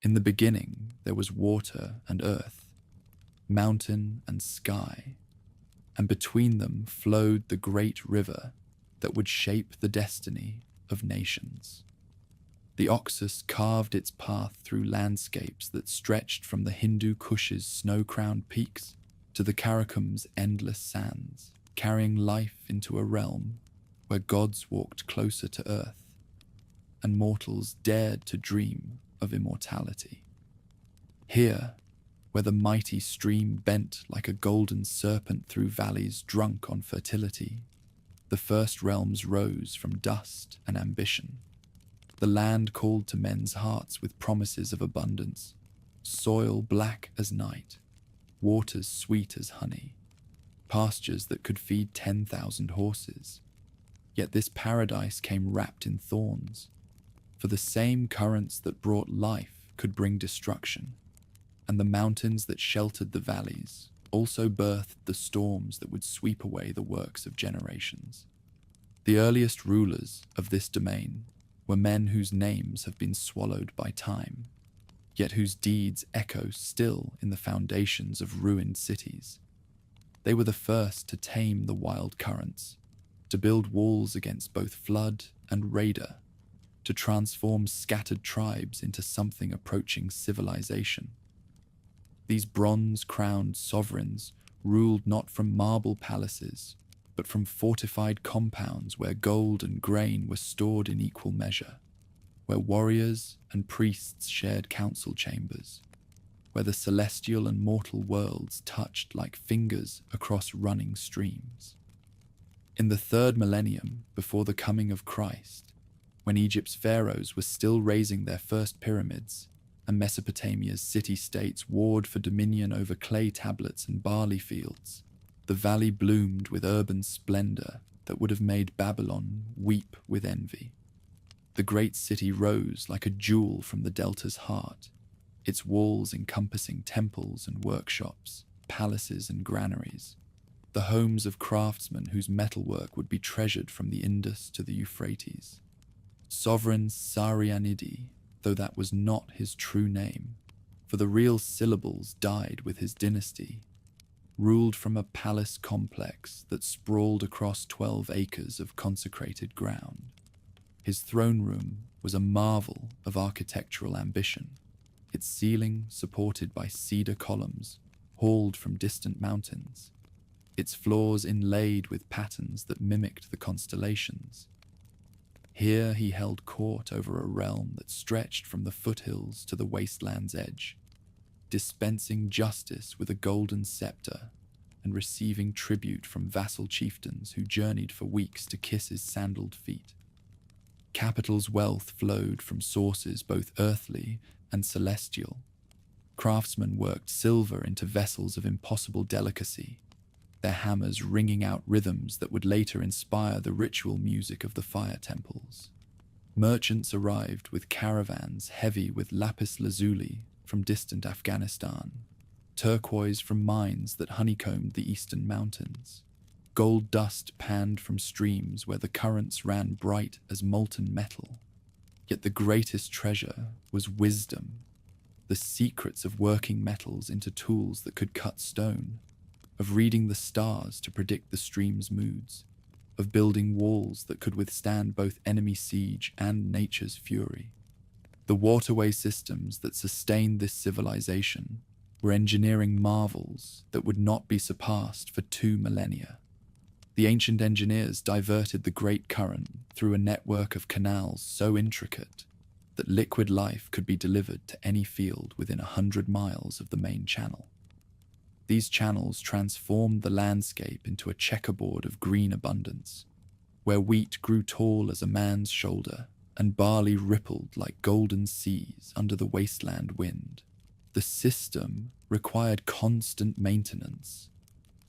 In the beginning, there was water and earth, mountain and sky, and between them flowed the great river that would shape the destiny of nations. The Oxus carved its path through landscapes that stretched from the Hindu Kush's snow-crowned peaks to the Karakum's endless sands, carrying life into a realm where gods walked closer to earth and mortals dared to dream of immortality. Here, where the mighty stream bent like a golden serpent through valleys drunk on fertility, the first realms rose from dust and ambition. The land called to men's hearts with promises of abundance, soil black as night, waters sweet as honey, pastures that could feed 10,000 horses. Yet this paradise came wrapped in thorns, for the same currents that brought life could bring destruction, and the mountains that sheltered the valleys also birthed the storms that would sweep away the works of generations. The earliest rulers of this domain were men whose names have been swallowed by time, yet whose deeds echo still in the foundations of ruined cities. They were the first to tame the wild currents, to build walls against both flood and raider, to transform scattered tribes into something approaching civilization. These bronze-crowned sovereigns ruled not from marble palaces, but from fortified compounds where gold and grain were stored in equal measure, where warriors and priests shared council chambers, where the celestial and mortal worlds touched like fingers across running streams. In the 3rd millennium before the coming of Christ, when Egypt's pharaohs were still raising their first pyramids, and Mesopotamia's city-states warred for dominion over clay tablets and barley fields, the valley bloomed with urban splendor that would have made Babylon weep with envy. The great city rose like a jewel from the delta's heart, its walls encompassing temples and workshops, palaces and granaries, the homes of craftsmen whose metalwork would be treasured from the Indus to the Euphrates. Sovereign Sarianidi, though that was not his true name, for the real syllables died with his dynasty, ruled from a palace complex that sprawled across 12 acres of consecrated ground. His throne room was a marvel of architectural ambition, its ceiling supported by cedar columns hauled from distant mountains, its floors inlaid with patterns that mimicked the constellations. Here he held court over a realm that stretched from the foothills to the wasteland's edge, dispensing justice with a golden scepter and receiving tribute from vassal chieftains who journeyed for weeks to kiss his sandaled feet. Capital's wealth flowed from sources both earthly and celestial. Craftsmen worked silver into vessels of impossible delicacy, their hammers ringing out rhythms that would later inspire the ritual music of the fire temples. Merchants arrived with caravans heavy with lapis lazuli from distant Afghanistan, turquoise from mines that honeycombed the eastern mountains, gold dust panned from streams where the currents ran bright as molten metal. Yet the greatest treasure was wisdom, the secrets of working metals into tools that could cut stone, of reading the stars to predict the stream's moods, of building walls that could withstand both enemy siege and nature's fury. The waterway systems that sustained this civilization were engineering marvels that would not be surpassed for 2 millennia. The ancient engineers diverted the great current through a network of canals so intricate that liquid life could be delivered to any field within 100 miles of the main channel. These channels transformed the landscape into a checkerboard of green abundance, where wheat grew tall as a man's shoulder and barley rippled like golden seas under the wasteland wind. The system required constant maintenance,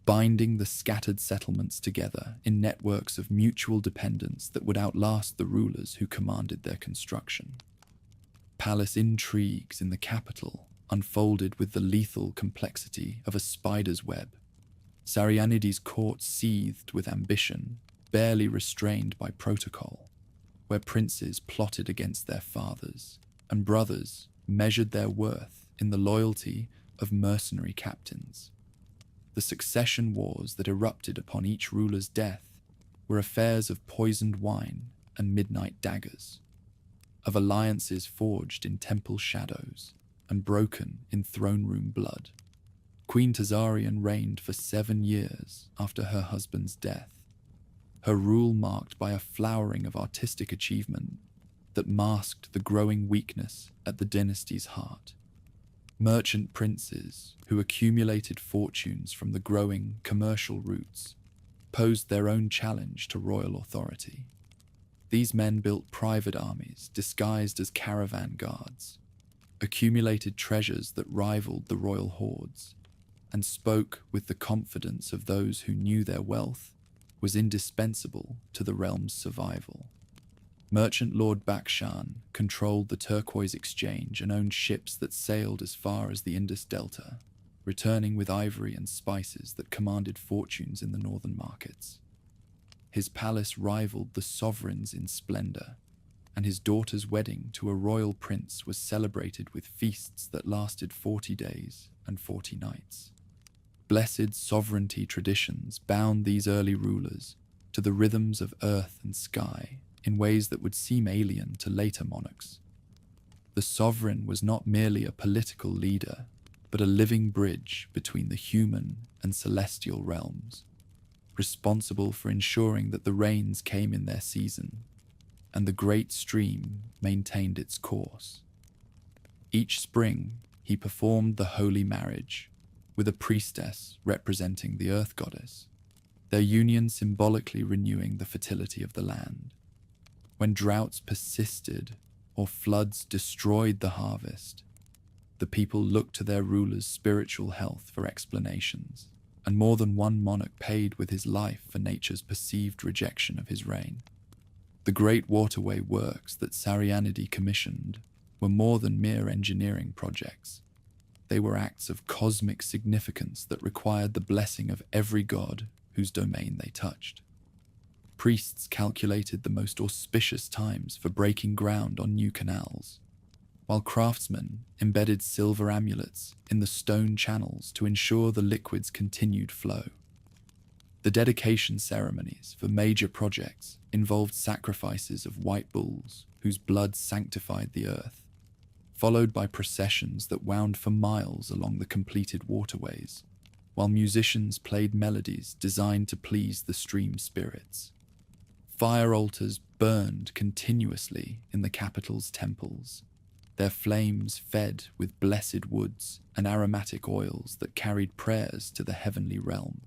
binding the scattered settlements together in networks of mutual dependence that would outlast the rulers who commanded their construction. Palace intrigues in the capital unfolded with the lethal complexity of a spider's web. Sarianidi's court seethed with ambition, barely restrained by protocol, where princes plotted against their fathers, and brothers measured their worth in the loyalty of mercenary captains. The succession wars that erupted upon each ruler's death were affairs of poisoned wine and midnight daggers, of alliances forged in temple shadows and broken in throne-room blood. Queen Tazarian reigned for 7 years after her husband's death, her rule marked by a flowering of artistic achievement that masked the growing weakness at the dynasty's heart. Merchant princes who accumulated fortunes from the growing commercial routes posed their own challenge to royal authority. These men built private armies disguised as caravan guards, accumulated treasures that rivaled the royal hordes, and spoke with the confidence of those who knew their wealth was indispensable to the realm's survival. Merchant Lord Bakshan controlled the turquoise exchange and owned ships that sailed as far as the Indus Delta, returning with ivory and spices that commanded fortunes in the northern markets. His palace rivaled the sovereign's in splendor, and his daughter's wedding to a royal prince was celebrated with feasts that lasted 40 days and 40 nights. Blessed sovereignty traditions bound these early rulers to the rhythms of earth and sky in ways that would seem alien to later monarchs. The sovereign was not merely a political leader, but a living bridge between the human and celestial realms, responsible for ensuring that the rains came in their season and the great stream maintained its course. Each spring, he performed the holy marriage, with a priestess representing the earth goddess, their union symbolically renewing the fertility of the land. When droughts persisted or floods destroyed the harvest, the people looked to their ruler's spiritual health for explanations, and more than one monarch paid with his life for nature's perceived rejection of his reign. The great waterway works that Sarianidi commissioned were more than mere engineering projects. They were acts of cosmic significance that required the blessing of every god whose domain they touched. Priests calculated the most auspicious times for breaking ground on new canals, while craftsmen embedded silver amulets in the stone channels to ensure the liquid's continued flow. The dedication ceremonies for major projects involved sacrifices of white bulls whose blood sanctified the earth, followed by processions that wound for miles along the completed waterways, while musicians played melodies designed to please the stream spirits. Fire altars burned continuously in the capital's temples, their flames fed with blessed woods and aromatic oils that carried prayers to the heavenly realm.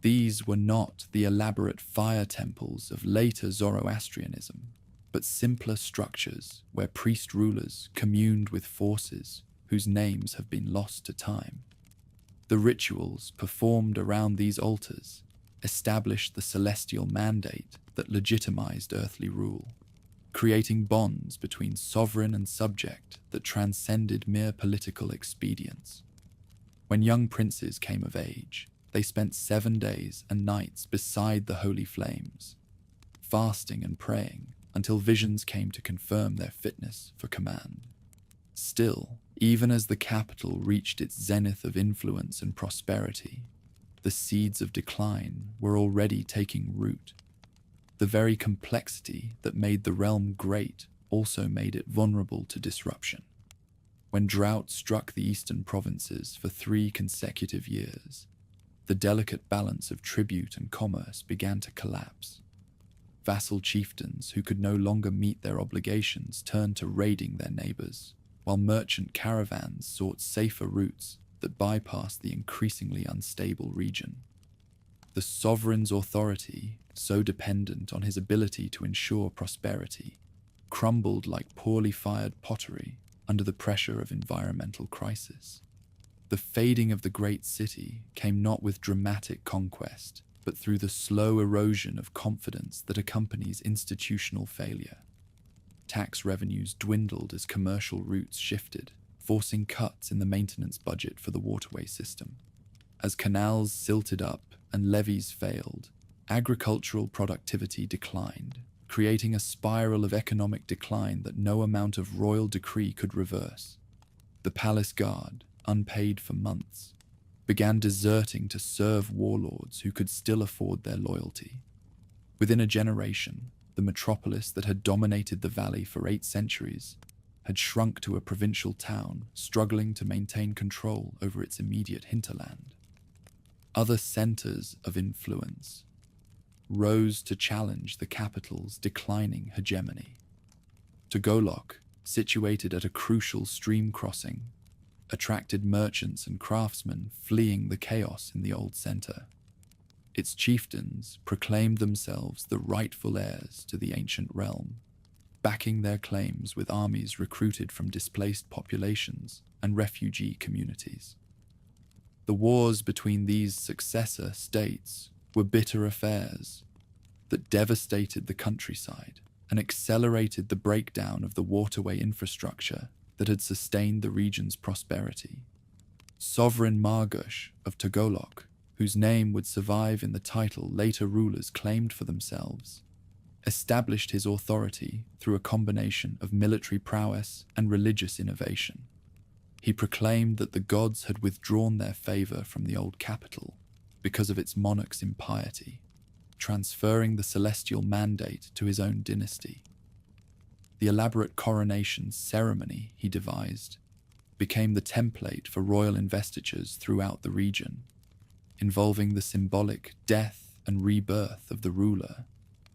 These were not the elaborate fire temples of later Zoroastrianism, but simpler structures where priest-rulers communed with forces whose names have been lost to time. The rituals performed around these altars established the celestial mandate that legitimized earthly rule, creating bonds between sovereign and subject that transcended mere political expedience. When young princes came of age, they spent 7 days and nights beside the holy flames, fasting and praying until visions came to confirm their fitness for command. Still, even as the capital reached its zenith of influence and prosperity, the seeds of decline were already taking root. The very complexity that made the realm great also made it vulnerable to disruption. When drought struck the eastern provinces for 3 consecutive years, the delicate balance of tribute and commerce began to collapse. Vassal chieftains who could no longer meet their obligations turned to raiding their neighbors, while merchant caravans sought safer routes that bypassed the increasingly unstable region. The sovereign's authority, so dependent on his ability to ensure prosperity, crumbled like poorly fired pottery under the pressure of environmental crisis. The fading of the great city came not with dramatic conquest, but through the slow erosion of confidence that accompanies institutional failure. Tax revenues dwindled as commercial routes shifted, forcing cuts in the maintenance budget for the waterway system. As canals silted up and levees failed, agricultural productivity declined, creating a spiral of economic decline that no amount of royal decree could reverse. The palace guard, unpaid for months, began deserting to serve warlords who could still afford their loyalty. Within a generation, the metropolis that had dominated the valley for 8 centuries had shrunk to a provincial town struggling to maintain control over its immediate hinterland. Other centers of influence rose to challenge the capital's declining hegemony. Togolok, situated at a crucial stream crossing, attracted merchants and craftsmen fleeing the chaos in the old center. Its chieftains proclaimed themselves the rightful heirs to the ancient realm, backing their claims with armies recruited from displaced populations and refugee communities. The wars between these successor states were bitter affairs that devastated the countryside and accelerated the breakdown of the waterway infrastructure that had sustained the region's prosperity. Sovereign Margush of Togolok, whose name would survive in the title later rulers claimed for themselves, established his authority through a combination of military prowess and religious innovation. He proclaimed that the gods had withdrawn their favor from the old capital because of its monarch's impiety, transferring the celestial mandate to his own dynasty. The elaborate coronation ceremony he devised became the template for royal investitures throughout the region, involving the symbolic death and rebirth of the ruler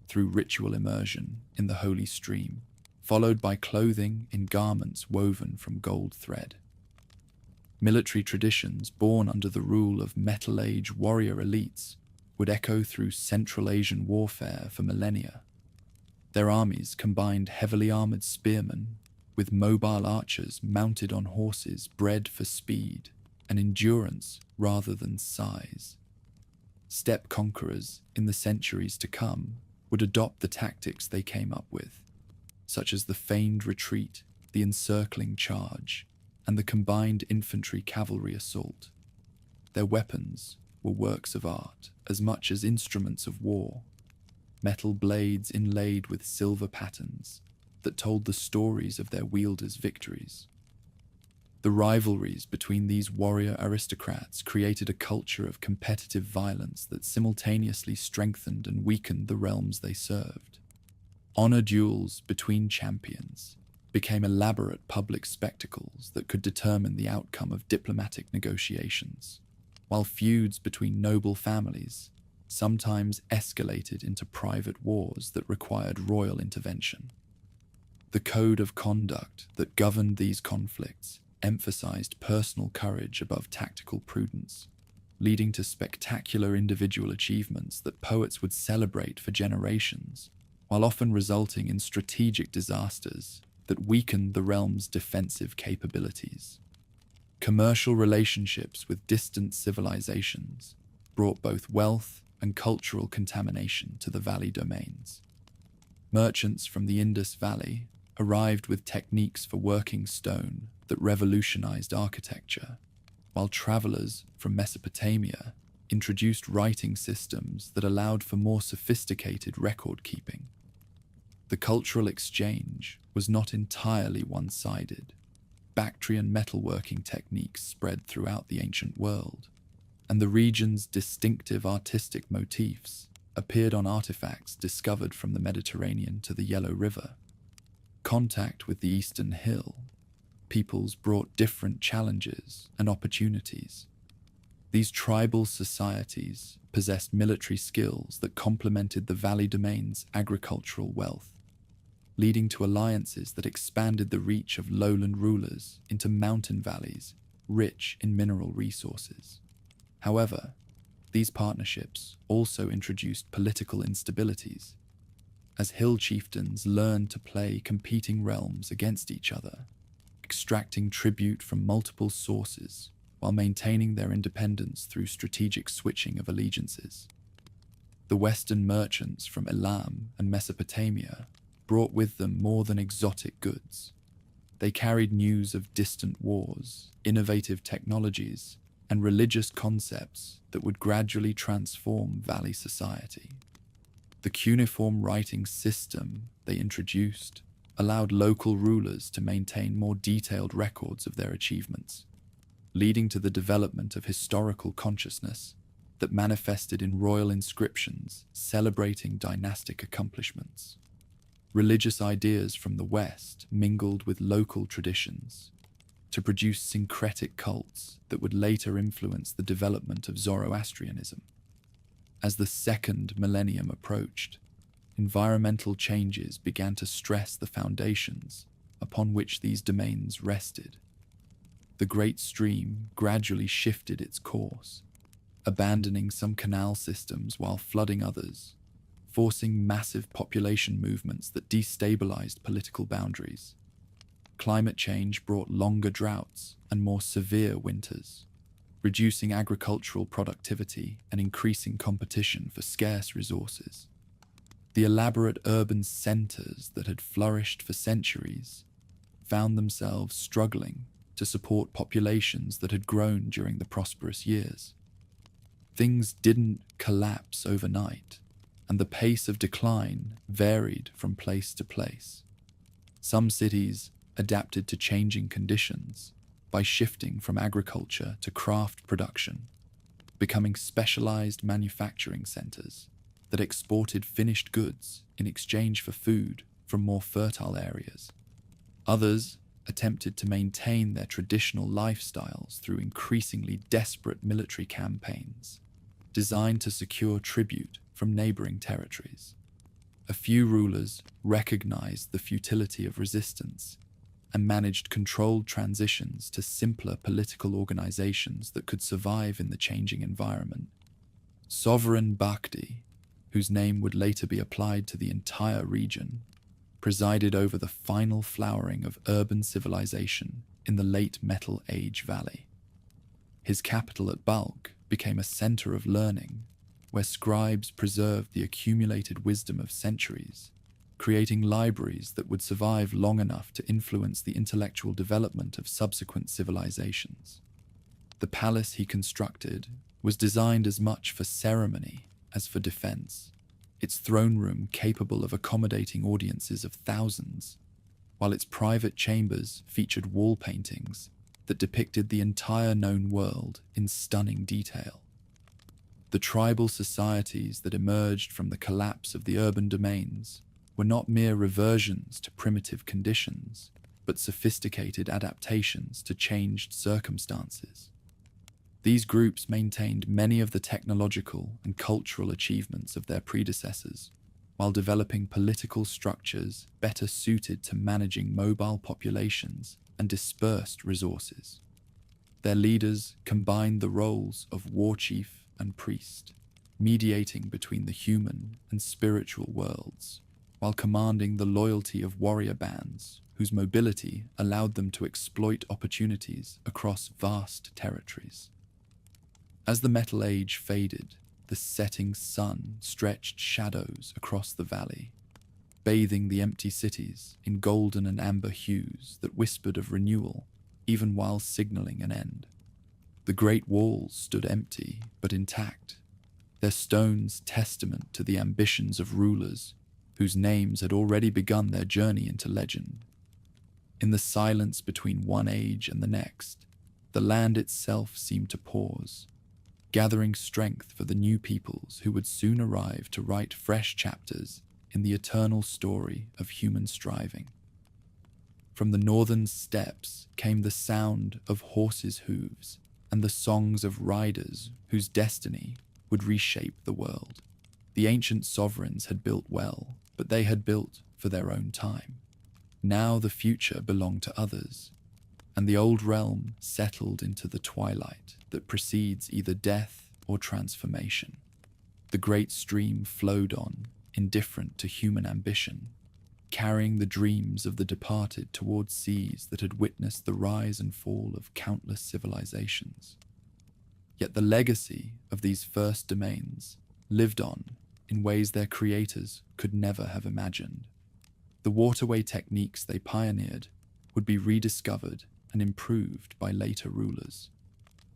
through ritual immersion in the holy stream, followed by clothing in garments woven from gold thread. Military traditions born under the rule of Metal Age warrior elites would echo through Central Asian warfare for millennia. Their armies combined heavily armored spearmen with mobile archers mounted on horses bred for speed and endurance rather than size. Steppe conquerors in the centuries to come would adopt the tactics they came up with, such as the feigned retreat, the encircling charge, and the combined infantry-cavalry assault. Their weapons were works of art as much as instruments of war, metal blades inlaid with silver patterns that told the stories of their wielders' victories. The rivalries between these warrior aristocrats created a culture of competitive violence that simultaneously strengthened and weakened the realms they served. Honor duels between champions became elaborate public spectacles that could determine the outcome of diplomatic negotiations, while feuds between noble families sometimes escalated into private wars that required royal intervention. The code of conduct that governed these conflicts emphasized personal courage above tactical prudence, leading to spectacular individual achievements that poets would celebrate for generations, while often resulting in strategic disasters that weakened the realm's defensive capabilities. Commercial relationships with distant civilizations brought both wealth and cultural contamination to the valley domains. Merchants from the Indus Valley arrived with techniques for working stone that revolutionized architecture, while travelers from Mesopotamia introduced writing systems that allowed for more sophisticated record-keeping. The cultural exchange was not entirely one-sided. Bactrian metalworking techniques spread throughout the ancient world, and the region's distinctive artistic motifs appeared on artifacts discovered from the Mediterranean to the Yellow River. Contact with the Eastern Hill peoples brought different challenges and opportunities. These tribal societies possessed military skills that complemented the valley domain's agricultural wealth, leading to alliances that expanded the reach of lowland rulers into mountain valleys rich in mineral resources. However, these partnerships also introduced political instabilities, as hill chieftains learned to play competing realms against each other, extracting tribute from multiple sources while maintaining their independence through strategic switching of allegiances. The Western merchants from Elam and Mesopotamia brought with them more than exotic goods. They carried news of distant wars, innovative technologies, and religious concepts that would gradually transform valley society. The cuneiform writing system they introduced allowed local rulers to maintain more detailed records of their achievements, leading to the development of historical consciousness that manifested in royal inscriptions celebrating dynastic accomplishments. Religious ideas from the West mingled with local traditions to produce syncretic cults that would later influence the development of Zoroastrianism. As the second millennium approached, environmental changes began to stress the foundations upon which these domains rested. The great stream gradually shifted its course, abandoning some canal systems while flooding others, forcing massive population movements that destabilized political boundaries. Climate change brought longer droughts and more severe winters, reducing agricultural productivity and increasing competition for scarce resources. The elaborate urban centers that had flourished for centuries found themselves struggling to support populations that had grown during the prosperous years. Things didn't collapse overnight, and the pace of decline varied from place to place. Some cities adapted to changing conditions by shifting from agriculture to craft production, becoming specialized manufacturing centers that exported finished goods in exchange for food from more fertile areas. Others attempted to maintain their traditional lifestyles through increasingly desperate military campaigns designed to secure tribute from neighboring territories. A few rulers recognized the futility of resistance and managed controlled transitions to simpler political organizations that could survive in the changing environment. Sovereign Bakhti, whose name would later be applied to the entire region, presided over the final flowering of urban civilization in the late Metal Age Valley. His capital at Balkh became a center of learning, where scribes preserved the accumulated wisdom of centuries, creating libraries that would survive long enough to influence the intellectual development of subsequent civilizations. The palace he constructed was designed as much for ceremony as for defense, its throne room capable of accommodating audiences of thousands, while its private chambers featured wall paintings that depicted the entire known world in stunning detail. The tribal societies that emerged from the collapse of the urban domains were not mere reversions to primitive conditions, but sophisticated adaptations to changed circumstances. These groups maintained many of the technological and cultural achievements of their predecessors, while developing political structures better suited to managing mobile populations and dispersed resources. Their leaders combined the roles of war chief and priest, mediating between the human and spiritual worlds, while commanding the loyalty of warrior bands whose mobility allowed them to exploit opportunities across vast territories. As the Metal Age faded, the setting sun stretched shadows across the valley, bathing the empty cities in golden and amber hues that whispered of renewal, even while signaling an end. The great walls stood empty but intact, their stones testament to the ambitions of rulers whose names had already begun their journey into legend. In the silence between one age and the next, the land itself seemed to pause, gathering strength for the new peoples who would soon arrive to write fresh chapters in the eternal story of human striving. From the northern steppes came the sound of horses' hooves and the songs of riders whose destiny would reshape the world. The ancient sovereigns had built well, but they had built for their own time. Now the future belonged to others, and the old realm settled into the twilight that precedes either death or transformation. The great stream flowed on, indifferent to human ambition, carrying the dreams of the departed towards seas that had witnessed the rise and fall of countless civilizations. Yet the legacy of these first domains lived on in ways their creators could never have imagined. The waterway techniques they pioneered would be rediscovered and improved by later rulers.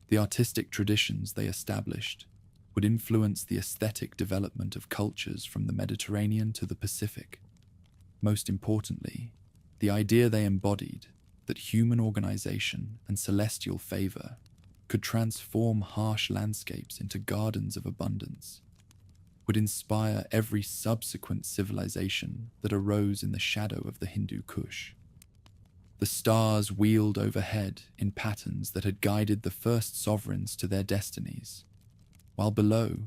The artistic traditions they established would influence the aesthetic development of cultures from the Mediterranean to the Pacific. Most importantly, the idea they embodied, that human organization and celestial favor could transform harsh landscapes into gardens of abundance, would inspire every subsequent civilization that arose in the shadow of the Hindu Kush. The stars wheeled overhead in patterns that had guided the first sovereigns to their destinies, while below,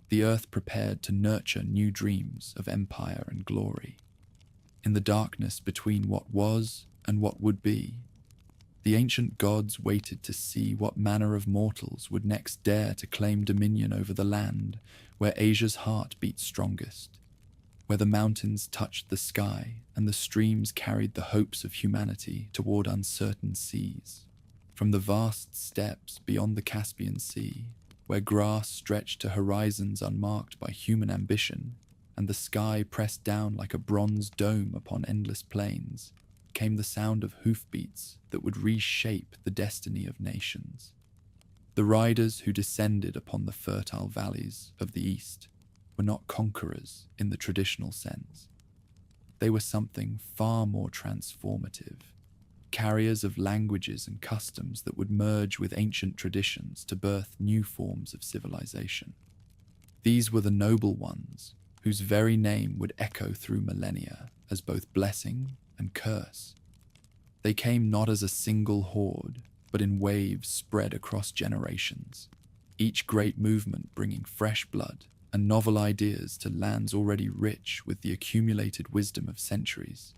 the earth prepared to nurture new dreams of empire and glory. In the darkness between what was and what would be, the ancient gods waited to see what manner of mortals would next dare to claim dominion over the land where Asia's heart beat strongest, where the mountains touched the sky and the streams carried the hopes of humanity toward uncertain seas. From the vast steppes beyond the Caspian Sea, where grass stretched to horizons unmarked by human ambition, and the sky pressed down like a bronze dome upon endless plains, came the sound of hoofbeats that would reshape the destiny of nations. The riders who descended upon the fertile valleys of the East were not conquerors in the traditional sense. They were something far more transformative, carriers of languages and customs that would merge with ancient traditions to birth new forms of civilization. These were the noble ones, whose very name would echo through millennia as both blessing and curse. They came not as a single horde, but in waves spread across generations, each great movement bringing fresh blood and novel ideas to lands already rich with the accumulated wisdom of centuries.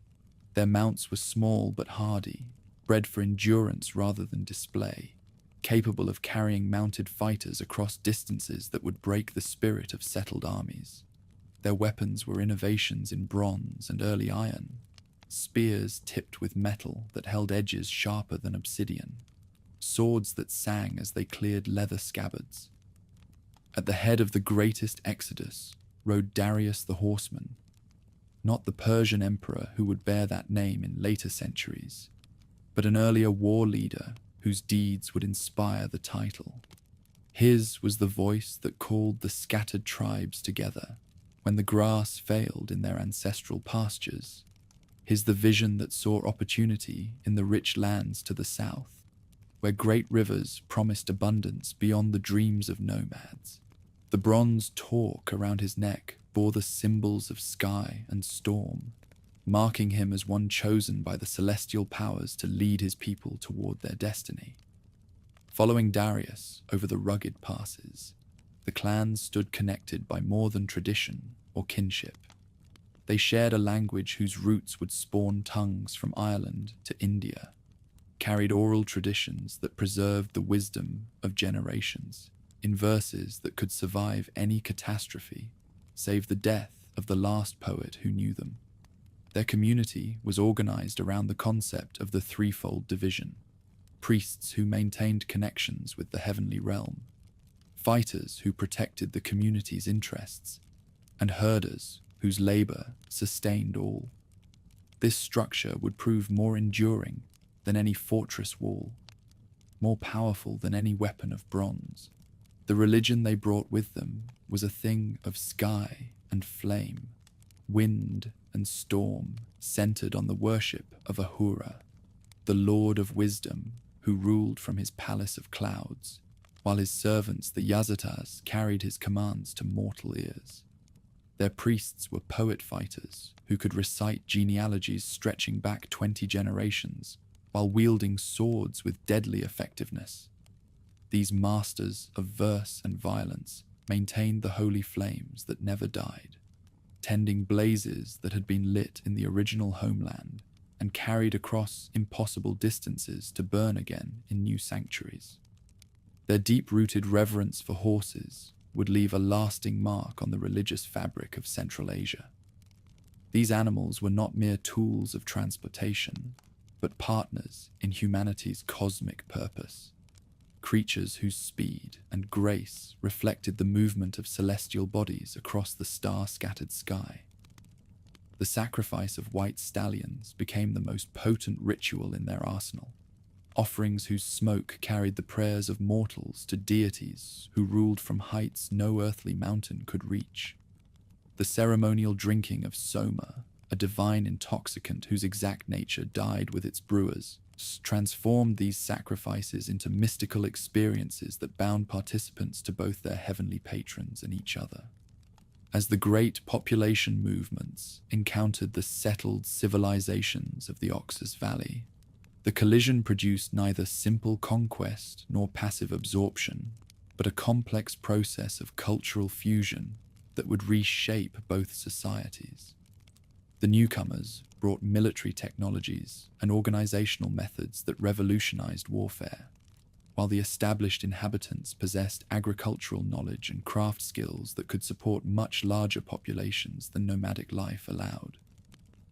Their mounts were small but hardy, bred for endurance rather than display, capable of carrying mounted fighters across distances that would break the spirit of settled armies. Their weapons were innovations in bronze and early iron, spears tipped with metal that held edges sharper than obsidian, swords that sang as they cleared leather scabbards. At the head of the greatest exodus rode Darius the horseman, not the Persian emperor who would bear that name in later centuries, but an earlier war leader whose deeds would inspire the title. His was the voice that called the scattered tribes together when the grass failed in their ancestral pastures. His the vision that saw opportunity in the rich lands to the south, where great rivers promised abundance beyond the dreams of nomads. The bronze torque around his neck bore the symbols of sky and storm, marking him as one chosen by the celestial powers to lead his people toward their destiny. Following Darius over the rugged passes, the clans stood connected by more than tradition or kinship. They shared a language whose roots would spawn tongues from Ireland to India, carried oral traditions that preserved the wisdom of generations, in verses that could survive any catastrophe, save the death of the last poet who knew them. Their community was organized around the concept of the threefold division: priests who maintained connections with the heavenly realm, fighters who protected the community's interests, and herders whose labor sustained all. This structure would prove more enduring than any fortress wall, more powerful than any weapon of bronze. The religion they brought with them was a thing of sky and flame, wind and storm, centered on the worship of Ahura, the Lord of Wisdom who ruled from his palace of clouds, while his servants, the Yazatas, carried his commands to mortal ears. Their priests were poet fighters who could recite genealogies stretching back 20 generations while wielding swords with deadly effectiveness. These masters of verse and violence maintained the holy flames that never died, tending blazes that had been lit in the original homeland and carried across impossible distances to burn again in new sanctuaries. Their deep-rooted reverence for horses would leave a lasting mark on the religious fabric of Central Asia. These animals were not mere tools of transportation, but partners in humanity's cosmic purpose, creatures whose speed and grace reflected the movement of celestial bodies across the star-scattered sky. The sacrifice of white stallions became the most potent ritual in their arsenal, offerings whose smoke carried the prayers of mortals to deities who ruled from heights no earthly mountain could reach. The ceremonial drinking of soma, a divine intoxicant whose exact nature died with its brewers, transformed these sacrifices into mystical experiences that bound participants to both their heavenly patrons and each other. As the great population movements encountered the settled civilizations of the Oxus Valley, the collision produced neither simple conquest nor passive absorption, but a complex process of cultural fusion that would reshape both societies. The newcomers brought military technologies and organizational methods that revolutionized warfare, while the established inhabitants possessed agricultural knowledge and craft skills that could support much larger populations than nomadic life allowed.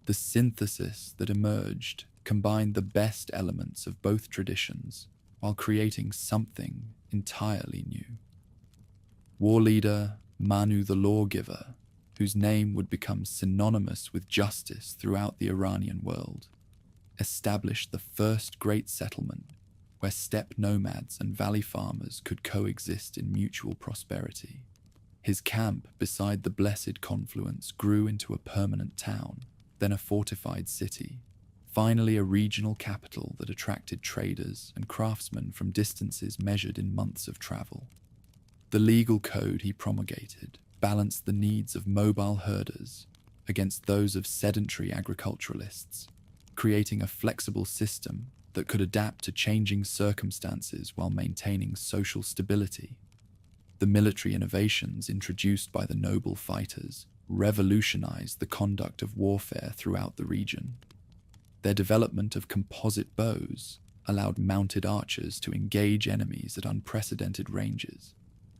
The synthesis that emerged combined the best elements of both traditions while creating something entirely new. War leader Manu the Lawgiver, whose name would become synonymous with justice throughout the Iranian world, established the first great settlement where steppe nomads and valley farmers could coexist in mutual prosperity. His camp beside the Blessed Confluence grew into a permanent town, then a fortified city, finally a regional capital that attracted traders and craftsmen from distances measured in months of travel. The legal code he promulgated balanced the needs of mobile herders against those of sedentary agriculturalists, creating a flexible system that could adapt to changing circumstances while maintaining social stability. The military innovations introduced by the noble fighters revolutionized the conduct of warfare throughout the region. Their development of composite bows allowed mounted archers to engage enemies at unprecedented ranges,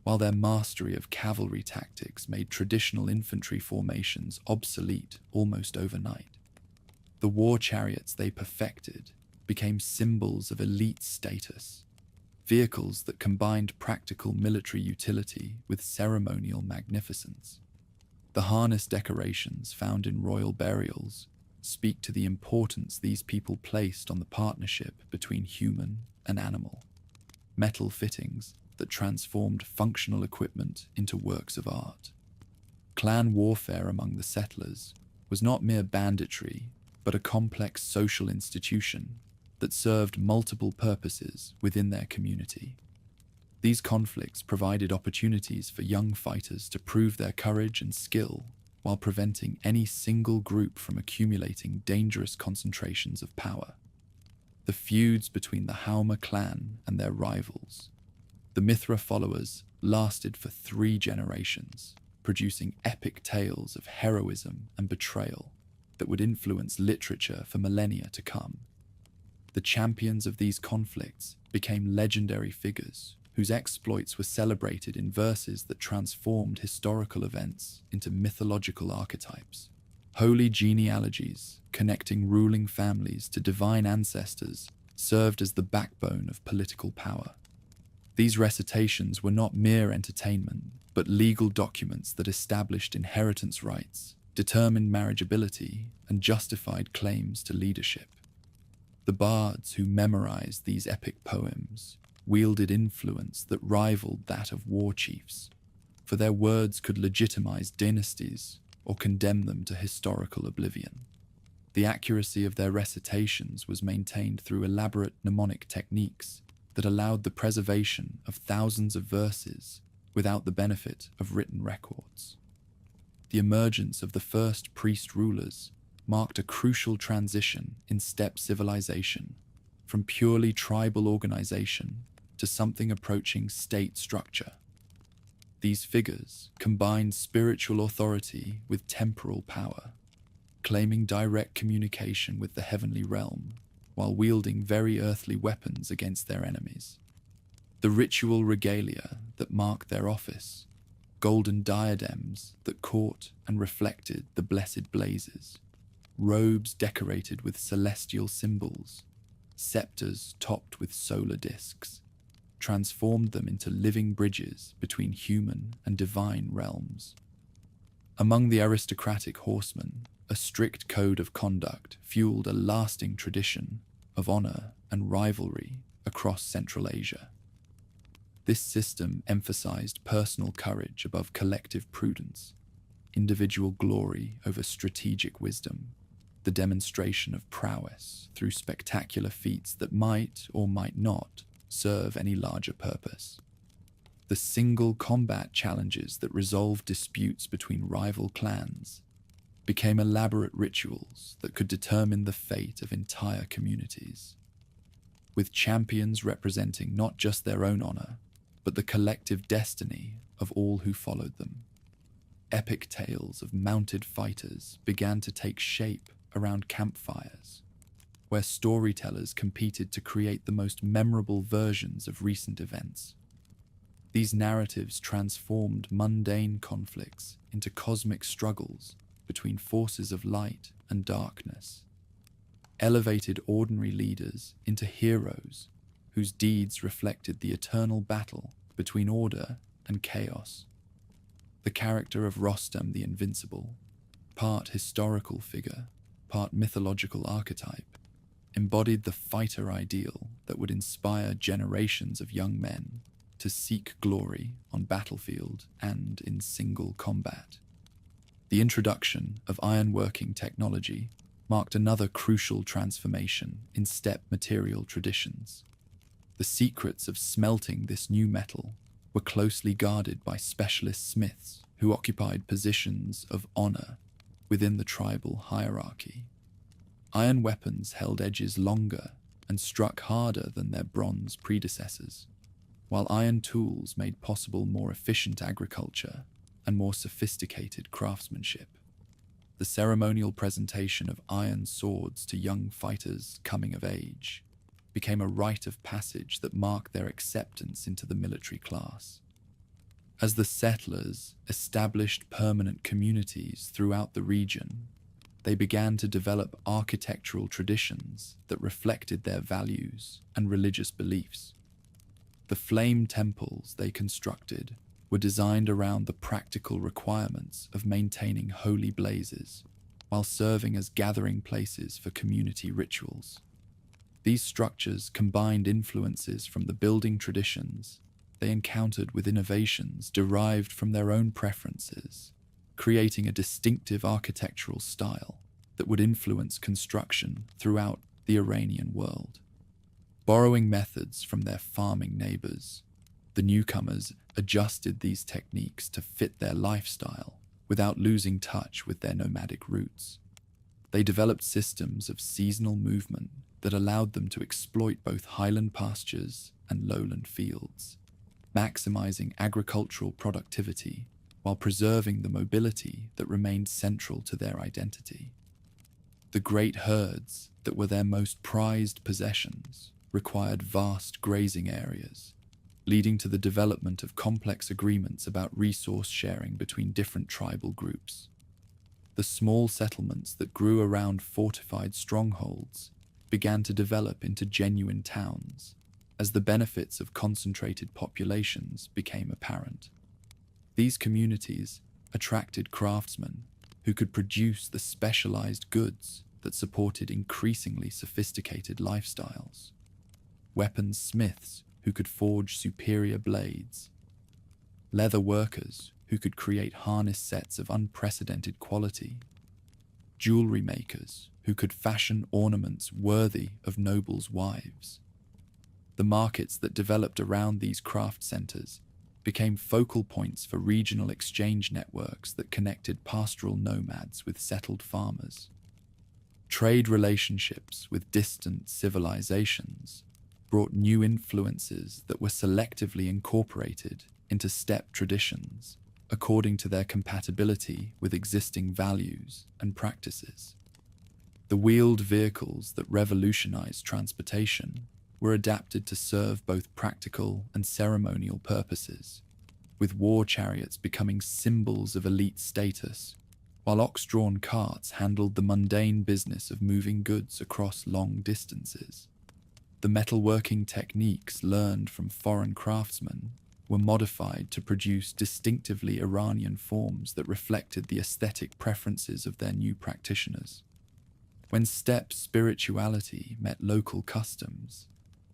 while their mastery of cavalry tactics made traditional infantry formations obsolete almost overnight. The war chariots they perfected became symbols of elite status, vehicles that combined practical military utility with ceremonial magnificence. The harness decorations found in royal burials speak to the importance these people placed on the partnership between human and animal. Metal fittings that transformed functional equipment into works of art. Clan warfare among the settlers was not mere banditry, but a complex social institution that served multiple purposes within their community. These conflicts provided opportunities for young fighters to prove their courage and skill while preventing any single group from accumulating dangerous concentrations of power. The feuds between the Hauma clan and their rivals, the Mithra followers, lasted for 3 generations, producing epic tales of heroism and betrayal that would influence literature for millennia to come. The champions of these conflicts became legendary figures whose exploits were celebrated in verses that transformed historical events into mythological archetypes. Holy genealogies connecting ruling families to divine ancestors served as the backbone of political power. These recitations were not mere entertainment, but legal documents that established inheritance rights, determined marriageability, and justified claims to leadership. The bards who memorized these epic poems wielded influence that rivaled that of war chiefs, for their words could legitimize dynasties or condemn them to historical oblivion. The accuracy of their recitations was maintained through elaborate mnemonic techniques that allowed the preservation of thousands of verses without the benefit of written records. The emergence of the first priest rulers marked a crucial transition in steppe civilization, from purely tribal organization to something approaching state structure. These figures combined spiritual authority with temporal power, claiming direct communication with the heavenly realm while wielding very earthly weapons against their enemies. The ritual regalia that marked their office, golden diadems that caught and reflected the blessed blazes, robes decorated with celestial symbols, scepters topped with solar discs, transformed them into living bridges between human and divine realms. Among the aristocratic horsemen, a strict code of conduct fueled a lasting tradition of honor and rivalry across Central Asia. This system emphasized personal courage above collective prudence, individual glory over strategic wisdom, the demonstration of prowess through spectacular feats that might or might not serve any larger purpose. The single combat challenges that resolved disputes between rival clans became elaborate rituals that could determine the fate of entire communities, with champions representing not just their own honor, but the collective destiny of all who followed them. Epic tales of mounted fighters began to take shape around campfires, where storytellers competed to create the most memorable versions of recent events. These narratives transformed mundane conflicts into cosmic struggles between forces of light and darkness, elevated ordinary leaders into heroes whose deeds reflected the eternal battle between order and chaos. The character of Rostam the Invincible, part historical figure, part mythological archetype, embodied the fighter ideal that would inspire generations of young men to seek glory on battlefield and in single combat. The introduction of ironworking technology marked another crucial transformation in steppe material traditions. The secrets of smelting this new metal were closely guarded by specialist smiths who occupied positions of honor within the tribal hierarchy. Iron weapons held edges longer and struck harder than their bronze predecessors, while iron tools made possible more efficient agriculture and more sophisticated craftsmanship. The ceremonial presentation of iron swords to young fighters coming of age became a rite of passage that marked their acceptance into the military class. As the settlers established permanent communities throughout the region, they began to develop architectural traditions that reflected their values and religious beliefs. The flame temples they constructed were designed around the practical requirements of maintaining holy blazes, while serving as gathering places for community rituals. These structures combined influences from the building traditions they encountered with innovations derived from their own preferences, creating a distinctive architectural style that would influence construction throughout the Iranian world. Borrowing methods from their farming neighbors, the newcomers adjusted these techniques to fit their lifestyle without losing touch with their nomadic roots. They developed systems of seasonal movement that allowed them to exploit both highland pastures and lowland fields, maximizing agricultural productivity while preserving the mobility that remained central to their identity. The great herds that were their most prized possessions required vast grazing areas, leading to the development of complex agreements about resource sharing between different tribal groups. The small settlements that grew around fortified strongholds began to develop into genuine towns as the benefits of concentrated populations became apparent. These communities attracted craftsmen who could produce the specialized goods that supported increasingly sophisticated lifestyles, weapons smiths who could forge superior blades, leather workers who could create harness sets of unprecedented quality, jewelry makers who could fashion ornaments worthy of nobles' wives. The markets that developed around these craft centers became focal points for regional exchange networks that connected pastoral nomads with settled farmers. Trade relationships with distant civilizations brought new influences that were selectively incorporated into steppe traditions according to their compatibility with existing values and practices. The wheeled vehicles that revolutionized transportation were adapted to serve both practical and ceremonial purposes, with war chariots becoming symbols of elite status, while ox-drawn carts handled the mundane business of moving goods across long distances. The metalworking techniques learned from foreign craftsmen were modified to produce distinctively Iranian forms that reflected the aesthetic preferences of their new practitioners. When steppe spirituality met local customs,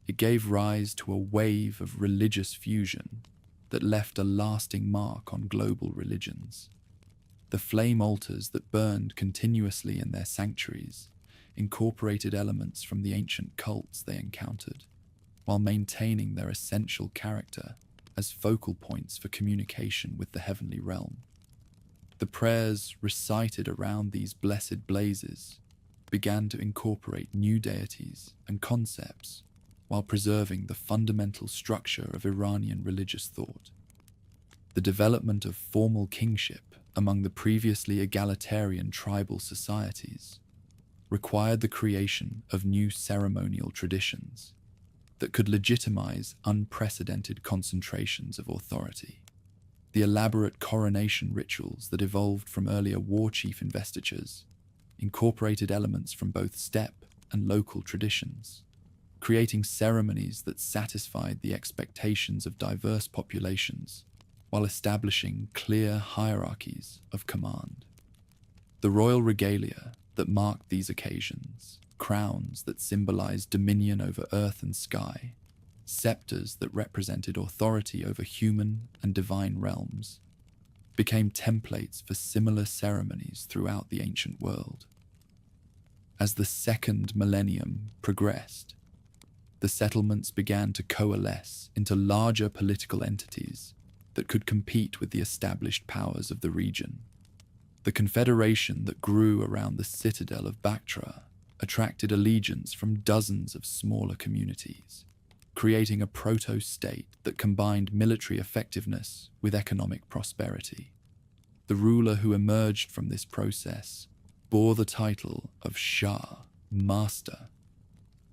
it gave rise to a wave of religious fusion that left a lasting mark on global religions. The flame altars that burned continuously in their sanctuaries incorporated elements from the ancient cults they encountered, while maintaining their essential character as focal points for communication with the heavenly realm. The prayers recited around these blessed blazes began to incorporate new deities and concepts while preserving the fundamental structure of Iranian religious thought. The development of formal kingship among the previously egalitarian tribal societies required the creation of new ceremonial traditions that could legitimize unprecedented concentrations of authority. The elaborate coronation rituals that evolved from earlier war chief investitures incorporated elements from both steppe and local traditions, creating ceremonies that satisfied the expectations of diverse populations while establishing clear hierarchies of command. The royal regalia that marked these occasions, crowns that symbolized dominion over earth and sky, scepters that represented authority over human and divine realms, became templates for similar ceremonies throughout the ancient world. As the second millennium progressed, the settlements began to coalesce into larger political entities that could compete with the established powers of the region. The confederation that grew around the citadel of Bactria attracted allegiance from dozens of smaller communities, creating a proto-state that combined military effectiveness with economic prosperity. The ruler who emerged from this process bore the title of Shah, Master,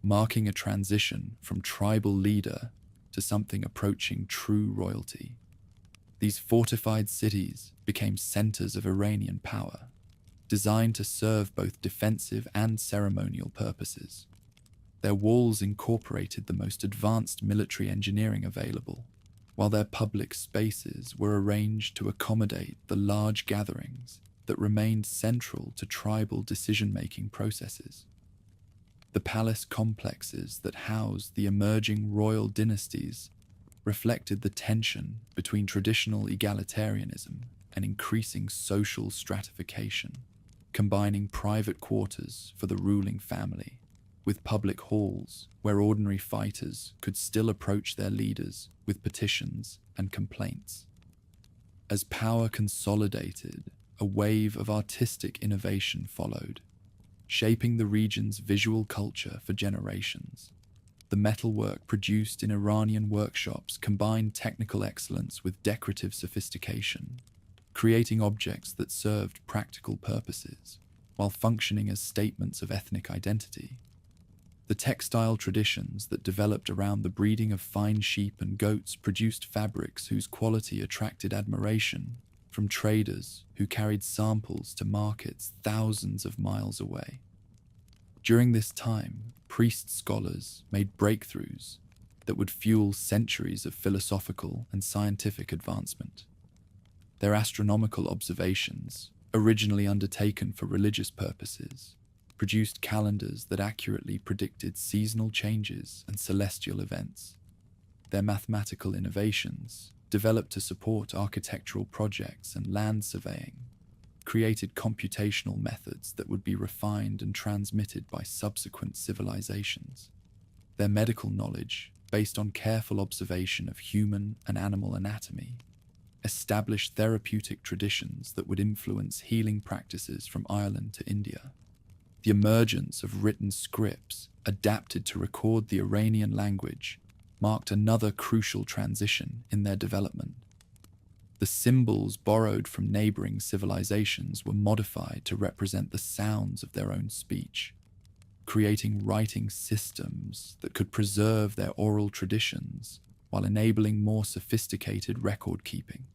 marking a transition from tribal leader to something approaching true royalty. These fortified cities became centers of Iranian power, designed to serve both defensive and ceremonial purposes. Their walls incorporated the most advanced military engineering available, while their public spaces were arranged to accommodate the large gatherings that remained central to tribal decision-making processes. The palace complexes that housed the emerging royal dynasties reflected the tension between traditional egalitarianism and increasing social stratification, combining private quarters for the ruling family with public halls where ordinary fighters could still approach their leaders with petitions and complaints. As power consolidated, a wave of artistic innovation followed, shaping the region's visual culture for generations. The metalwork produced in Iranian workshops combined technical excellence with decorative sophistication, creating objects that served practical purposes while functioning as statements of ethnic identity. The textile traditions that developed around the breeding of fine sheep and goats produced fabrics whose quality attracted admiration from traders who carried samples to markets thousands of miles away. During this time, priest scholars made breakthroughs that would fuel centuries of philosophical and scientific advancement. Their astronomical observations, originally undertaken for religious purposes, produced calendars that accurately predicted seasonal changes and celestial events. Their mathematical innovations, developed to support architectural projects and land surveying, created computational methods that would be refined and transmitted by subsequent civilizations. Their medical knowledge, based on careful observation of human and animal anatomy, established therapeutic traditions that would influence healing practices from Ireland to India. The emergence of written scripts adapted to record the Iranian language marked another crucial transition in their development. The symbols borrowed from neighboring civilizations were modified to represent the sounds of their own speech, creating writing systems that could preserve their oral traditions while enabling more sophisticated record-keeping.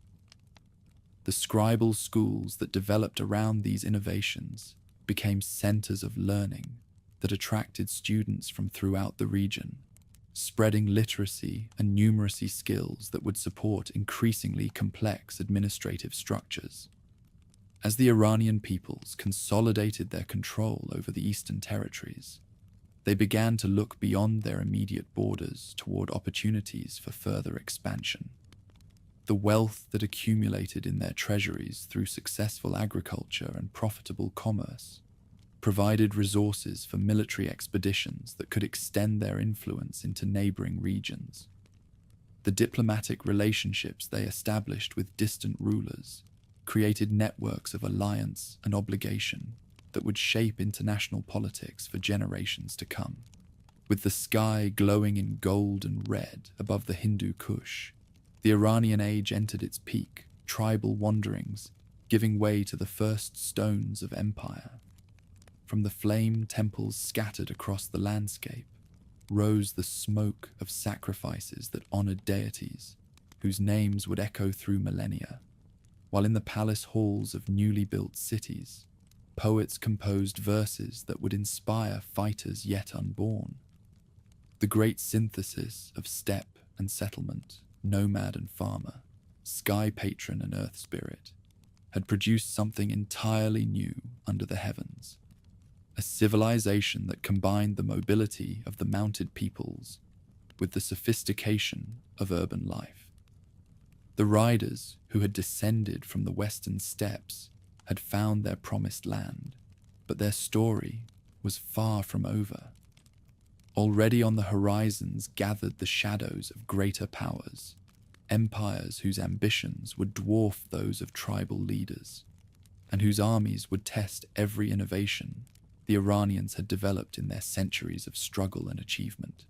The scribal schools that developed around these innovations became centers of learning that attracted students from throughout the region, spreading literacy and numeracy skills that would support increasingly complex administrative structures. As the Iranian peoples consolidated their control over the eastern territories, they began to look beyond their immediate borders toward opportunities for further expansion. The wealth that accumulated in their treasuries through successful agriculture and profitable commerce provided resources for military expeditions that could extend their influence into neighboring regions. The diplomatic relationships they established with distant rulers created networks of alliance and obligation that would shape international politics for generations to come. With the sky glowing in gold and red above the Hindu Kush, the Iranian age entered its peak, tribal wanderings giving way to the first stones of empire. From the flame temples scattered across the landscape rose the smoke of sacrifices that honored deities whose names would echo through millennia, while in the palace halls of newly built cities, poets composed verses that would inspire fighters yet unborn. The great synthesis of steppe and settlement, nomad and farmer, sky patron and earth spirit, had produced something entirely new under the heavens. A civilization that combined the mobility of the mounted peoples with the sophistication of urban life. The riders who had descended from the western steppes had found their promised land, but their story was far from over. Already on the horizons gathered the shadows of greater powers, empires whose ambitions would dwarf those of tribal leaders, and whose armies would test every innovation the Iranians had developed in their centuries of struggle and achievement.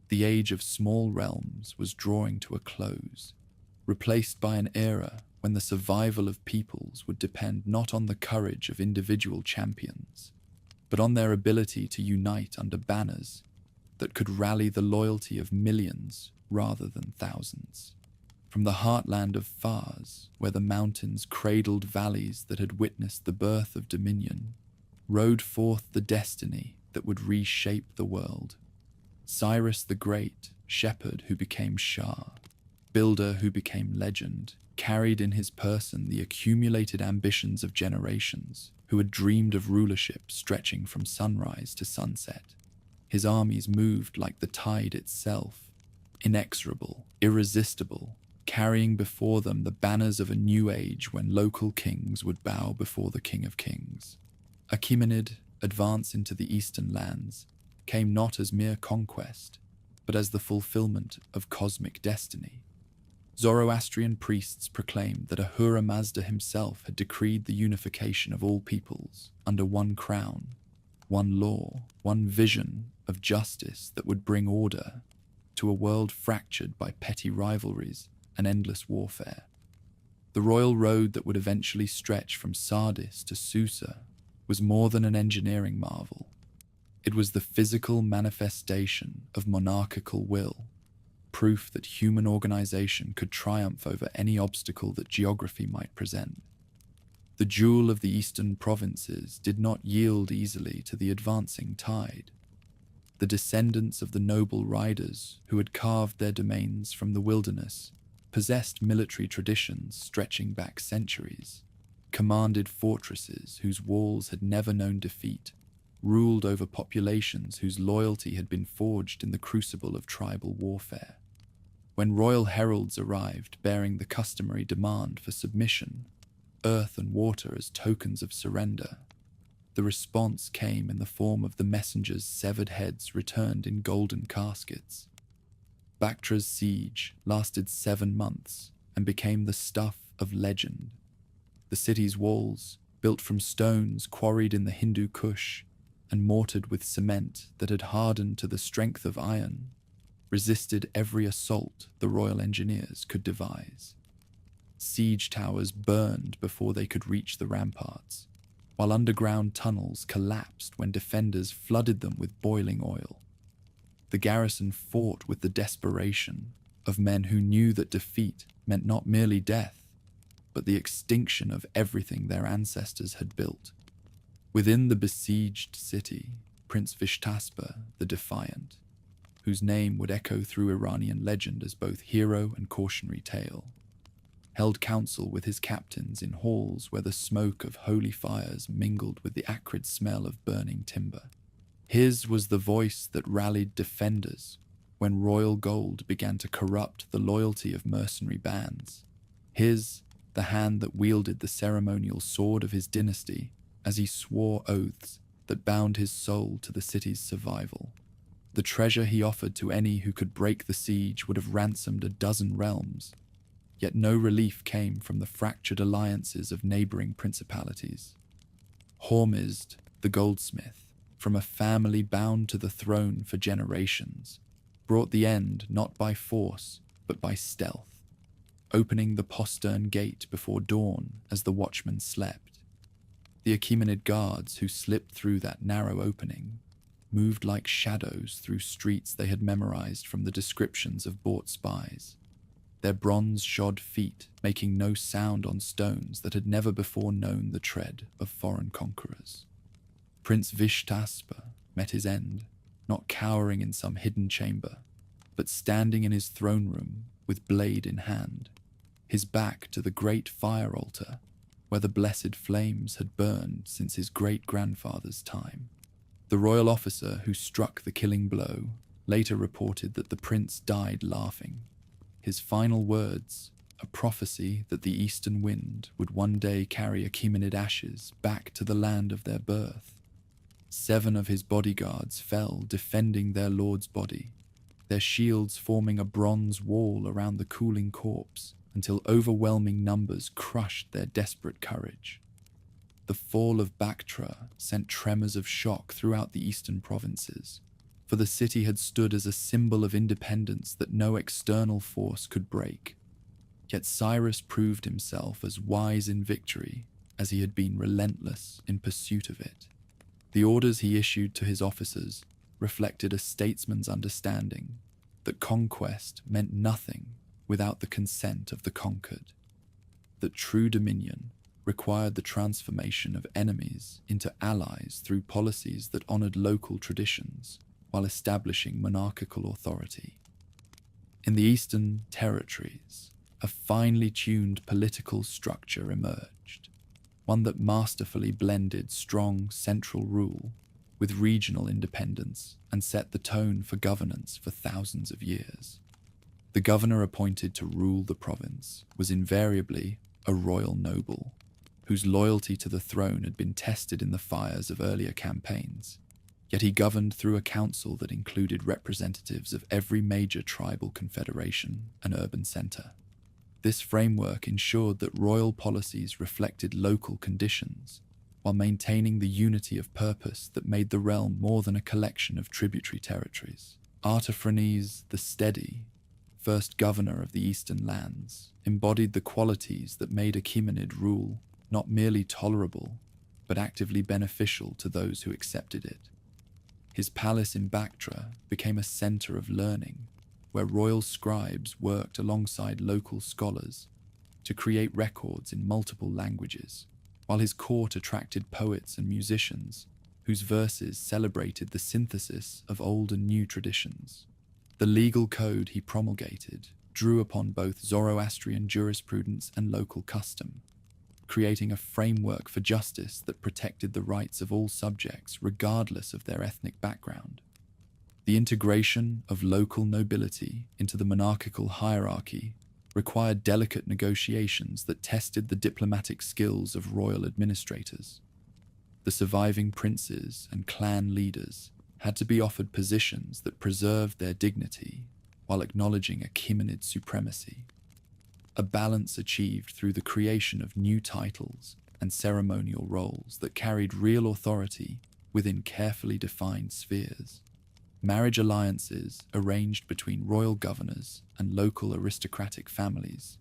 The age of small realms was drawing to a close, replaced by an era when the survival of peoples would depend not on the courage of individual champions, but on their ability to unite under banners that could rally the loyalty of millions rather than thousands. From the heartland of Fars, where the mountains cradled valleys that had witnessed the birth of dominion, rode forth the destiny that would reshape the world. Cyrus the Great, shepherd who became Shah, builder who became legend, carried in his person the accumulated ambitions of generations who had dreamed of rulership stretching from sunrise to sunset. His armies moved like the tide itself, inexorable, irresistible, carrying before them the banners of a new age when local kings would bow before the King of Kings. Achaemenid advance into the eastern lands came not as mere conquest, but as the fulfillment of cosmic destiny. Zoroastrian priests proclaimed that Ahura Mazda himself had decreed the unification of all peoples under one crown, one law, one vision of justice that would bring order to a world fractured by petty rivalries and endless warfare. The royal road that would eventually stretch from Sardis to Susa was more than an engineering marvel. It was the physical manifestation of monarchical will, proof that human organization could triumph over any obstacle that geography might present. The jewel of the eastern provinces did not yield easily to the advancing tide. The descendants of the noble riders who had carved their domains from the wilderness possessed military traditions stretching back centuries, commanded fortresses whose walls had never known defeat, ruled over populations whose loyalty had been forged in the crucible of tribal warfare. When royal heralds arrived bearing the customary demand for submission, earth and water as tokens of surrender, the response came in the form of the messengers' severed heads returned in golden caskets. Bactria's siege lasted 7 months and became the stuff of legend. The city's walls, built from stones quarried in the Hindu Kush and mortared with cement that had hardened to the strength of iron, resisted every assault the royal engineers could devise. Siege towers burned before they could reach the ramparts, while underground tunnels collapsed when defenders flooded them with boiling oil. The garrison fought with the desperation of men who knew that defeat meant not merely death, but the extinction of everything their ancestors had built. Within the besieged city, Prince Vishtaspa the Defiant, whose name would echo through Iranian legend as both hero and cautionary tale, held council with his captains in halls where the smoke of holy fires mingled with the acrid smell of burning timber. His was the voice that rallied defenders when royal gold began to corrupt the loyalty of mercenary bands. His, the hand that wielded the ceremonial sword of his dynasty as he swore oaths that bound his soul to the city's survival. The treasure he offered to any who could break the siege would have ransomed a dozen realms, yet no relief came from the fractured alliances of neighboring principalities. Hormizd, the goldsmith, from a family bound to the throne for generations, brought the end not by force but by stealth, opening the postern gate before dawn as the watchmen slept. The Achaemenid guards who slipped through that narrow opening moved like shadows through streets they had memorized from the descriptions of bought spies, their bronze-shod feet making no sound on stones that had never before known the tread of foreign conquerors. Prince Vishtaspa met his end, not cowering in some hidden chamber, but standing in his throne room with blade in hand, his back to the great fire altar where the blessed flames had burned since his great-grandfather's time. The royal officer who struck the killing blow later reported that the prince died laughing. His final words, a prophecy that the eastern wind would one day carry Achaemenid ashes back to the land of their birth. 7 of his bodyguards fell defending their lord's body, their shields forming a bronze wall around the cooling corpse until overwhelming numbers crushed their desperate courage. The fall of Bactria sent tremors of shock throughout the eastern provinces, for the city had stood as a symbol of independence that no external force could break. Yet Cyrus proved himself as wise in victory as he had been relentless in pursuit of it. The orders he issued to his officers reflected a statesman's understanding that conquest meant nothing without the consent of the conquered, that true dominion required the transformation of enemies into allies through policies that honored local traditions while establishing monarchical authority. In the eastern territories, a finely tuned political structure emerged, one that masterfully blended strong central rule with regional independence and set the tone for governance for thousands of years. The governor appointed to rule the province was invariably a royal noble, whose loyalty to the throne had been tested in the fires of earlier campaigns, yet he governed through a council that included representatives of every major tribal confederation and urban center. This framework ensured that royal policies reflected local conditions, while maintaining the unity of purpose that made the realm more than a collection of tributary territories. Artaphernes the Steady, first governor of the eastern lands, embodied the qualities that made Achaemenid rule not merely tolerable, but actively beneficial to those who accepted it. His palace in Bactria became a center of learning, where royal scribes worked alongside local scholars to create records in multiple languages, while his court attracted poets and musicians whose verses celebrated the synthesis of old and new traditions. The legal code he promulgated drew upon both Zoroastrian jurisprudence and local custom, creating a framework for justice that protected the rights of all subjects regardless of their ethnic background. The integration of local nobility into the monarchical hierarchy required delicate negotiations that tested the diplomatic skills of royal administrators. The surviving princes and clan leaders had to be offered positions that preserved their dignity while acknowledging Achaemenid supremacy, a balance achieved through the creation of new titles and ceremonial roles that carried real authority within carefully defined spheres. Marriage alliances arranged between royal governors and local aristocratic families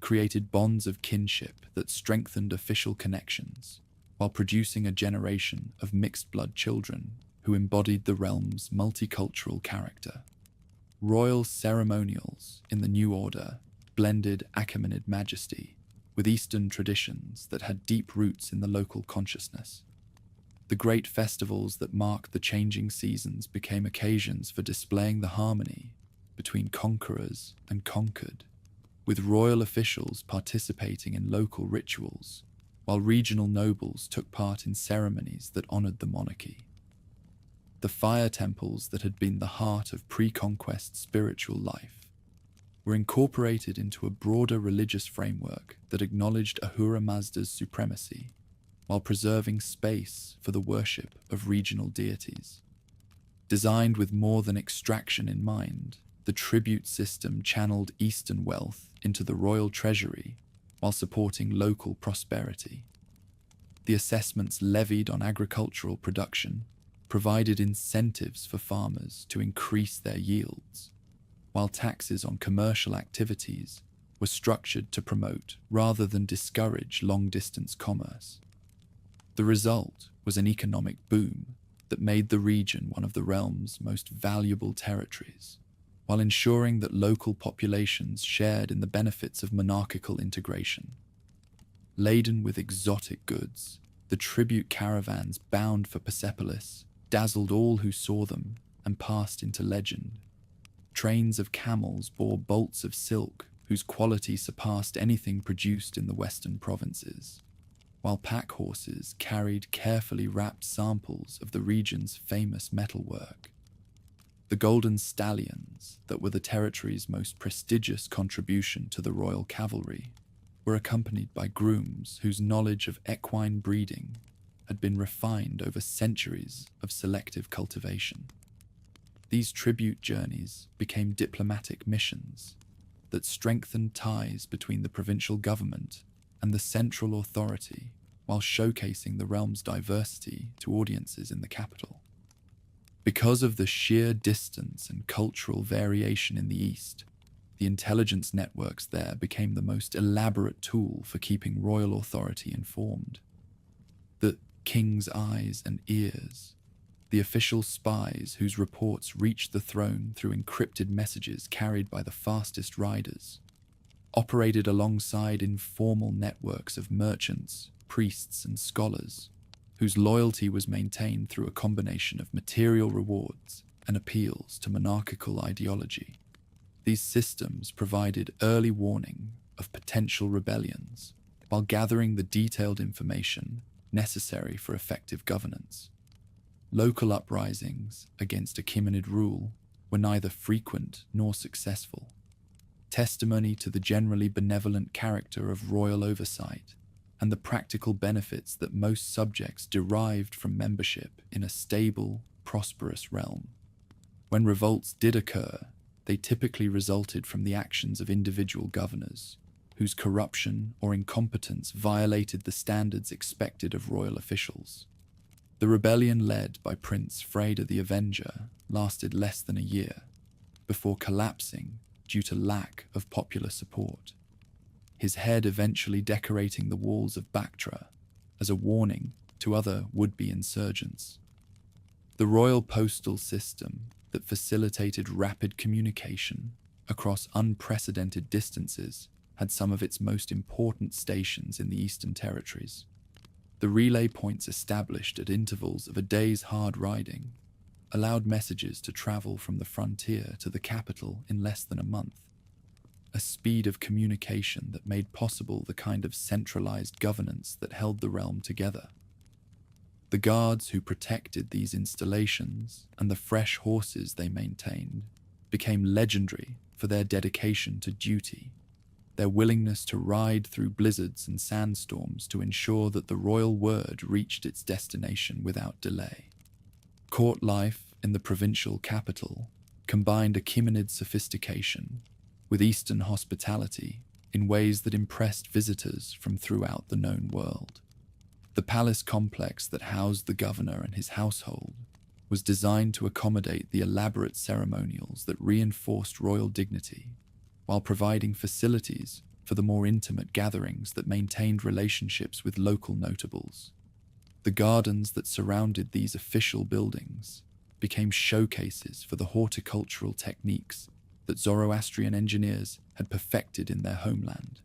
created bonds of kinship that strengthened official connections while producing a generation of mixed-blood children who embodied the realm's multicultural character. Royal ceremonials in the new order blended Achaemenid majesty with Eastern traditions that had deep roots in the local consciousness. The great festivals that marked the changing seasons became occasions for displaying the harmony between conquerors and conquered, with royal officials participating in local rituals, while regional nobles took part in ceremonies that honored the monarchy. The fire temples that had been the heart of pre-conquest spiritual life were incorporated into a broader religious framework that acknowledged Ahura Mazda's supremacy while preserving space for the worship of regional deities. Designed with more than extraction in mind, the tribute system channeled Eastern wealth into the royal treasury while supporting local prosperity. The assessments levied on agricultural production provided incentives for farmers to increase their yields, while taxes on commercial activities were structured to promote rather than discourage long-distance commerce. The result was an economic boom that made the region one of the realm's most valuable territories, while ensuring that local populations shared in the benefits of monarchical integration. Laden with exotic goods, the tribute caravans bound for Persepolis dazzled all who saw them and passed into legend. Trains of camels bore bolts of silk whose quality surpassed anything produced in the western provinces, while pack horses carried carefully wrapped samples of the region's famous metalwork. The golden stallions, that were the territory's most prestigious contribution to the royal cavalry, were accompanied by grooms whose knowledge of equine breeding had been refined over centuries of selective cultivation. These tribute journeys became diplomatic missions that strengthened ties between the provincial government and the central authority while showcasing the realm's diversity to audiences in the capital. Because of the sheer distance and cultural variation in the East, the intelligence networks there became the most elaborate tool for keeping royal authority informed. The king's eyes and ears, the official spies whose reports reached the throne through encrypted messages carried by the fastest riders, operated alongside informal networks of merchants, priests, and scholars, whose loyalty was maintained through a combination of material rewards and appeals to monarchical ideology. These systems provided early warning of potential rebellions, while gathering the detailed information necessary for effective governance. Local uprisings against Achaemenid rule were neither frequent nor successful, testimony to the generally benevolent character of royal oversight and the practical benefits that most subjects derived from membership in a stable, prosperous realm. When revolts did occur, they typically resulted from the actions of individual governors, whose corruption or incompetence violated the standards expected of royal officials. The rebellion led by Prince Freda the Avenger lasted less than a year, before collapsing due to lack of popular support, his head eventually decorating the walls of Bactria as a warning to other would-be insurgents. The royal postal system that facilitated rapid communication across unprecedented distances had some of its most important stations in the Eastern Territories. The relay points established at intervals of a day's hard riding allowed messages to travel from the frontier to the capital in less than a month, a speed of communication that made possible the kind of centralized governance that held the realm together. The guards who protected these installations and the fresh horses they maintained became legendary for their dedication to duty, their willingness to ride through blizzards and sandstorms to ensure that the royal word reached its destination without delay. Court life in the provincial capital combined Achaemenid sophistication with Eastern hospitality in ways that impressed visitors from throughout the known world. The palace complex that housed the governor and his household was designed to accommodate the elaborate ceremonials that reinforced royal dignity, while providing facilities for the more intimate gatherings that maintained relationships with local notables. The gardens that surrounded these official buildings became showcases for the horticultural techniques that Zoroastrian engineers had perfected in their homeland,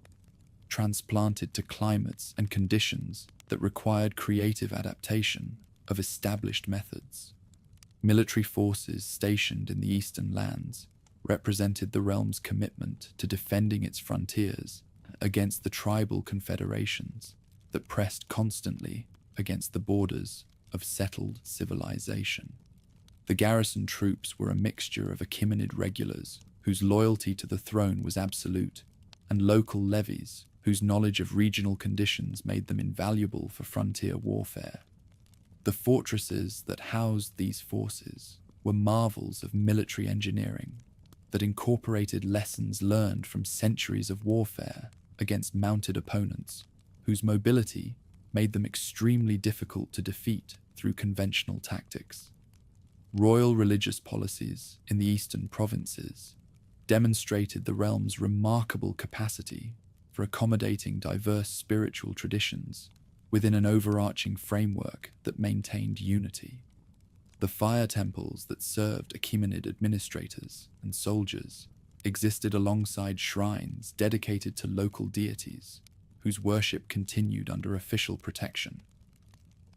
transplanted to climates and conditions that required creative adaptation of established methods. Military forces stationed in the eastern lands represented the realm's commitment to defending its frontiers against the tribal confederations that pressed constantly against the borders of settled civilization. The garrison troops were a mixture of Achaemenid regulars, whose loyalty to the throne was absolute, and local levies, whose knowledge of regional conditions made them invaluable for frontier warfare. The fortresses that housed these forces were marvels of military engineering that incorporated lessons learned from centuries of warfare against mounted opponents, whose mobility made them extremely difficult to defeat through conventional tactics. Royal religious policies in the eastern provinces demonstrated the realm's remarkable capacity for accommodating diverse spiritual traditions within an overarching framework that maintained unity. The fire temples that served Achaemenid administrators and soldiers existed alongside shrines dedicated to local deities, whose worship continued under official protection.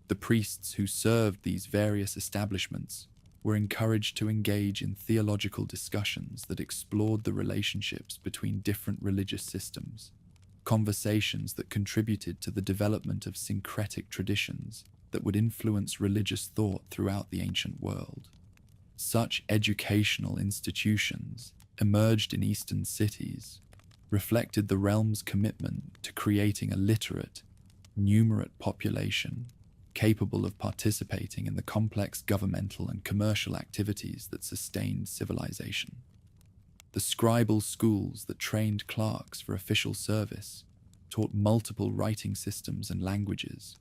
The priests who served these various establishments were encouraged to engage in theological discussions that explored the relationships between different religious systems, conversations that contributed to the development of syncretic traditions that would influence religious thought throughout the ancient world. Such educational institutions emerged in eastern cities, reflected the realm's commitment to creating a literate, numerate population capable of participating in the complex governmental and commercial activities that sustained civilization. The scribal schools that trained clerks for official service taught multiple writing systems and languages,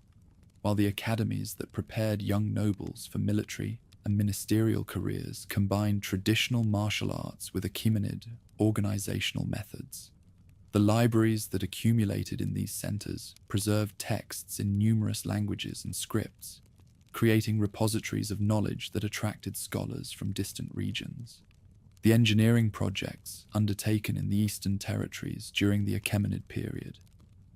while the academies that prepared young nobles for military and ministerial careers combined traditional martial arts with Achaemenid organizational methods. The libraries that accumulated in these centers preserved texts in numerous languages and scripts, creating repositories of knowledge that attracted scholars from distant regions. The engineering projects undertaken in the Eastern Territories during the Achaemenid period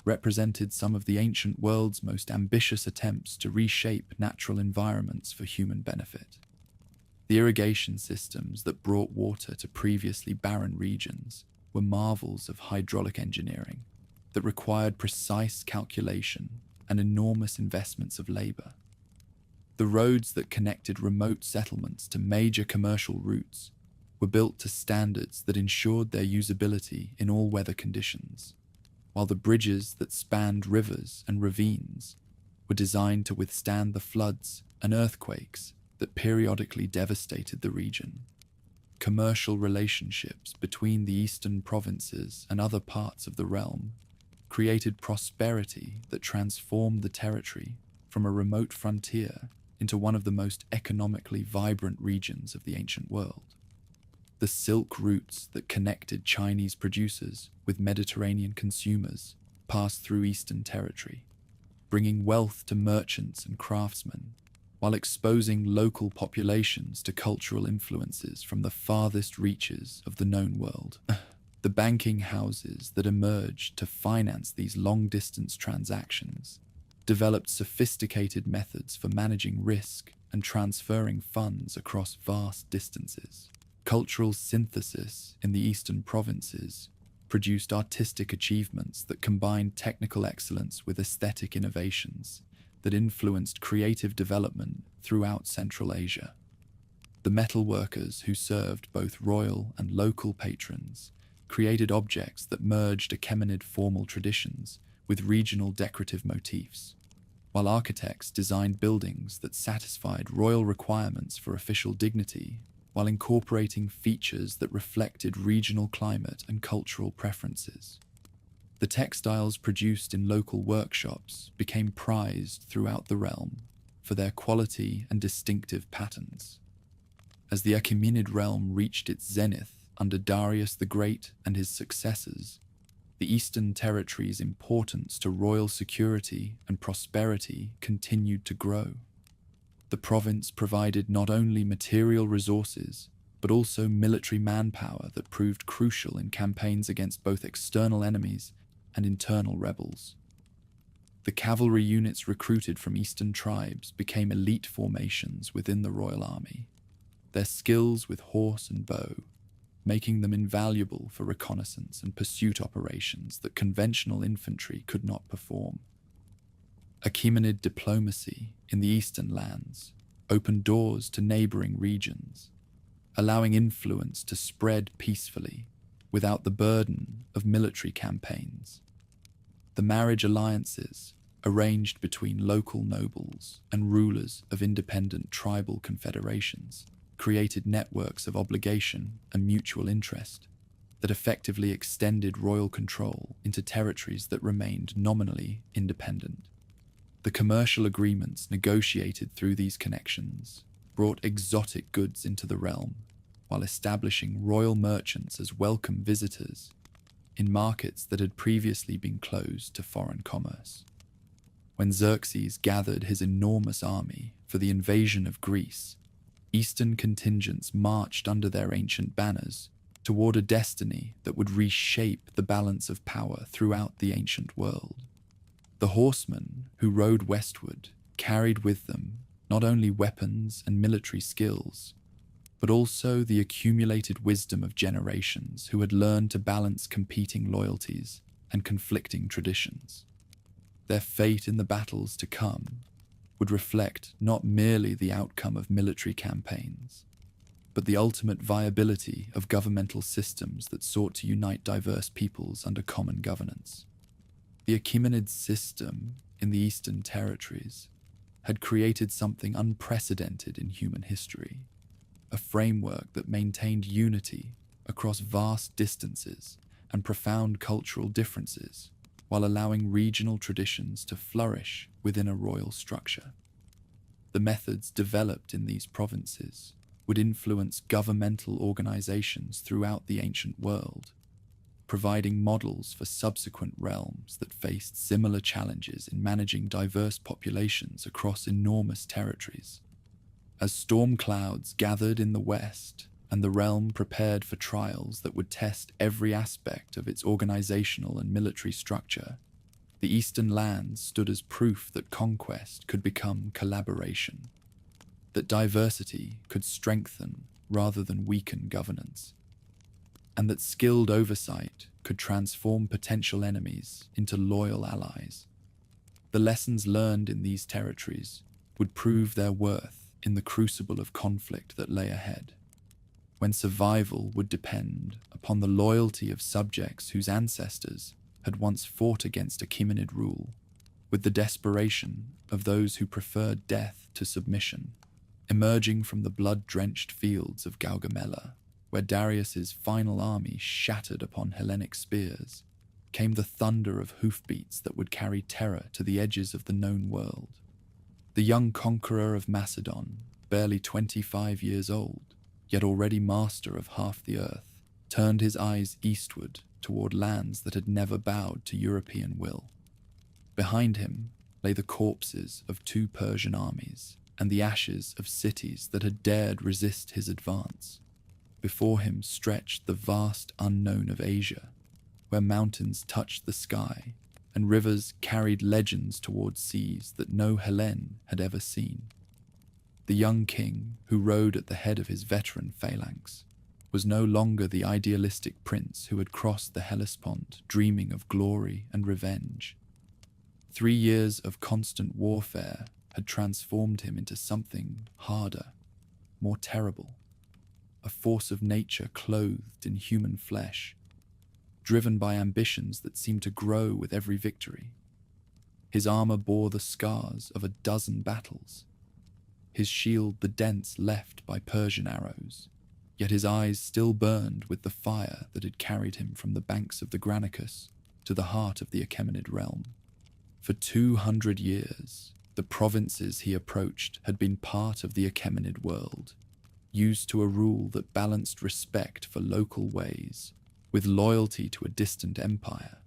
represented some of the ancient world's most ambitious attempts to reshape natural environments for human benefit. The irrigation systems that brought water to previously barren regions were marvels of hydraulic engineering that required precise calculation and enormous investments of labor. The roads that connected remote settlements to major commercial routes were built to standards that ensured their usability in all weather conditions, while the bridges that spanned rivers and ravines were designed to withstand the floods and earthquakes that periodically devastated the region. Commercial relationships between the eastern provinces and other parts of the realm created prosperity that transformed the territory from a remote frontier into one of the most economically vibrant regions of the ancient world. The silk routes that connected Chinese producers with Mediterranean consumers passed through Eastern Territory, bringing wealth to merchants and craftsmen, while exposing local populations to cultural influences from the farthest reaches of the known world. The banking houses that emerged to finance these long-distance transactions developed sophisticated methods for managing risk and transferring funds across vast distances. Cultural synthesis in the eastern provinces produced artistic achievements that combined technical excellence with aesthetic innovations that influenced creative development throughout Central Asia. The metalworkers who served both royal and local patrons created objects that merged Achaemenid formal traditions with regional decorative motifs, while architects designed buildings that satisfied royal requirements for official dignity while incorporating features that reflected regional climate and cultural preferences. The textiles produced in local workshops became prized throughout the realm for their quality and distinctive patterns. As the Achaemenid realm reached its zenith under Darius the Great and his successors, the Eastern Territory's importance to royal security and prosperity continued to grow. The province provided not only material resources, but also military manpower that proved crucial in campaigns against both external enemies and internal rebels. The cavalry units recruited from eastern tribes became elite formations within the royal army. Their skills with horse and bow, making them invaluable for reconnaissance and pursuit operations that conventional infantry could not perform. Achaemenid diplomacy in the eastern lands opened doors to neighboring regions, allowing influence to spread peacefully without the burden of military campaigns. The marriage alliances arranged between local nobles and rulers of independent tribal confederations created networks of obligation and mutual interest that effectively extended royal control into territories that remained nominally independent. The commercial agreements negotiated through these connections brought exotic goods into the realm, while establishing royal merchants as welcome visitors in markets that had previously been closed to foreign commerce. When Xerxes gathered his enormous army for the invasion of Greece, Eastern contingents marched under their ancient banners toward a destiny that would reshape the balance of power throughout the ancient world. The horsemen who rode westward carried with them not only weapons and military skills, but also the accumulated wisdom of generations who had learned to balance competing loyalties and conflicting traditions. Their fate in the battles to come would reflect not merely the outcome of military campaigns, but the ultimate viability of governmental systems that sought to unite diverse peoples under common governance. The Achaemenid system in the Eastern territories had created something unprecedented in human history, a framework that maintained unity across vast distances and profound cultural differences, while allowing regional traditions to flourish within a royal structure. The methods developed in these provinces would influence governmental organizations throughout the ancient world, providing models for subsequent realms that faced similar challenges in managing diverse populations across enormous territories. As storm clouds gathered in the west and the realm prepared for trials that would test every aspect of its organizational and military structure, the eastern lands stood as proof that conquest could become collaboration, that diversity could strengthen rather than weaken governance, and that skilled oversight could transform potential enemies into loyal allies. The lessons learned in these territories would prove their worth in the crucible of conflict that lay ahead, when survival would depend upon the loyalty of subjects whose ancestors had once fought against Achaemenid rule, with the desperation of those who preferred death to submission. Emerging from the blood-drenched fields of Gaugamela, where Darius's final army shattered upon Hellenic spears, came the thunder of hoofbeats that would carry terror to the edges of the known world. The young conqueror of Macedon, barely 25 years old, yet already master of half the earth, turned his eyes eastward toward lands that had never bowed to European will. Behind him lay the corpses of 2 Persian armies and the ashes of cities that had dared resist his advance. Before him stretched the vast unknown of Asia, where mountains touched the sky and rivers carried legends towards seas that no Hellene had ever seen. The young king, who rode at the head of his veteran phalanx, was no longer the idealistic prince who had crossed the Hellespont dreaming of glory and revenge. 3 years of constant warfare had transformed him into something harder, more terrible, a force of nature clothed in human flesh, driven by ambitions that seemed to grow with every victory. His armor bore the scars of a dozen battles, his shield the dents left by Persian arrows, yet his eyes still burned with the fire that had carried him from the banks of the Granicus to the heart of the Achaemenid realm. For 200 years, the provinces he approached had been part of the Achaemenid world, used to a rule that balanced respect for local ways with loyalty to a distant empire.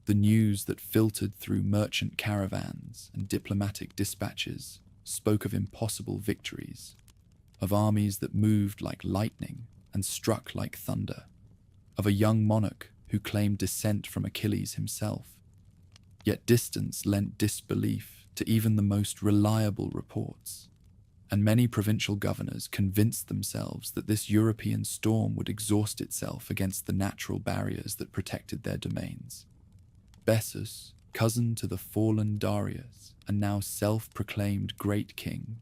The news that filtered through merchant caravans and diplomatic dispatches spoke of impossible victories, of armies that moved like lightning and struck like thunder, of a young monarch who claimed descent from Achilles himself. Yet distance lent disbelief to even the most reliable reports, and many provincial governors convinced themselves that this European storm would exhaust itself against the natural barriers that protected their domains. Bessus, cousin to the fallen Darius and now self-proclaimed great king,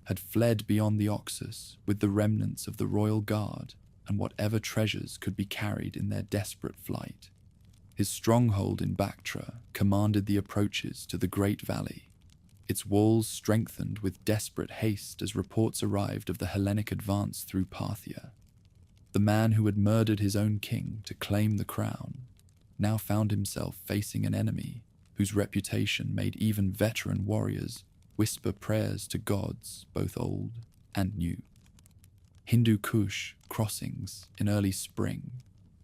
had fled beyond the Oxus with the remnants of the royal guard and whatever treasures could be carried in their desperate flight. His stronghold in Bactria commanded the approaches to the Great Valley, its walls strengthened with desperate haste as reports arrived of the Hellenic advance through Parthia. The man who had murdered his own king to claim the crown now found himself facing an enemy whose reputation made even veteran warriors whisper prayers to gods both old and new. Hindu Kush crossings in early spring,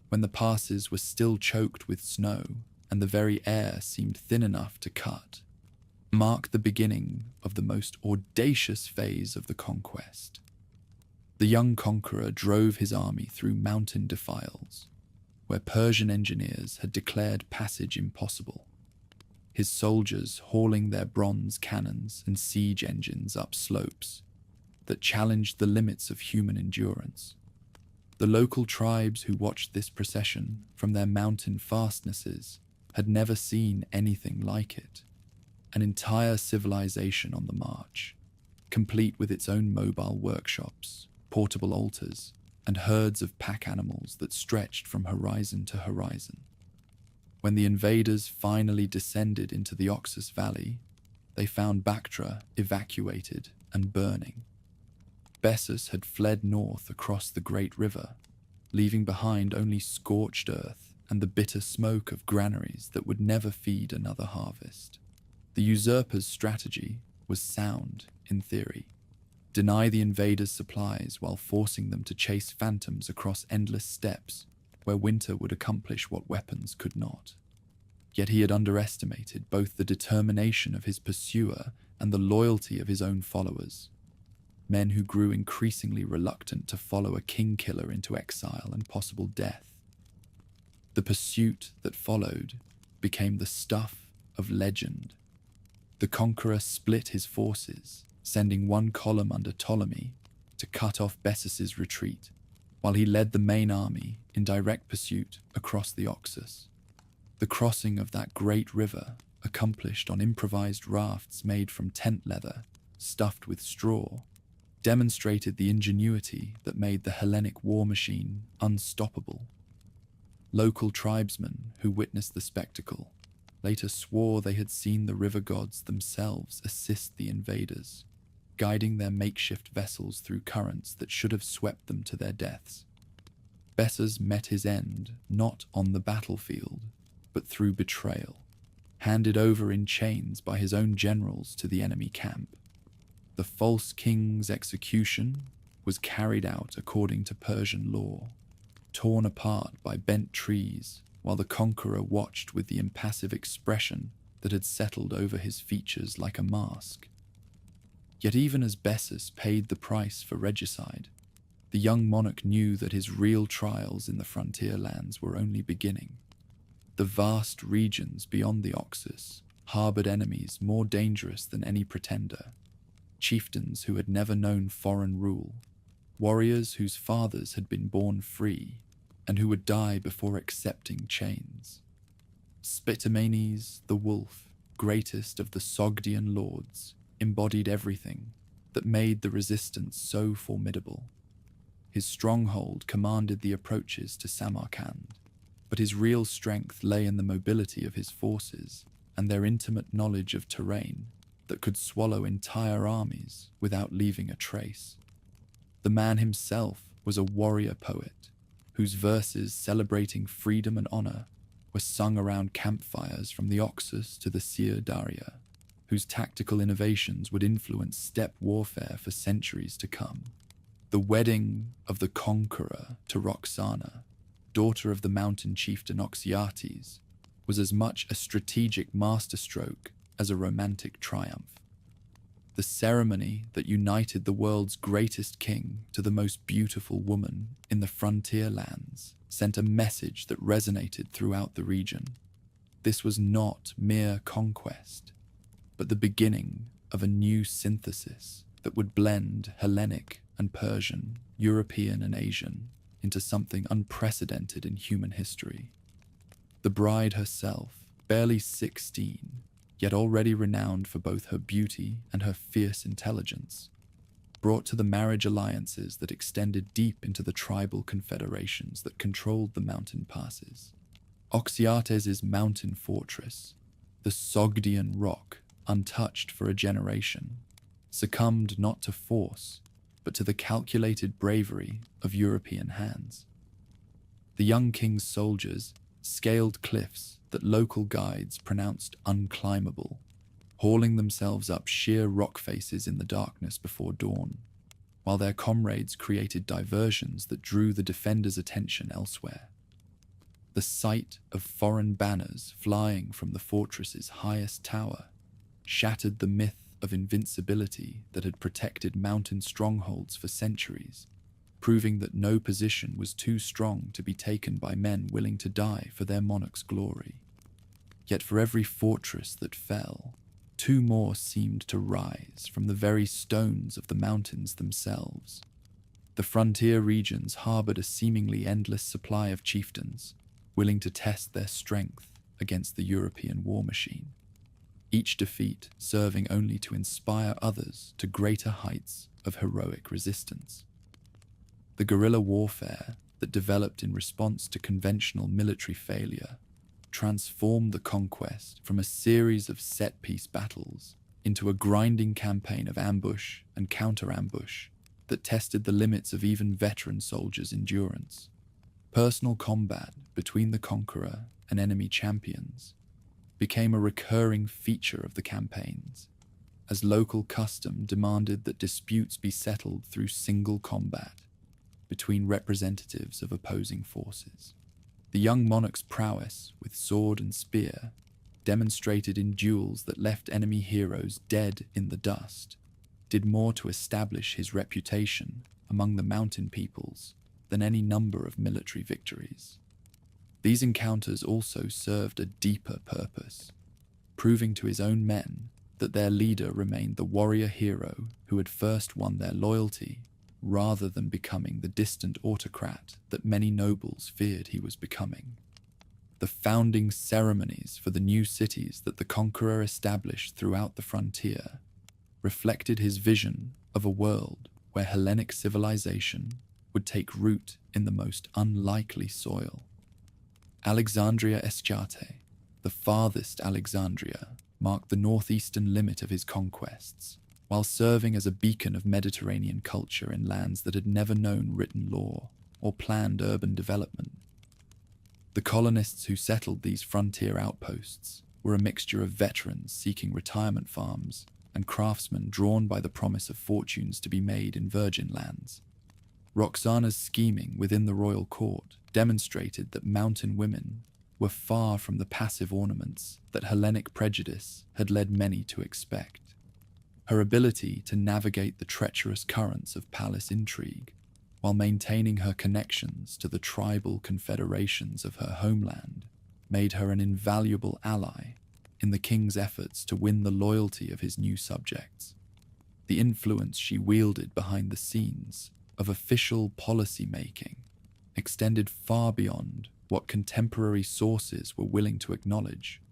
when the passes were still choked with snow and the very air seemed thin enough to cut, marked the beginning of the most audacious phase of the conquest. The young conqueror drove his army through mountain defiles, where Persian engineers had declared passage impossible, his soldiers hauling their bronze cannons and siege engines up slopes that challenged the limits of human endurance. The local tribes who watched this procession from their mountain fastnesses had never seen anything like it. An entire civilization on the march, complete with its own mobile workshops, portable altars, and herds of pack animals that stretched from horizon to horizon. When the invaders finally descended into the Oxus Valley, they found Bactria evacuated and burning. Bessus had fled north across the great river, leaving behind only scorched earth and the bitter smoke of granaries that would never feed another harvest. The usurper's strategy was sound in theory. Deny the invaders supplies while forcing them to chase phantoms across endless steppes where winter would accomplish what weapons could not. Yet he had underestimated both the determination of his pursuer and the loyalty of his own followers, men who grew increasingly reluctant to follow a king-killer into exile and possible death. The pursuit that followed became the stuff of legend. The conqueror split his forces, sending one column under Ptolemy to cut off Bessus's retreat, while he led the main army in direct pursuit across the Oxus. The crossing of that great river, accomplished on improvised rafts made from tent leather, stuffed with straw, demonstrated the ingenuity that made the Hellenic war machine unstoppable. Local tribesmen who witnessed the spectacle later swore they had seen the river gods themselves assist the invaders, guiding their makeshift vessels through currents that should have swept them to their deaths. Bessus met his end not on the battlefield, but through betrayal, handed over in chains by his own generals to the enemy camp. The false king's execution was carried out according to Persian law, torn apart by bent trees, while the conqueror watched with the impassive expression that had settled over his features like a mask. Yet even as Bessus paid the price for regicide, the young monarch knew that his real trials in the frontier lands were only beginning. The vast regions beyond the Oxus harbored enemies more dangerous than any pretender, chieftains who had never known foreign rule, warriors whose fathers had been born free and who would die before accepting chains. Spitamenes the wolf, greatest of the Sogdian lords, embodied everything that made the resistance so formidable. His stronghold commanded the approaches to Samarkand, but his real strength lay in the mobility of his forces and their intimate knowledge of terrain that could swallow entire armies without leaving a trace. The man himself was a warrior poet, whose verses celebrating freedom and honor were sung around campfires from the Oxus to the Sir Daria, whose tactical innovations would influence steppe warfare for centuries to come. The wedding of the conqueror to Roxana, daughter of the mountain chieftain Oxyates, was as much a strategic masterstroke as a romantic triumph. The ceremony that united the world's greatest king to the most beautiful woman in the frontier lands sent a message that resonated throughout the region. This was not mere conquest, but the beginning of a new synthesis that would blend Hellenic and Persian, European and Asian into something unprecedented in human history. The bride herself, barely 16, yet already renowned for both her beauty and her fierce intelligence, brought to the marriage alliances that extended deep into the tribal confederations that controlled the mountain passes. Oxyates' mountain fortress, the Sogdian rock, untouched for a generation, succumbed not to force, but to the calculated bravery of European hands. The young king's soldiers scaled cliffs that local guides pronounced unclimbable, hauling themselves up sheer rock faces in the darkness before dawn, while their comrades created diversions that drew the defenders' attention elsewhere. The sight of foreign banners flying from the fortress's highest tower shattered the myth of invincibility that had protected mountain strongholds for centuries, proving that no position was too strong to be taken by men willing to die for their monarch's glory. Yet for every fortress that fell, two more seemed to rise from the very stones of the mountains themselves. The frontier regions harbored a seemingly endless supply of chieftains, willing to test their strength against the European war machine, each defeat serving only to inspire others to greater heights of heroic resistance. The guerrilla warfare that developed in response to conventional military failure transformed the conquest from a series of set-piece battles into a grinding campaign of ambush and counter-ambush that tested the limits of even veteran soldiers' endurance. Personal combat between the conqueror and enemy champions became a recurring feature of the campaigns, as local custom demanded that disputes be settled through single combat between representatives of opposing forces. The young monarch's prowess with sword and spear, demonstrated in duels that left enemy heroes dead in the dust, did more to establish his reputation among the mountain peoples than any number of military victories. These encounters also served a deeper purpose, proving to his own men that their leader remained the warrior hero who had first won their loyalty, rather than becoming the distant autocrat that many nobles feared he was becoming. The founding ceremonies for the new cities that the conqueror established throughout the frontier reflected his vision of a world where Hellenic civilization would take root in the most unlikely soil. Alexandria Esciate, the farthest Alexandria, marked the northeastern limit of his conquests, while serving as a beacon of Mediterranean culture in lands that had never known written law or planned urban development. The colonists who settled these frontier outposts were a mixture of veterans seeking retirement farms and craftsmen drawn by the promise of fortunes to be made in virgin lands. Roxana's scheming within the royal court demonstrated that mountain women were far from the passive ornaments that Hellenic prejudice had led many to expect. Her ability to navigate the treacherous currents of palace intrigue while maintaining her connections to the tribal confederations of her homeland made her an invaluable ally in the king's efforts to win the loyalty of his new subjects. The influence she wielded behind the scenes of official policy-making extended far beyond what contemporary sources were willing to acknowledge,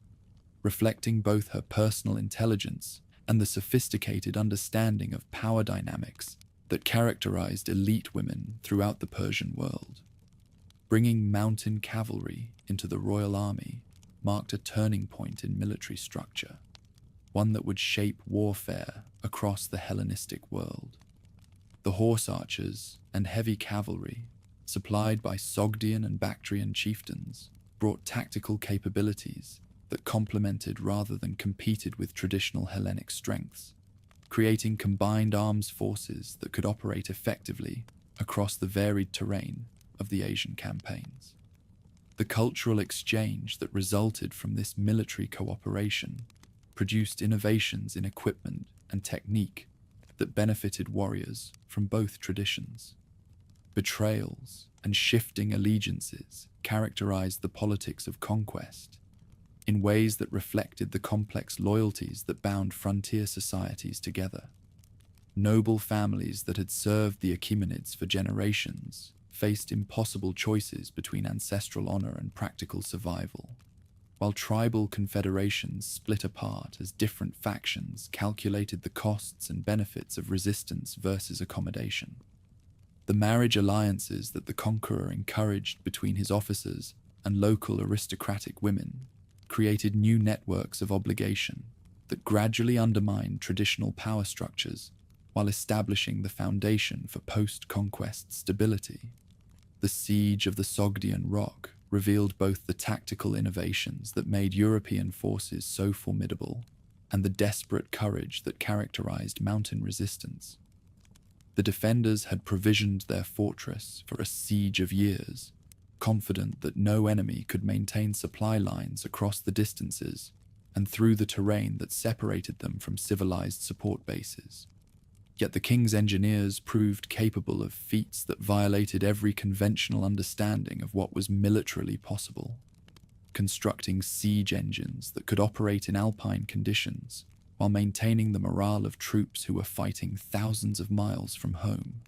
reflecting both her personal intelligence and the sophisticated understanding of power dynamics that characterized elite women throughout the Persian world. Bringing mountain cavalry into the royal army marked a turning point in military structure, one that would shape warfare across the Hellenistic world. The horse archers and heavy cavalry, supplied by Sogdian and Bactrian chieftains, brought tactical capabilities that complemented rather than competed with traditional Hellenic strengths, creating combined arms forces that could operate effectively across the varied terrain of the Asian campaigns. The cultural exchange that resulted from this military cooperation produced innovations in equipment and technique that benefited warriors from both traditions. Betrayals and shifting allegiances characterized the politics of conquest in ways that reflected the complex loyalties that bound frontier societies together. Noble families that had served the Achaemenids for generations faced impossible choices between ancestral honor and practical survival, while tribal confederations split apart as different factions calculated the costs and benefits of resistance versus accommodation. The marriage alliances that the conqueror encouraged between his officers and local aristocratic women created new networks of obligation that gradually undermined traditional power structures while establishing the foundation for post-conquest stability. The siege of the Sogdian Rock revealed both the tactical innovations that made European forces so formidable and the desperate courage that characterized mountain resistance. The defenders had provisioned their fortress for a siege of years, confident that no enemy could maintain supply lines across the distances and through the terrain that separated them from civilized support bases. Yet the king's engineers proved capable of feats that violated every conventional understanding of what was militarily possible, constructing siege engines that could operate in alpine conditions while maintaining the morale of troops who were fighting thousands of miles from home.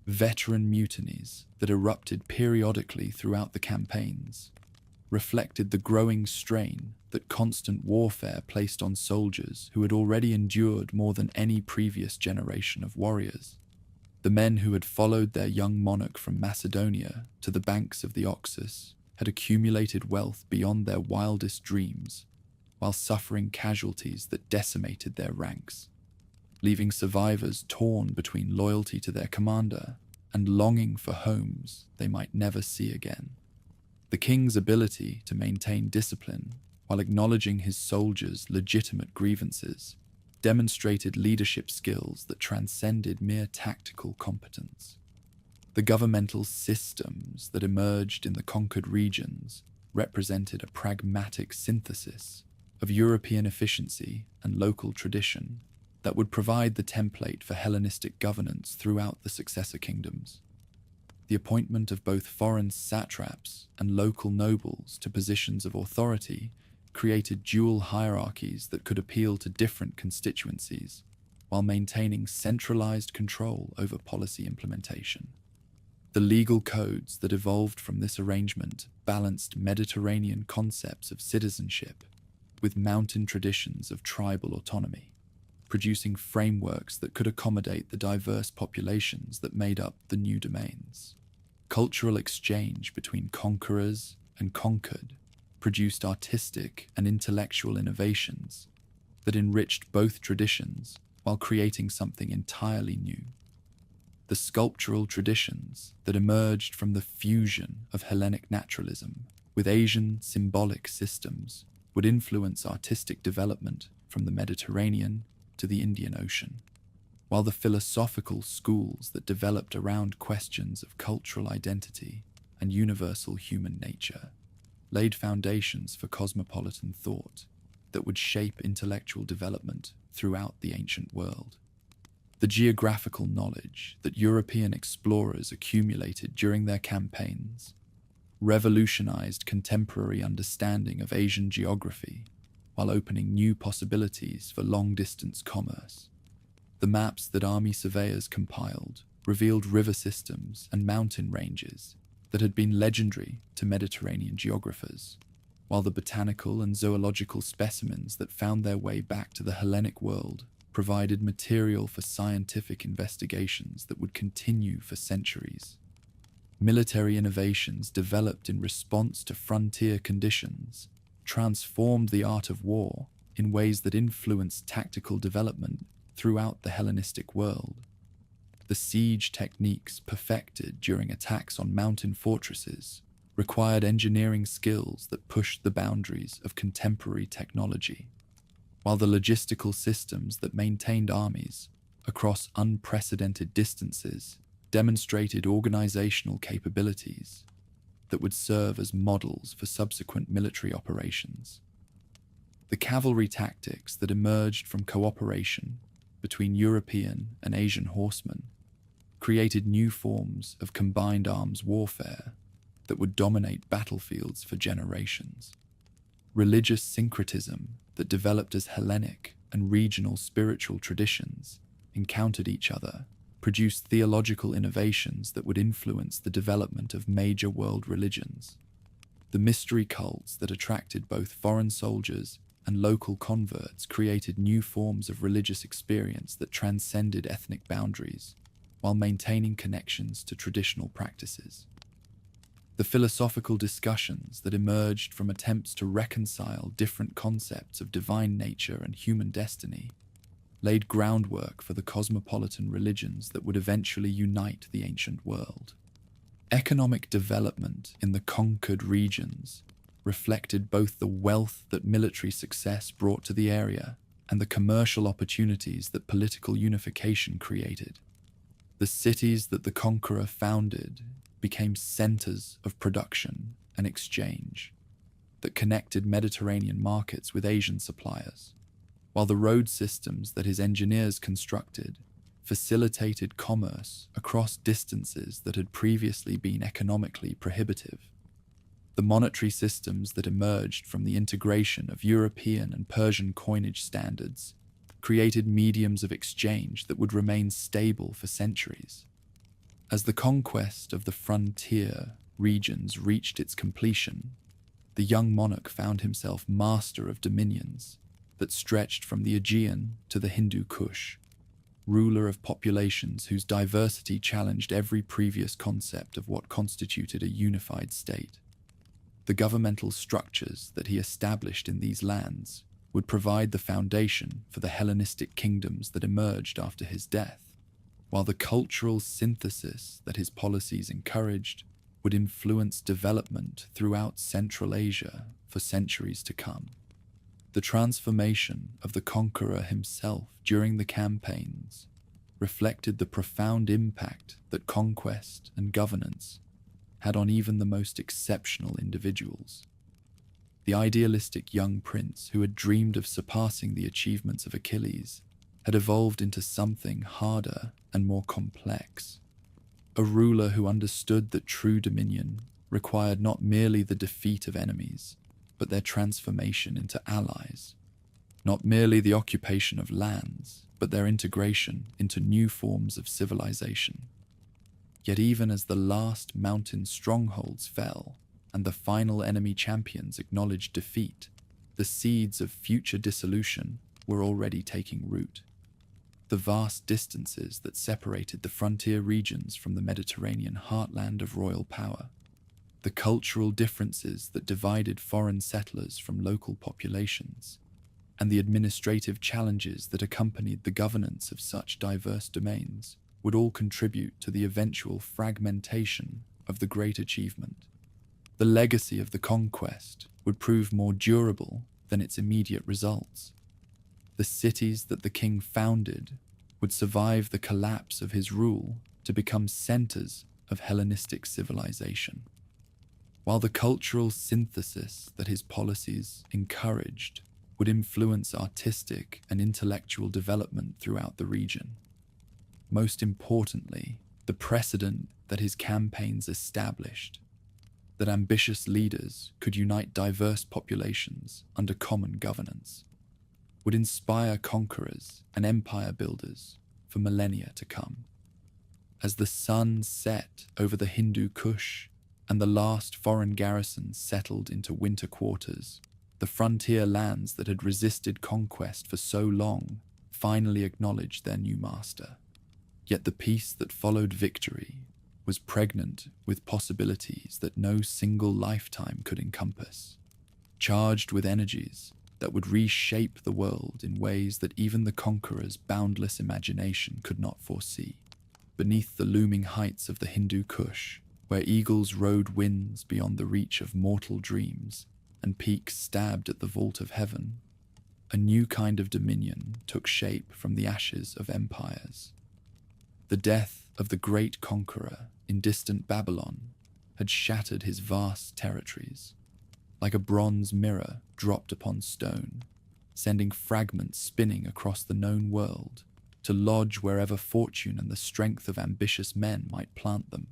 Veteran mutinies that erupted periodically throughout the campaigns reflected the growing strain that constant warfare placed on soldiers who had already endured more than any previous generation of warriors. The men who had followed their young monarch from Macedonia to the banks of the Oxus had accumulated wealth beyond their wildest dreams, while suffering casualties that decimated their ranks, leaving survivors torn between loyalty to their commander and longing for homes they might never see again. The king's ability to maintain discipline while acknowledging his soldiers' legitimate grievances demonstrated leadership skills that transcended mere tactical competence. The governmental systems that emerged in the conquered regions represented a pragmatic synthesis of European efficiency and local tradition that would provide the template for Hellenistic governance throughout the successor kingdoms. The appointment of both foreign satraps and local nobles to positions of authority created dual hierarchies that could appeal to different constituencies while maintaining centralized control over policy implementation. The legal codes that evolved from this arrangement balanced Mediterranean concepts of citizenship with mountain traditions of tribal autonomy, producing frameworks that could accommodate the diverse populations that made up the new domains. Cultural exchange between conquerors and conquered produced artistic and intellectual innovations that enriched both traditions while creating something entirely new. The sculptural traditions that emerged from the fusion of Hellenic naturalism with Asian symbolic systems would influence artistic development from the Mediterranean to the Indian Ocean, while the philosophical schools that developed around questions of cultural identity and universal human nature laid foundations for cosmopolitan thought that would shape intellectual development throughout the ancient world. The geographical knowledge that European explorers accumulated during their campaigns revolutionized contemporary understanding of Asian geography while opening new possibilities for long-distance commerce. The maps that army surveyors compiled revealed river systems and mountain ranges that had been legendary to Mediterranean geographers, while the botanical and zoological specimens that found their way back to the Hellenic world provided material for scientific investigations that would continue for centuries. Military innovations developed in response to frontier conditions transformed the art of war in ways that influenced tactical development throughout the Hellenistic world. The siege techniques perfected during attacks on mountain fortresses required engineering skills that pushed the boundaries of contemporary technology, while the logistical systems that maintained armies across unprecedented distances demonstrated organizational capabilities that would serve as models for subsequent military operations. The cavalry tactics that emerged from cooperation between European and Asian horsemen created new forms of combined arms warfare that would dominate battlefields for generations. Religious syncretism that developed as Hellenic and regional spiritual traditions encountered each other, produced theological innovations that would influence the development of major world religions. The mystery cults that attracted both foreign soldiers and local converts created new forms of religious experience that transcended ethnic boundaries, while maintaining connections to traditional practices. The philosophical discussions that emerged from attempts to reconcile different concepts of divine nature and human destiny laid groundwork for the cosmopolitan religions that would eventually unite the ancient world. Economic development in the conquered regions reflected both the wealth that military success brought to the area and the commercial opportunities that political unification created. The cities that the conqueror founded became centers of production and exchange that connected Mediterranean markets with Asian suppliers, while the road systems that his engineers constructed facilitated commerce across distances that had previously been economically prohibitive. The monetary systems that emerged from the integration of European and Persian coinage standards created mediums of exchange that would remain stable for centuries. As the conquest of the frontier regions reached its completion, the young monarch found himself master of dominions that stretched from the Aegean to the Hindu Kush, ruler of populations whose diversity challenged every previous concept of what constituted a unified state. The governmental structures that he established in these lands would provide the foundation for the Hellenistic kingdoms that emerged after his death, while the cultural synthesis that his policies encouraged would influence development throughout Central Asia for centuries to come. The transformation of the conqueror himself during the campaigns reflected the profound impact that conquest and governance had on even the most exceptional individuals. The idealistic young prince who had dreamed of surpassing the achievements of Achilles had evolved into something harder and more complex, a ruler who understood that true dominion required not merely the defeat of enemies, but their transformation into allies, not merely the occupation of lands, but their integration into new forms of civilization. Yet even as the last mountain strongholds fell and the final enemy champions acknowledged defeat, the seeds of future dissolution were already taking root. The vast distances that separated the frontier regions from the Mediterranean heartland of royal power, the cultural differences that divided foreign settlers from local populations, and the administrative challenges that accompanied the governance of such diverse domains would all contribute to the eventual fragmentation of the great achievement. The legacy of the conquest would prove more durable than its immediate results. The cities that the king founded would survive the collapse of his rule to become centers of Hellenistic civilization, while the cultural synthesis that his policies encouraged would influence artistic and intellectual development throughout the region. Most importantly, the precedent that his campaigns established, that ambitious leaders could unite diverse populations under common governance, would inspire conquerors and empire builders for millennia to come. As the sun set over the Hindu Kush and the last foreign garrisons settled into winter quarters, the frontier lands that had resisted conquest for so long finally acknowledged their new master. Yet the peace that followed victory was pregnant with possibilities that no single lifetime could encompass, charged with energies that would reshape the world in ways that even the conqueror's boundless imagination could not foresee. Beneath the looming heights of the Hindu Kush, where eagles rode winds beyond the reach of mortal dreams and peaks stabbed at the vault of heaven, a new kind of dominion took shape from the ashes of empires. The death of the great conqueror in distant Babylon had shattered his vast territories, like a bronze mirror dropped upon stone, sending fragments spinning across the known world to lodge wherever fortune and the strength of ambitious men might plant them.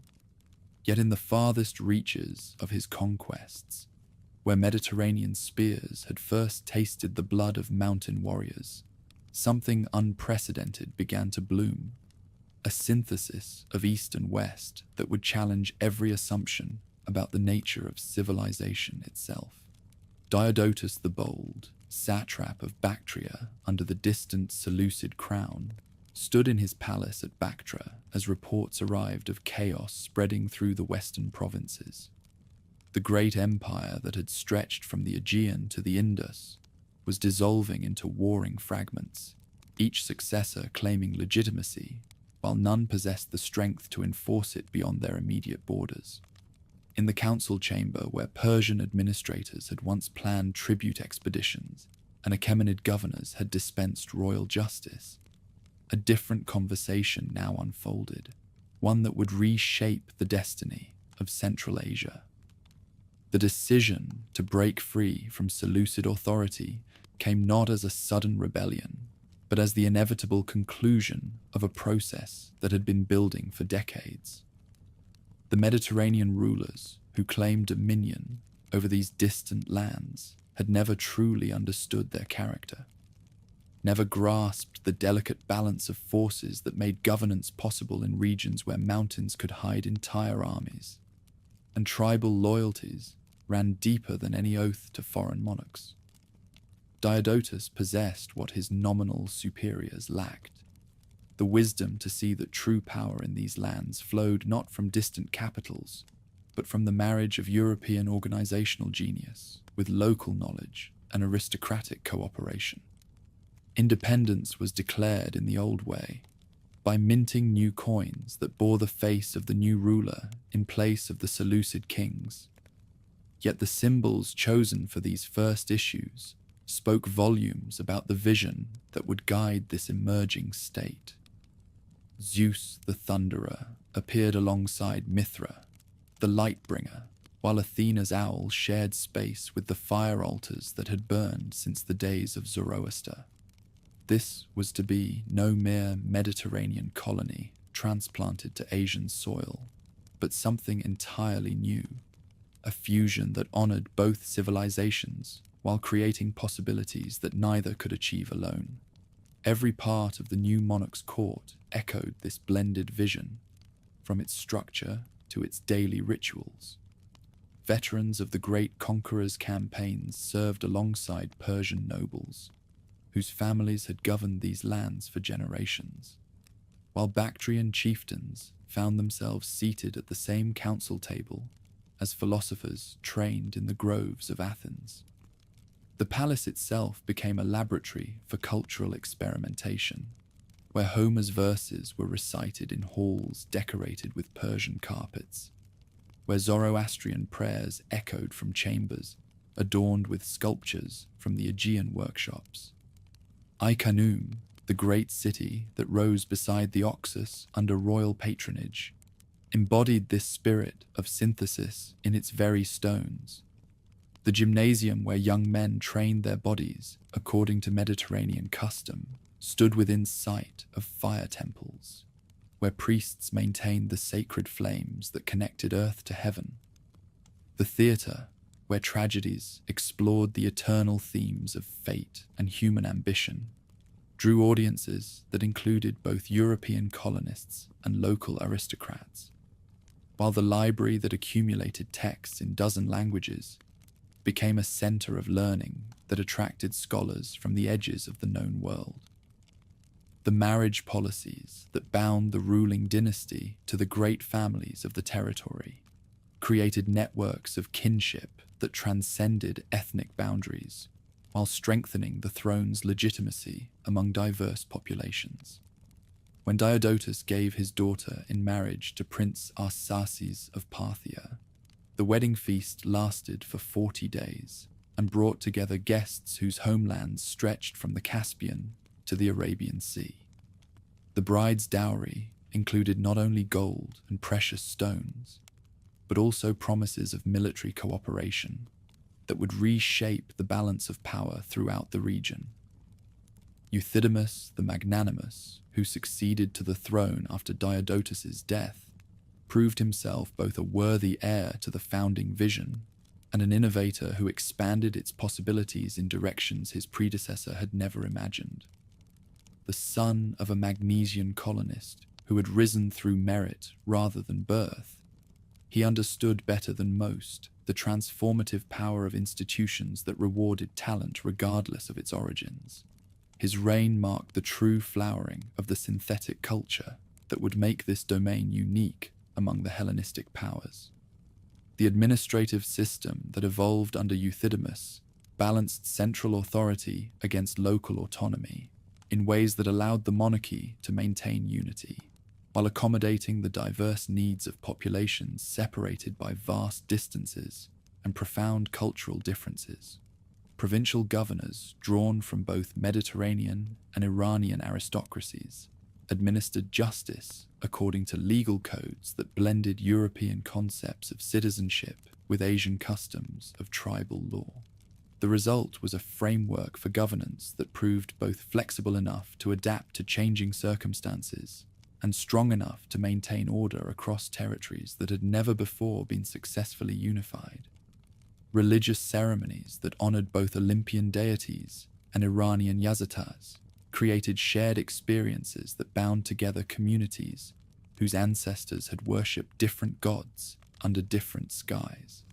Yet in the farthest reaches of his conquests, where Mediterranean spears had first tasted the blood of mountain warriors, something unprecedented began to bloom, a synthesis of East and West that would challenge every assumption about the nature of civilization itself. Diodotus the Bold, satrap of Bactria under the distant Seleucid crown, stood in his palace at Bactra as reports arrived of chaos spreading through the western provinces. The great empire that had stretched from the Aegean to the Indus was dissolving into warring fragments, each successor claiming legitimacy, while none possessed the strength to enforce it beyond their immediate borders. In the council chamber where Persian administrators had once planned tribute expeditions and Achaemenid governors had dispensed royal justice, a different conversation now unfolded, one that would reshape the destiny of Central Asia. The decision to break free from Seleucid authority came not as a sudden rebellion, but as the inevitable conclusion of a process that had been building for decades. The Mediterranean rulers who claimed dominion over these distant lands had never truly understood their character, never grasped the delicate balance of forces that made governance possible in regions where mountains could hide entire armies, and tribal loyalties ran deeper than any oath to foreign monarchs. Diodotus possessed what his nominal superiors lacked, the wisdom to see that true power in these lands flowed not from distant capitals, but from the marriage of European organizational genius with local knowledge and aristocratic cooperation. Independence was declared in the old way, by minting new coins that bore the face of the new ruler in place of the Seleucid kings. Yet the symbols chosen for these first issues spoke volumes about the vision that would guide this emerging state. Zeus the Thunderer appeared alongside Mithra, the Lightbringer, while Athena's owl shared space with the fire altars that had burned since the days of Zoroaster. This was to be no mere Mediterranean colony transplanted to Asian soil, but something entirely new, a fusion that honored both civilizations while creating possibilities that neither could achieve alone. Every part of the new monarch's court echoed this blended vision, from its structure to its daily rituals. Veterans of the great conqueror's campaigns served alongside Persian nobles, whose families had governed these lands for generations, while Bactrian chieftains found themselves seated at the same council table as philosophers trained in the groves of Athens. The palace itself became a laboratory for cultural experimentation, where Homer's verses were recited in halls decorated with Persian carpets, where Zoroastrian prayers echoed from chambers adorned with sculptures from the Aegean workshops. Ai Khanoum, the great city that rose beside the Oxus under royal patronage, embodied this spirit of synthesis in its very stones. The gymnasium where young men trained their bodies according to Mediterranean custom stood within sight of fire temples, where priests maintained the sacred flames that connected earth to heaven. The theatre, where tragedies explored the eternal themes of fate and human ambition, drew audiences that included both European colonists and local aristocrats, while the library that accumulated texts in dozen languages became a center of learning that attracted scholars from the edges of the known world. The marriage policies that bound the ruling dynasty to the great families of the territory created networks of kinship that transcended ethnic boundaries, while strengthening the throne's legitimacy among diverse populations. When Diodotus gave his daughter in marriage to Prince Arsaces of Parthia, the wedding feast lasted for 40 days and brought together guests whose homelands stretched from the Caspian to the Arabian Sea. The bride's dowry included not only gold and precious stones, but also promises of military cooperation that would reshape the balance of power throughout the region. Euthydemus the Magnanimous, who succeeded to the throne after Diodotus's death, proved himself both a worthy heir to the founding vision and an innovator who expanded its possibilities in directions his predecessor had never imagined. the son of a Magnesian colonist who had risen through merit rather than birth, he understood better than most the transformative power of institutions that rewarded talent regardless of its origins. His reign marked the true flowering of the synthetic culture that would make this domain unique among the Hellenistic powers. The administrative system that evolved under Euthydemus balanced central authority against local autonomy in ways that allowed the monarchy to maintain unity, while accommodating the diverse needs of populations separated by vast distances and profound cultural differences. Provincial governors, drawn from both Mediterranean and Iranian aristocracies, administered justice according to legal codes that blended European concepts of citizenship with Asian customs of tribal law. The result was a framework for governance that proved both flexible enough to adapt to changing circumstances and strong enough to maintain order across territories that had never before been successfully unified. Religious ceremonies that honored both Olympian deities and Iranian Yazatas created shared experiences that bound together communities whose ancestors had worshipped different gods under different skies.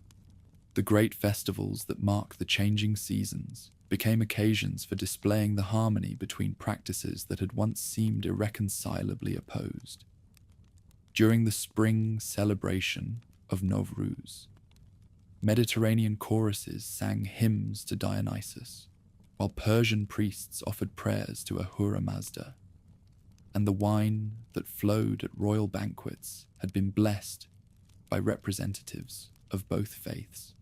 The great festivals that mark the changing seasons became occasions for displaying the harmony between practices that had once seemed irreconcilably opposed. During the spring celebration of Novruz, Mediterranean choruses sang hymns to Dionysus, while Persian priests offered prayers to Ahura Mazda, and the wine that flowed at royal banquets had been blessed by representatives of both faiths.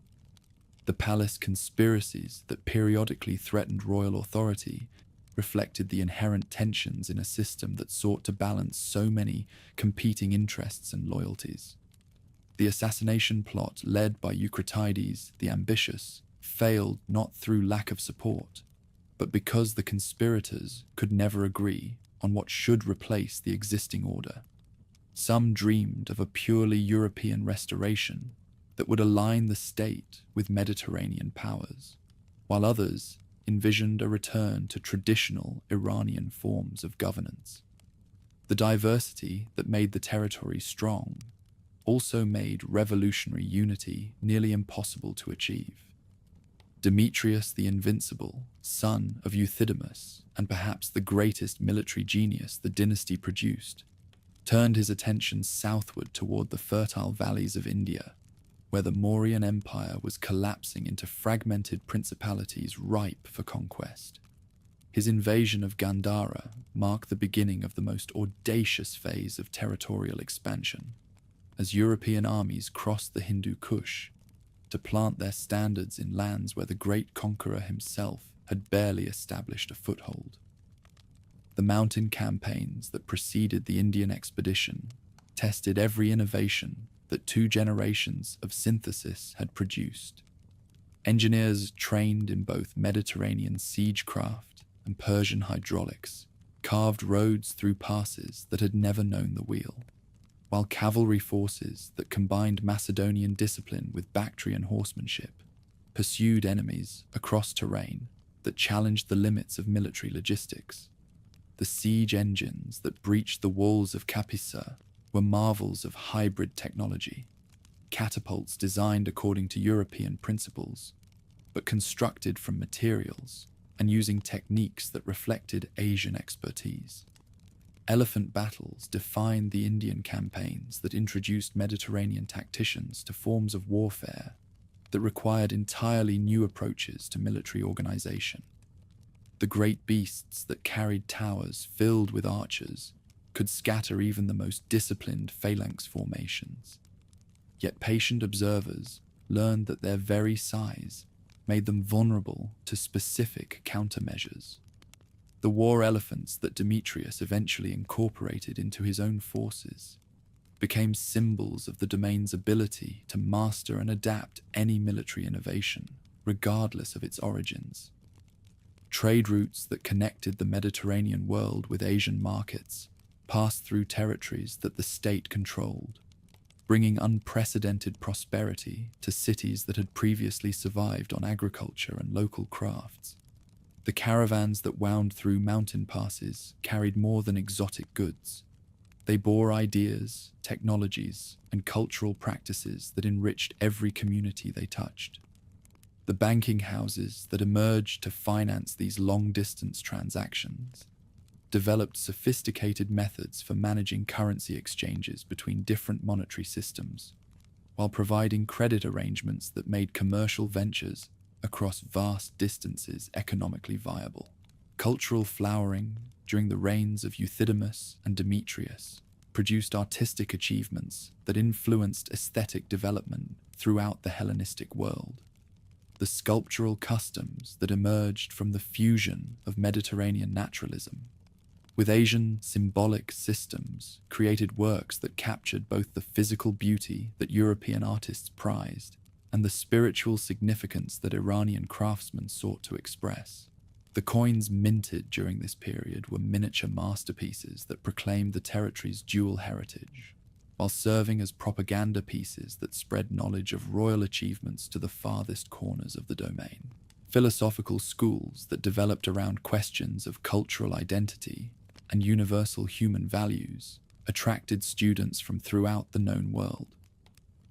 The palace conspiracies that periodically threatened royal authority reflected the inherent tensions in a system that sought to balance so many competing interests and loyalties. The assassination plot led by Eucratides the Ambitious failed not through lack of support, but because the conspirators could never agree on what should replace the existing order. Some dreamed of a purely European restoration that would align the state with Mediterranean powers, while others envisioned a return to traditional Iranian forms of governance. The diversity that made the territory strong also made revolutionary unity nearly impossible to achieve. Demetrius the Invincible, son of Euthydemus, and perhaps the greatest military genius the dynasty produced, turned his attention southward toward the fertile valleys of India, where the Mauryan Empire was collapsing into fragmented principalities ripe for conquest. His invasion of Gandhara marked the beginning of the most audacious phase of territorial expansion, as European armies crossed the Hindu Kush to plant their standards in lands where the great conqueror himself had barely established a foothold. The mountain campaigns that preceded the Indian expedition tested every innovation that 2 generations of synthesis had produced. Engineers trained in both Mediterranean siegecraft and Persian hydraulics carved roads through passes that had never known the wheel, while cavalry forces that combined Macedonian discipline with Bactrian horsemanship pursued enemies across terrain that challenged the limits of military logistics. The siege engines that breached the walls of Kapisa were marvels of hybrid technology, catapults designed according to European principles, but constructed from materials and using techniques that reflected Asian expertise. Elephant battles defined the Indian campaigns that introduced Mediterranean tacticians to forms of warfare that required entirely new approaches to military organization. The great beasts that carried towers filled with archers could scatter even the most disciplined phalanx formations. Yet patient observers learned that their very size made them vulnerable to specific countermeasures. The war elephants that Demetrius eventually incorporated into his own forces became symbols of the domain's ability to master and adapt any military innovation, regardless of its origins. Trade routes that connected the Mediterranean world with Asian markets passed through territories that the state controlled, bringing unprecedented prosperity to cities that had previously survived on agriculture and local crafts. The caravans that wound through mountain passes carried more than exotic goods. They bore ideas, technologies, and cultural practices that enriched every community they touched. The banking houses that emerged to finance these long-distance transactions developed sophisticated methods for managing currency exchanges between different monetary systems, while providing credit arrangements that made commercial ventures across vast distances economically viable. Cultural flowering during the reigns of Euthydemus and Demetrius produced artistic achievements that influenced aesthetic development throughout the Hellenistic world. The sculptural customs that emerged from the fusion of Mediterranean naturalism with Asian symbolic systems created works that captured both the physical beauty that European artists prized and the spiritual significance that Iranian craftsmen sought to express. The coins minted during this period were miniature masterpieces that proclaimed the territory's dual heritage, while serving as propaganda pieces that spread knowledge of royal achievements to the farthest corners of the domain. Philosophical schools that developed around questions of cultural identity and universal human values attracted students from throughout the known world.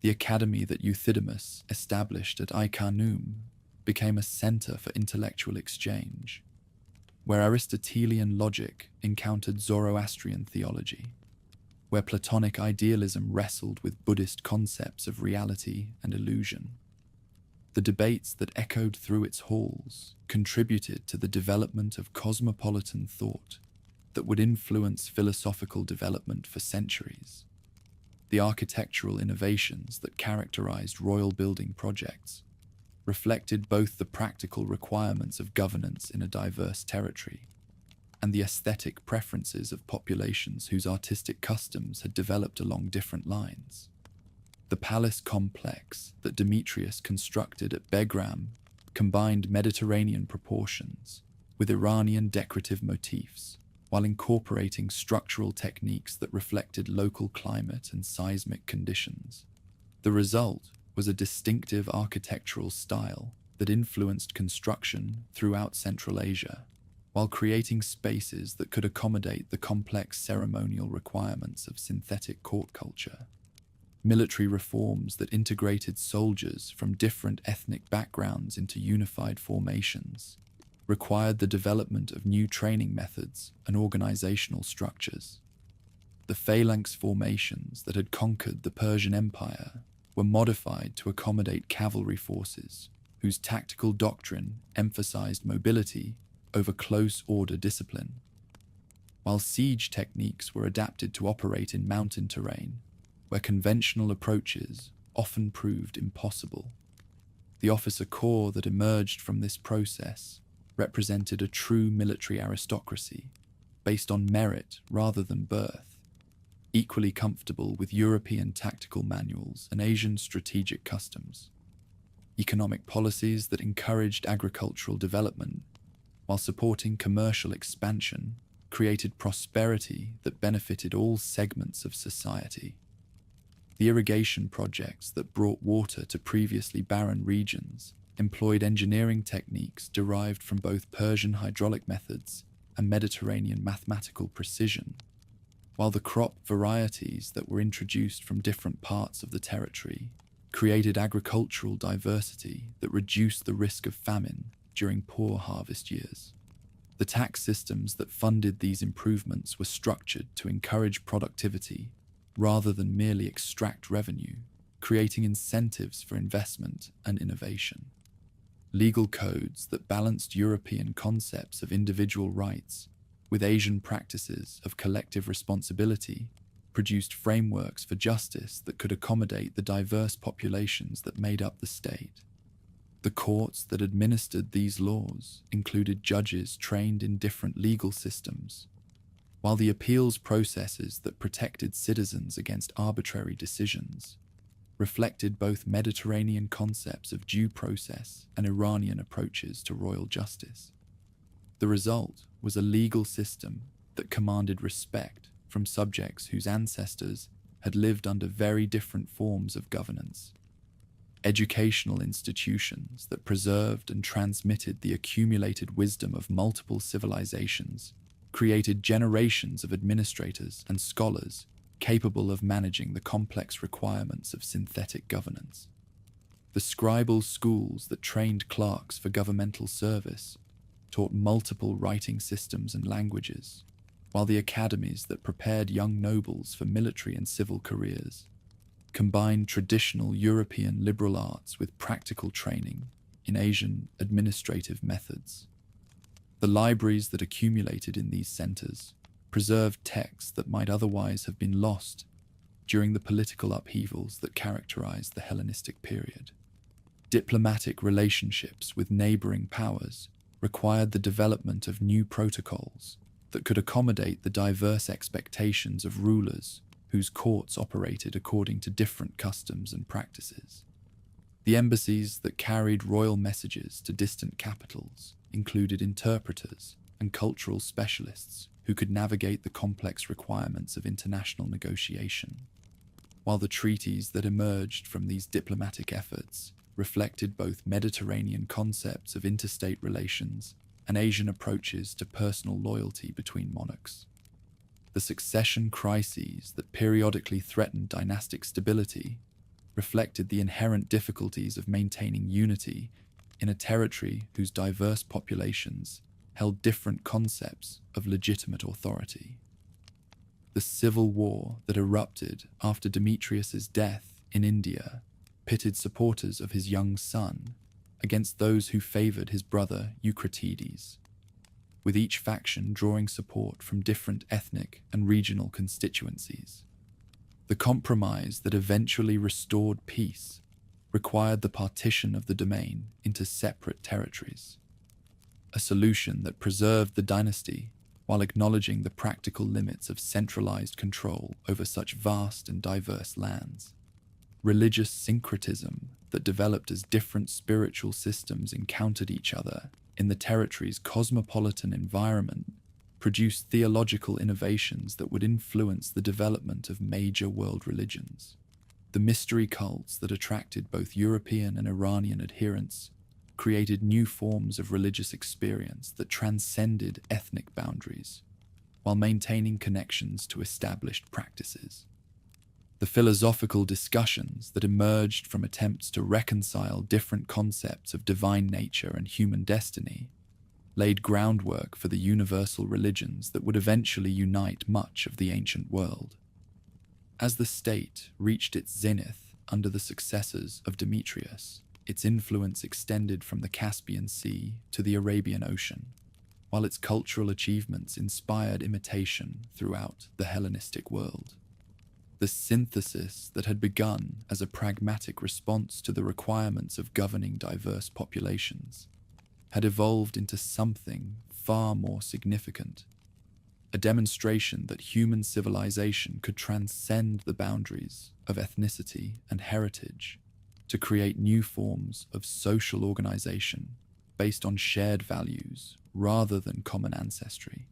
The academy that Euthydemus established at Ai-Khanum became a center for intellectual exchange, where Aristotelian logic encountered Zoroastrian theology, where Platonic idealism wrestled with Buddhist concepts of reality and illusion. The debates that echoed through its halls contributed to the development of cosmopolitan thought that would influence philosophical development for centuries. The architectural innovations that characterized royal building projects reflected both the practical requirements of governance in a diverse territory and the aesthetic preferences of populations whose artistic customs had developed along different lines. The palace complex that Demetrius constructed at Begram combined Mediterranean proportions with Iranian decorative motifs, while incorporating structural techniques that reflected local climate and seismic conditions. The result was a distinctive architectural style that influenced construction throughout Central Asia, while creating spaces that could accommodate the complex ceremonial requirements of synthetic court culture. Military reforms that integrated soldiers from different ethnic backgrounds into unified formations required the development of new training methods and organizational structures. The phalanx formations that had conquered the Persian Empire were modified to accommodate cavalry forces whose tactical doctrine emphasized mobility over close order discipline, while siege techniques were adapted to operate in mountain terrain where conventional approaches often proved impossible. The officer corps that emerged from this process represented a true military aristocracy based on merit rather than birth, equally comfortable with European tactical manuals and Asian strategic customs. Economic policies that encouraged agricultural development while supporting commercial expansion created prosperity that benefited all segments of society. The irrigation projects that brought water to previously barren regions employed engineering techniques derived from both Persian hydraulic methods and Mediterranean mathematical precision, while the crop varieties that were introduced from different parts of the territory created agricultural diversity that reduced the risk of famine during poor harvest years. The tax systems that funded these improvements were structured to encourage productivity rather than merely extract revenue, creating incentives for investment and innovation. Legal codes that balanced European concepts of individual rights with Asian practices of collective responsibility produced frameworks for justice that could accommodate the diverse populations that made up the state. The courts that administered these laws included judges trained in different legal systems, while the appeals processes that protected citizens against arbitrary decisions reflected both Mediterranean concepts of due process and Iranian approaches to royal justice. The result was a legal system that commanded respect from subjects whose ancestors had lived under very different forms of governance. educational institutions that preserved and transmitted the accumulated wisdom of multiple civilizations, created generations of administrators and scholars capable of managing the complex requirements of synthetic governance. The scribal schools that trained clerks for governmental service taught multiple writing systems and languages, while the academies that prepared young nobles for military and civil careers combined traditional European liberal arts with practical training in Asian administrative methods. The libraries that accumulated in these centers preserved texts that might otherwise have been lost during the political upheavals that characterized the Hellenistic period. Diplomatic relationships with neighboring powers required the development of new protocols that could accommodate the diverse expectations of rulers whose courts operated according to different customs and practices. The embassies that carried royal messages to distant capitals included interpreters and cultural specialists who could navigate the complex requirements of international negotiation, while the treaties that emerged from these diplomatic efforts reflected both Mediterranean concepts of interstate relations and Asian approaches to personal loyalty between monarchs. The succession crises that periodically threatened dynastic stability reflected the inherent difficulties of maintaining unity in a territory whose diverse populations held different concepts of legitimate authority. The civil war that erupted after Demetrius's death in India pitted supporters of his young son against those who favored his brother Eucratides, with each faction drawing support from different ethnic and regional constituencies. The compromise that eventually restored peace required the partition of the domain into separate territories, a solution that preserved the dynasty while acknowledging the practical limits of centralized control over such vast and diverse lands. Religious syncretism that developed as different spiritual systems encountered each other in the territory's cosmopolitan environment produced theological innovations that would influence the development of major world religions. The mystery cults that attracted both European and Iranian adherents created new forms of religious experience that transcended ethnic boundaries, while maintaining connections to established practices. The philosophical discussions that emerged from attempts to reconcile different concepts of divine nature and human destiny laid groundwork for the universal religions that would eventually unite much of the ancient world. As the state reached its zenith under the successors of Demetrius, its influence extended from the Caspian Sea to the Arabian Ocean, while its cultural achievements inspired imitation throughout the Hellenistic world. The synthesis that had begun as a pragmatic response to the requirements of governing diverse populations had evolved into something far more significant, a demonstration that human civilization could transcend the boundaries of ethnicity and heritage to create new forms of social organization based on shared values rather than common ancestry.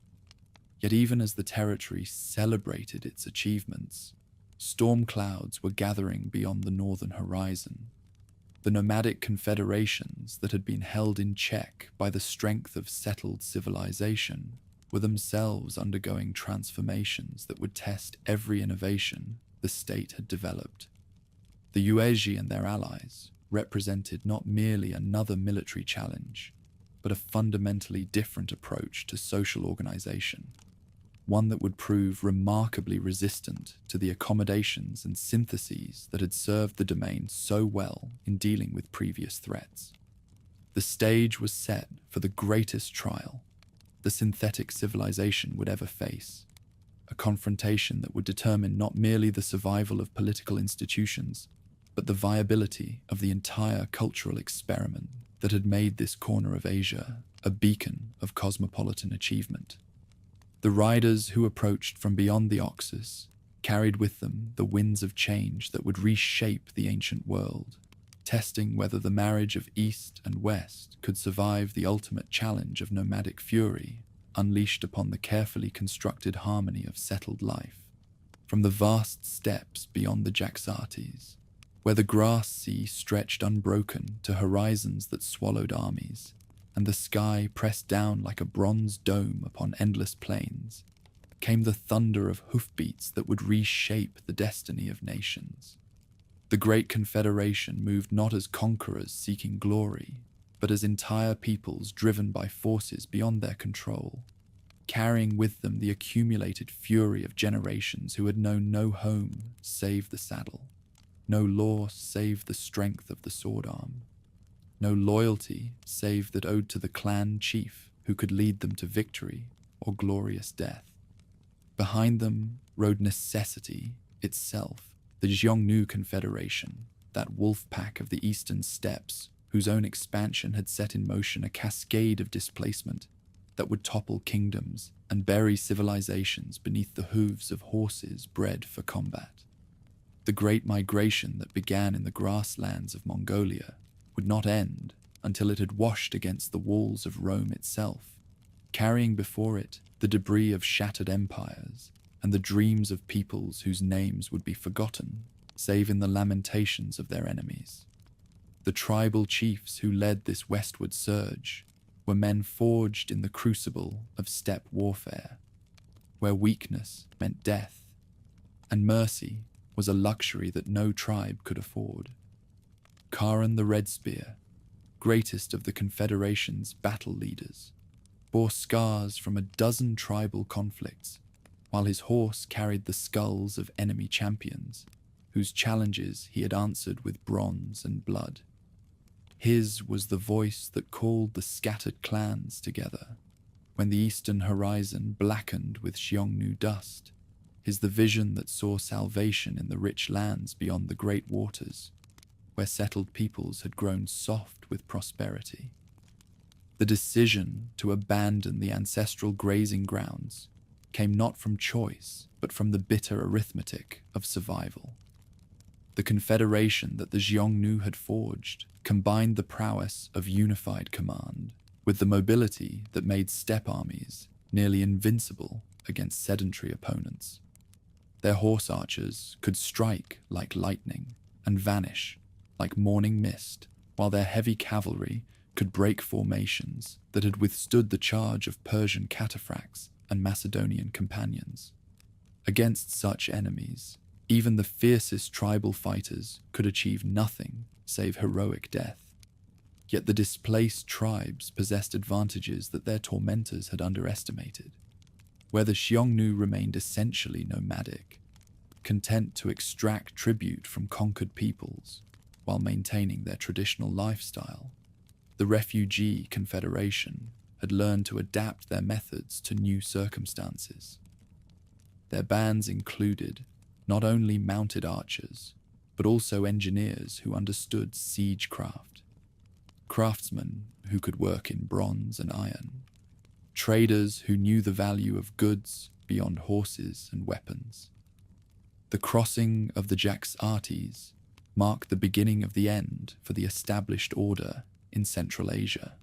Yet even as the territory celebrated its achievements, storm clouds were gathering beyond the northern horizon. The nomadic confederations that had been held in check by the strength of settled civilization were themselves undergoing transformations that would test every innovation the state had developed. The Yuezhi and their allies represented not merely another military challenge, but a fundamentally different approach to social organization, one that would prove remarkably resistant to the accommodations and syntheses that had served the domain so well in dealing with previous threats. The stage was set for the greatest trial the synthetic civilization would ever face, a confrontation that would determine not merely the survival of political institutions, but the viability of the entire cultural experiment that had made this corner of Asia a beacon of cosmopolitan achievement. The riders who approached from beyond the Oxus carried with them the winds of change that would reshape the ancient world, testing whether the marriage of East and West could survive the ultimate challenge of nomadic fury unleashed upon the carefully constructed harmony of settled life. From the vast steppes beyond the Jaxartes, where the grass sea stretched unbroken to horizons that swallowed armies, and the sky pressed down like a bronze dome upon endless plains, came the thunder of hoofbeats that would reshape the destiny of nations. The Great Confederation moved not as conquerors seeking glory, but as entire peoples driven by forces beyond their control, carrying with them the accumulated fury of generations who had known no home save the saddle, no law save the strength of the sword arm, no loyalty save that owed to the clan chief who could lead them to victory or glorious death. Behind them rode necessity itself, the Xiongnu Confederation, that wolf pack of the eastern steppes whose own expansion had set in motion a cascade of displacement that would topple kingdoms and bury civilizations beneath the hooves of horses bred for combat. The great migration that began in the grasslands of Mongolia would not end until it had washed against the walls of Rome itself, carrying before it the debris of shattered empires and the dreams of peoples whose names would be forgotten, save in the lamentations of their enemies. The tribal chiefs who led this westward surge were men forged in the crucible of steppe warfare, where weakness meant death, and mercy was a luxury that no tribe could afford. Karen the Red Spear, greatest of the Confederation's battle leaders, bore scars from a dozen tribal conflicts, while his horse carried the skulls of enemy champions, whose challenges he had answered with bronze and blood. His was the voice that called the scattered clans together, when the eastern horizon blackened with Xiongnu dust. His the vision that saw salvation in the rich lands beyond the great waters, where settled peoples had grown soft with prosperity. The decision to abandon the ancestral grazing grounds came not from choice, but from the bitter arithmetic of survival. The confederation that the Xiongnu had forged combined the prowess of unified command with the mobility that made steppe armies nearly invincible against sedentary opponents. Their horse archers could strike like lightning and vanish like morning mist, while their heavy cavalry could break formations that had withstood the charge of Persian cataphracts and Macedonian companions. Against such enemies, even the fiercest tribal fighters could achieve nothing save heroic death. Yet the displaced tribes possessed advantages that their tormentors had underestimated. Where the Xiongnu remained essentially nomadic, content to extract tribute from conquered peoples while maintaining their traditional lifestyle, the refugee confederation had learned to adapt their methods to new circumstances. Their bands included not only mounted archers, but also engineers who understood siegecraft, craftsmen who could work in bronze and iron, traders who knew the value of goods beyond horses and weapons. The crossing of the Jax-Artes marked the beginning of the end for the established order in Central Asia.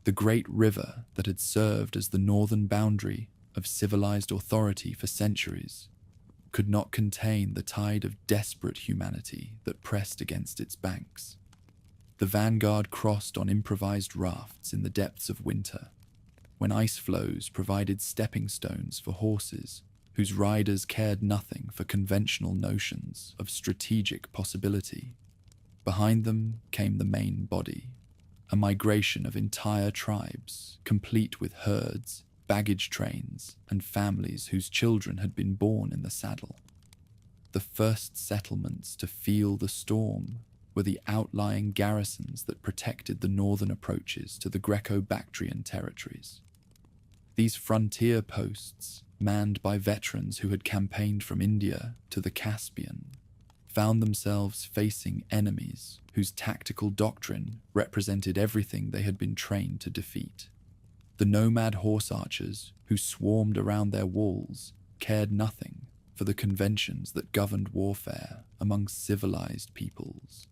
The great river that had served as the northern boundary of civilized authority for centuries could not contain the tide of desperate humanity that pressed against its banks. The vanguard crossed on improvised rafts in the depths of winter, when ice floes provided stepping stones for horses whose riders cared nothing for conventional notions of strategic possibility. Behind them came the main body, a migration of entire tribes, complete with herds, baggage trains, and families whose children had been born in the saddle. The first settlements to feel the storm were the outlying garrisons that protected the northern approaches to the Greco-Bactrian territories. These frontier posts, manned by veterans who had campaigned from India to the Caspian, found themselves facing enemies whose tactical doctrine represented everything they had been trained to defeat. The nomad horse archers who swarmed around their walls cared nothing for the conventions that governed warfare among civilized peoples,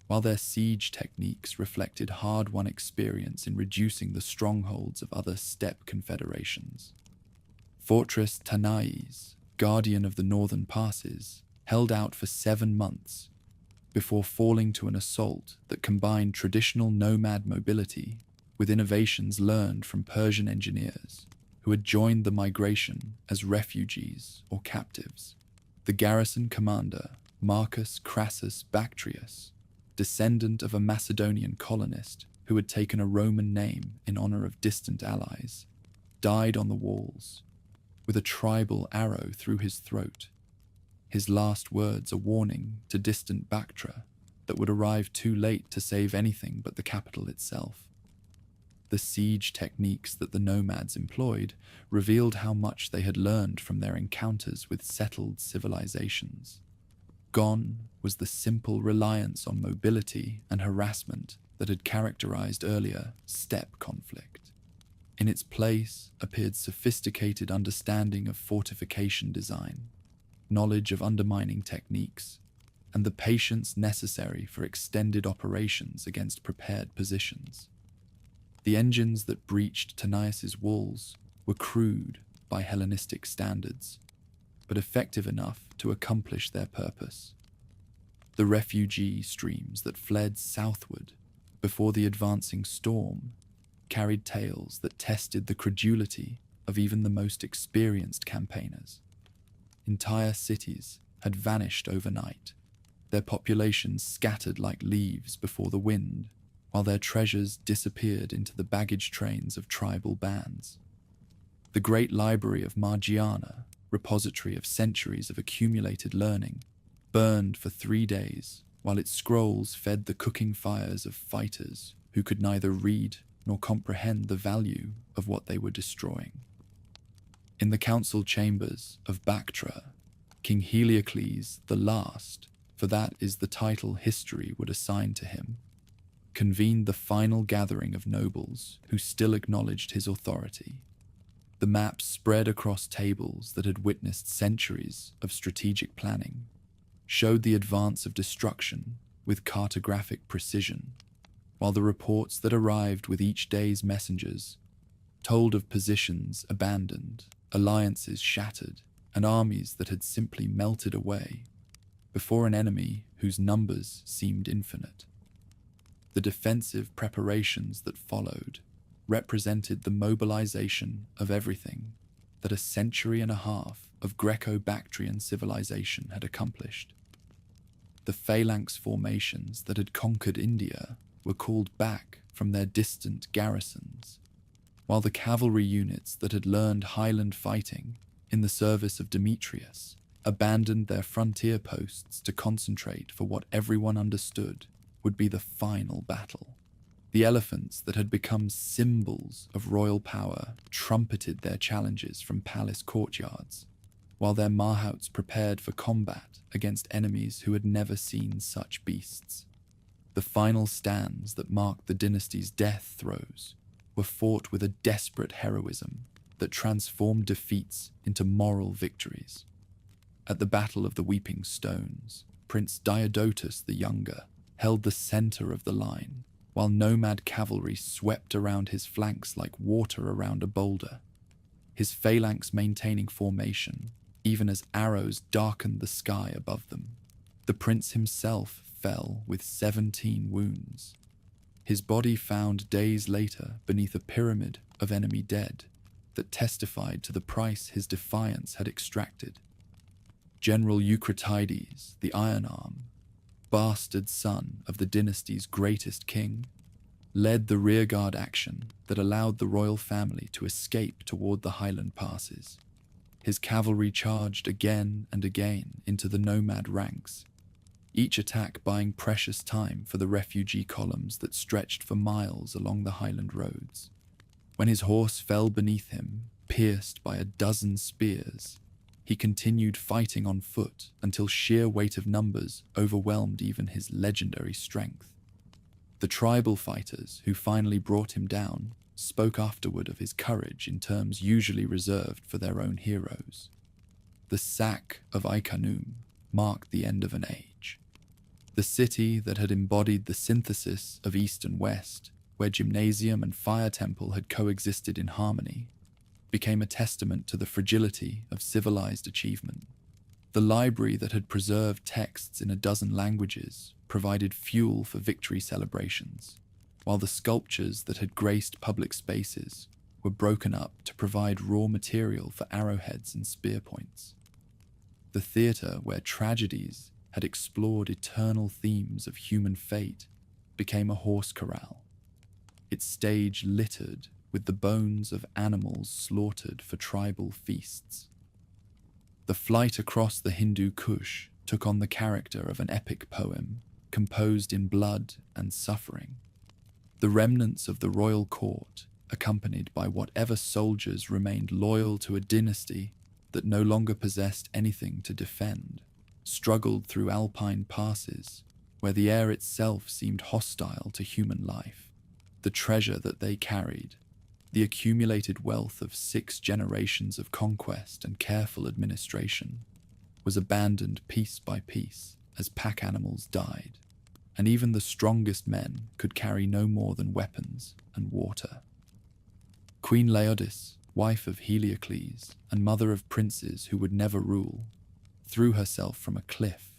while their siege techniques reflected hard-won experience in reducing the strongholds of other steppe confederations. Fortress Tanais, guardian of the northern passes, held out for 7 months, before falling to an assault that combined traditional nomad mobility with innovations learned from Persian engineers who had joined the migration as refugees or captives. The garrison commander, Marcus Crassus Bactrius, descendant of a Macedonian colonist who had taken a Roman name in honor of distant allies, died on the walls, with a tribal arrow through his throat, his last words a warning to distant Bactria that would arrive too late to save anything but the capital itself. The siege techniques that the nomads employed revealed how much they had learned from their encounters with settled civilizations. Gone was the simple reliance on mobility and harassment that had characterized earlier steppe conflict. In its place appeared sophisticated understanding of fortification design, knowledge of undermining techniques, and the patience necessary for extended operations against prepared positions. The engines that breached Tanais' walls were crude by Hellenistic standards, but effective enough to accomplish their purpose. The refugee streams that fled southward before the advancing storm carried tales that tested the credulity of even the most experienced campaigners. Entire cities had vanished overnight, their populations scattered like leaves before the wind, while their treasures disappeared into the baggage trains of tribal bands. The great library of Margiana, repository of centuries of accumulated learning, burned for 3 days, while its scrolls fed the cooking fires of fighters who could neither read nor comprehend the value of what they were destroying. In the council chambers of Bactria, King Heliocles the Last, for that is the title history would assign to him, convened the final gathering of nobles who still acknowledged his authority. The maps spread across tables that had witnessed centuries of strategic planning showed the advance of destruction with cartographic precision, while the reports that arrived with each day's messengers told of positions abandoned, alliances shattered, and armies that had simply melted away before an enemy whose numbers seemed infinite. The defensive preparations that followed represented the mobilization of everything that a century and a half of Greco-Bactrian civilization had accomplished. The phalanx formations that had conquered India were called back from their distant garrisons, while the cavalry units that had learned highland fighting in the service of Demetrius abandoned their frontier posts to concentrate for what everyone understood would be the final battle. The elephants that had become symbols of royal power trumpeted their challenges from palace courtyards, while their mahouts prepared for combat against enemies who had never seen such beasts. The final stands that marked the dynasty's death throes were fought with a desperate heroism that transformed defeats into moral victories. At the Battle of the Weeping Stones, Prince Diodotus the Younger held the center of the line, while nomad cavalry swept around his flanks like water around a boulder, his phalanx maintaining formation even as arrows darkened the sky above them. The prince himself fell with 17 wounds, his body found days later beneath a pyramid of enemy dead that testified to the price his defiance had extracted. General Eucratides, the Iron Arm, bastard son of the dynasty's greatest king, led the rearguard action that allowed the royal family to escape toward the highland passes. His cavalry charged again and again into the nomad ranks, each attack buying precious time for the refugee columns that stretched for miles along the highland roads. When his horse fell beneath him, pierced by a dozen spears, he continued fighting on foot until sheer weight of numbers overwhelmed even his legendary strength. The tribal fighters who finally brought him down spoke afterward of his courage in terms usually reserved for their own heroes. The sack of Icannum marked the end of an age. The city that had embodied the synthesis of East and West, where gymnasium and fire temple had coexisted in harmony, became a testament to the fragility of civilized achievement. The library that had preserved texts in a dozen languages provided fuel for victory celebrations, while the sculptures that had graced public spaces were broken up to provide raw material for arrowheads and spear points. The theatre where tragedies had explored eternal themes of human fate became a horse corral, its stage littered with the bones of animals slaughtered for tribal feasts. The flight across the Hindu Kush took on the character of an epic poem composed in blood and suffering. The remnants of the royal court, accompanied by whatever soldiers remained loyal to a dynasty that no longer possessed anything to defend, struggled through alpine passes where the air itself seemed hostile to human life. The treasure that they carried, the accumulated wealth of 6 generations of conquest and careful administration, was abandoned piece by piece as pack animals died, and even the strongest men could carry no more than weapons and water. Queen Laodice, wife of Heliocles and mother of princes who would never rule, threw herself from a cliff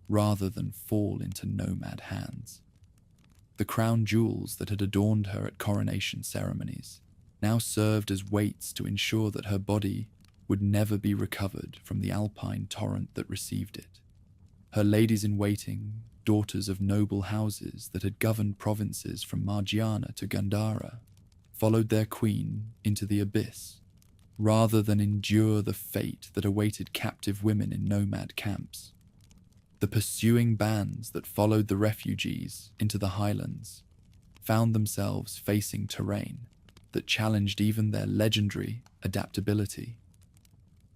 rather than fall into nomad hands. The crown jewels that had adorned her at coronation ceremonies now served as weights to ensure that her body would never be recovered from the alpine torrent that received it. Her ladies-in-waiting, daughters of noble houses that had governed provinces from Margiana to Gandhara, followed their queen into the abyss, rather than endure the fate that awaited captive women in nomad camps. The pursuing bands that followed the refugees into the highlands found themselves facing terrain that challenged even their legendary adaptability.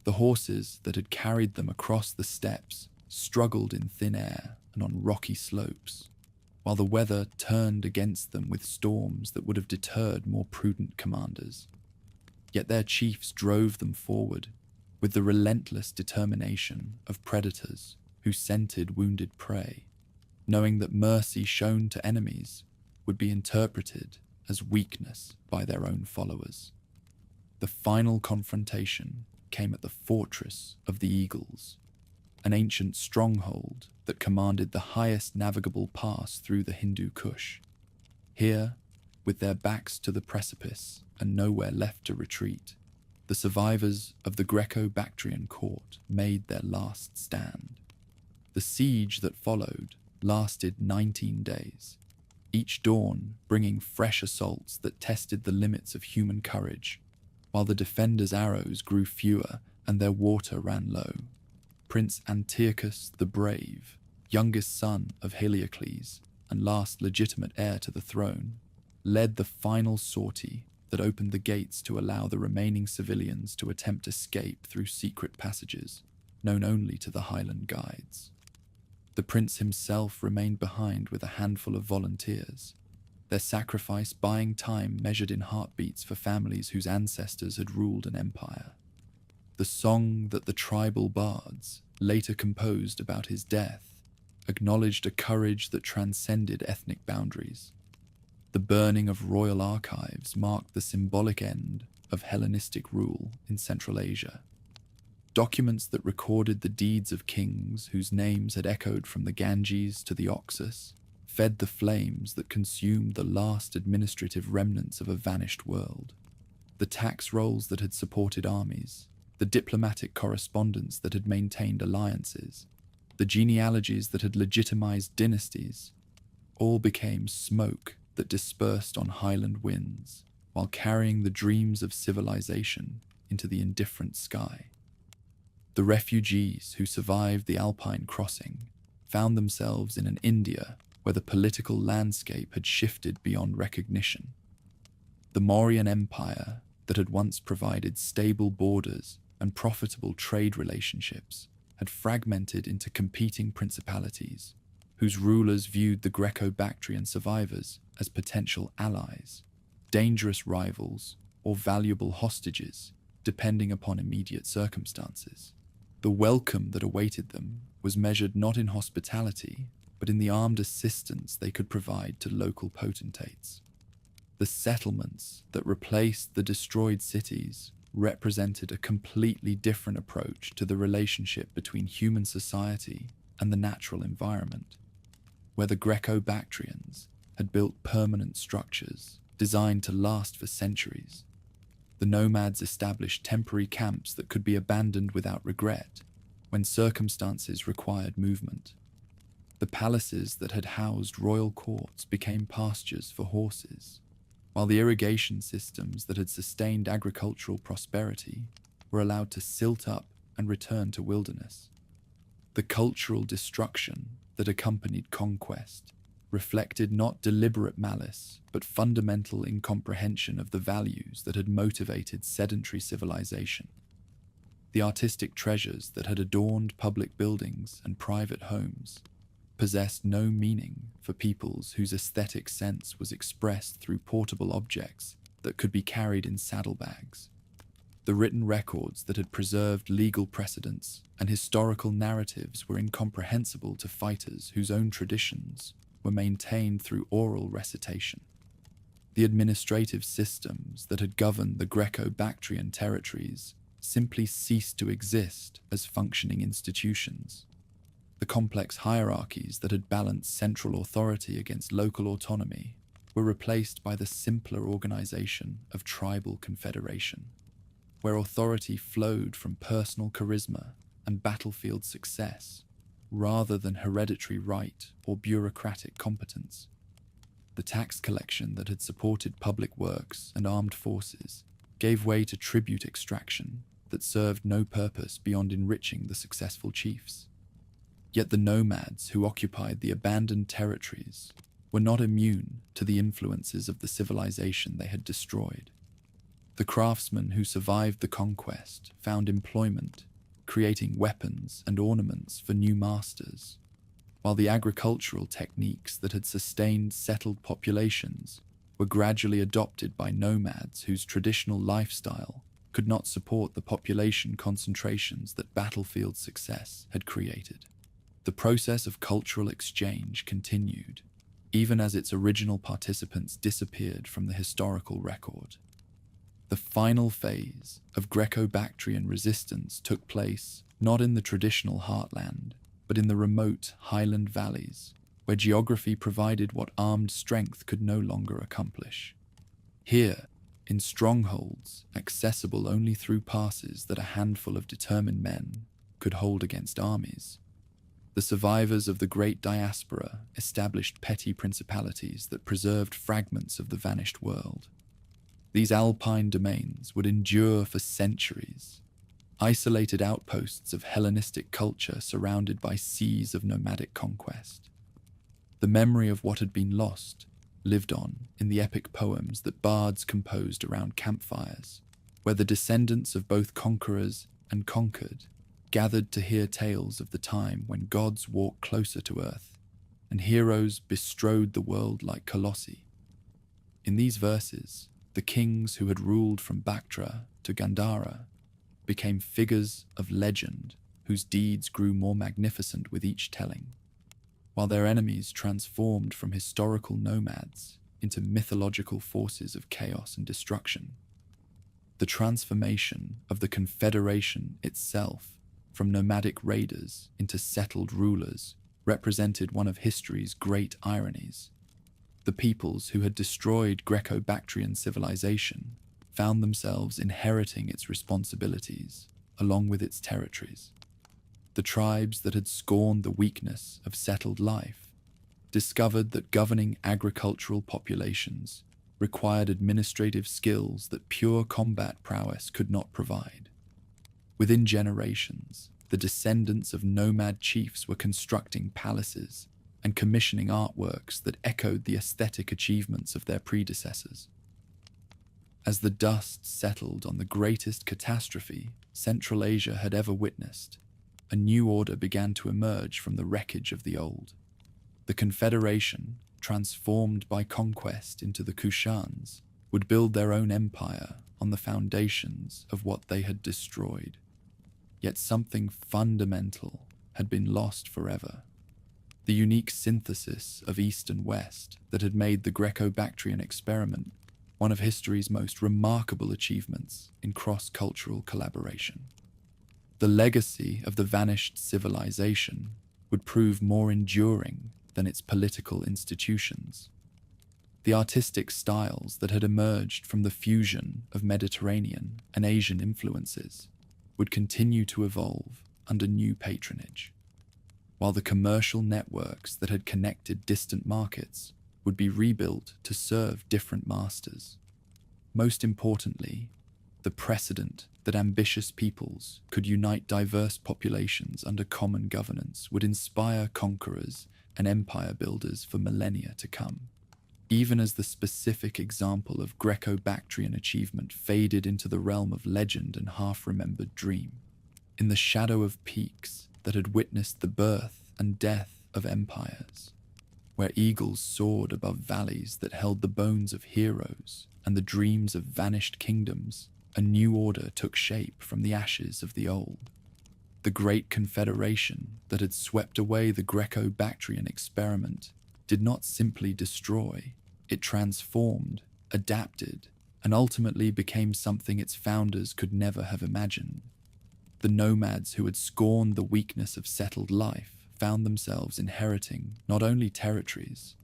The horses that had carried them across the steppes struggled in thin air and on rocky slopes, while the weather turned against them with storms that would have deterred more prudent commanders. Yet their chiefs drove them forward with the relentless determination of predators who scented wounded prey, knowing that mercy shown to enemies would be interpreted as weakness by their own followers. The final confrontation came at the Fortress of the Eagles, an ancient stronghold that commanded the highest navigable pass through the Hindu Kush. Here, with their backs to the precipice and nowhere left to retreat, the survivors of the Greco-Bactrian court made their last stand. The siege that followed lasted 19 days, each dawn bringing fresh assaults that tested the limits of human courage, while the defenders' arrows grew fewer and their water ran low. Prince Antiochus the Brave, youngest son of Heliocles and last legitimate heir to the throne, led the final sortie that opened the gates to allow the remaining civilians to attempt escape through secret passages, known only to the Highland guides. The prince himself remained behind with a handful of volunteers, their sacrifice buying time measured in heartbeats for families whose ancestors had ruled an empire. The song that the tribal bards later composed about his death acknowledged a courage that transcended ethnic boundaries. The burning of royal archives marked the symbolic end of Hellenistic rule in Central Asia. Documents that recorded the deeds of kings whose names had echoed from the Ganges to the Oxus fed the flames that consumed the last administrative remnants of a vanished world. The tax rolls that had supported armies, the diplomatic correspondence that had maintained alliances, the genealogies that had legitimized dynasties, all became smoke that dispersed on highland winds while carrying the dreams of civilization into the indifferent sky. The refugees who survived the Alpine crossing found themselves in an India where the political landscape had shifted beyond recognition. The Mauryan Empire that had once provided stable borders and profitable trade relationships had fragmented into competing principalities, whose rulers viewed the Greco-Bactrian survivors as potential allies, dangerous rivals, or valuable hostages, depending upon immediate circumstances. The welcome that awaited them was measured not in hospitality, but in the armed assistance they could provide to local potentates. The settlements that replaced the destroyed cities represented a completely different approach to the relationship between human society and the natural environment, where the Greco-Bactrians had built permanent structures designed to last for centuries. The nomads established temporary camps that could be abandoned without regret when circumstances required movement. The palaces that had housed royal courts became pastures for horses, while the irrigation systems that had sustained agricultural prosperity were allowed to silt up and return to wilderness. The cultural destruction that accompanied conquest reflected not deliberate malice, but fundamental incomprehension of the values that had motivated sedentary civilization. The artistic treasures that had adorned public buildings and private homes possessed no meaning for peoples whose aesthetic sense was expressed through portable objects that could be carried in saddlebags. The written records that had preserved legal precedents and historical narratives were incomprehensible to fighters whose own traditions were maintained through oral recitation. The administrative systems that had governed the Greco-Bactrian territories simply ceased to exist as functioning institutions. The complex hierarchies that had balanced central authority against local autonomy were replaced by the simpler organization of tribal confederation, where authority flowed from personal charisma and battlefield success rather than hereditary right or bureaucratic competence. The tax collection that had supported public works and armed forces gave way to tribute extraction that served no purpose beyond enriching the successful chiefs. Yet the nomads who occupied the abandoned territories were not immune to the influences of the civilization they had destroyed. The craftsmen who survived the conquest found employment, creating weapons and ornaments for new masters, while the agricultural techniques that had sustained settled populations were gradually adopted by nomads whose traditional lifestyle could not support the population concentrations that battlefield success had created. The process of cultural exchange continued, even as its original participants disappeared from the historical record. The final phase of Greco-Bactrian resistance took place not in the traditional heartland, but in the remote highland valleys, where geography provided what armed strength could no longer accomplish. Here, in strongholds accessible only through passes that a handful of determined men could hold against armies, the survivors of the great diaspora established petty principalities that preserved fragments of the vanished world. These alpine domains would endure for centuries, isolated outposts of Hellenistic culture surrounded by seas of nomadic conquest. The memory of what had been lost lived on in the epic poems that bards composed around campfires, where the descendants of both conquerors and conquered gathered to hear tales of the time when gods walked closer to earth and heroes bestrode the world like colossi. In these verses, the kings who had ruled from Bactria to Gandhara became figures of legend whose deeds grew more magnificent with each telling, while their enemies transformed from historical nomads into mythological forces of chaos and destruction. The transformation of the Confederation itself from nomadic raiders into settled rulers represented one of history's great ironies. The peoples who had destroyed Greco-Bactrian civilization found themselves inheriting its responsibilities along with its territories. The tribes that had scorned the weakness of settled life discovered that governing agricultural populations required administrative skills that pure combat prowess could not provide. Within generations, the descendants of nomad chiefs were constructing palaces and commissioning artworks that echoed the aesthetic achievements of their predecessors. As the dust settled on the greatest catastrophe Central Asia had ever witnessed, a new order began to emerge from the wreckage of the old. The Confederation, transformed by conquest into the Kushans, would build their own empire on the foundations of what they had destroyed. Yet something fundamental had been lost forever. The unique synthesis of East and West that had made the Greco-Bactrian experiment one of history's most remarkable achievements in cross-cultural collaboration. The legacy of the vanished civilization would prove more enduring than its political institutions. The artistic styles that had emerged from the fusion of Mediterranean and Asian influences would continue to evolve under new patronage, while the commercial networks that had connected distant markets would be rebuilt to serve different masters. Most importantly, the precedent that ambitious peoples could unite diverse populations under common governance would inspire conquerors and empire builders for millennia to come. Even as the specific example of Greco-Bactrian achievement faded into the realm of legend and half-remembered dream, in the shadow of peaks that had witnessed the birth and death of empires, where eagles soared above valleys that held the bones of heroes and the dreams of vanished kingdoms, a new order took shape from the ashes of the old. The great confederation that had swept away the Greco-Bactrian experiment did not simply destroy, it transformed, adapted, and ultimately became something its founders could never have imagined. The nomads who had scorned the weakness of settled life found themselves inheriting not only territories,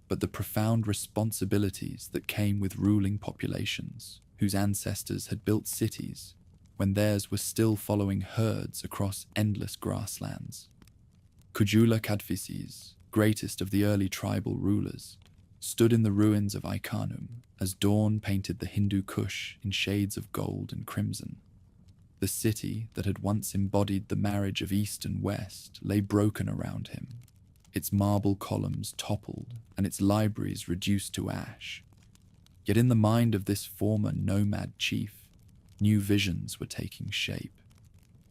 but the profound responsibilities that came with ruling populations whose ancestors had built cities when theirs were still following herds across endless grasslands. Kujula Kadphises, greatest of the early tribal rulers, stood in the ruins of Icarium as dawn painted the Hindu Kush in shades of gold and crimson. The city that had once embodied the marriage of East and West lay broken around him, its marble columns toppled and its libraries reduced to ash. Yet in the mind of this former nomad chief, new visions were taking shape,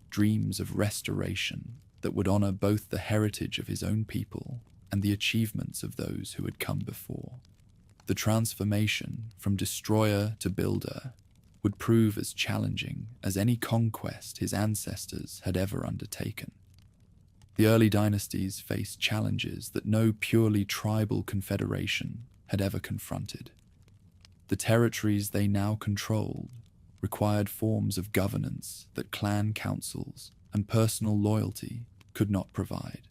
dreams of restoration that would honor both the heritage of his own people and the achievements of those who had come before. The transformation from destroyer to builder would prove as challenging as any conquest his ancestors had ever undertaken. The early dynasties faced challenges that no purely tribal confederation had ever confronted. The territories they now controlled required forms of governance that clan councils and personal loyalty could not provide.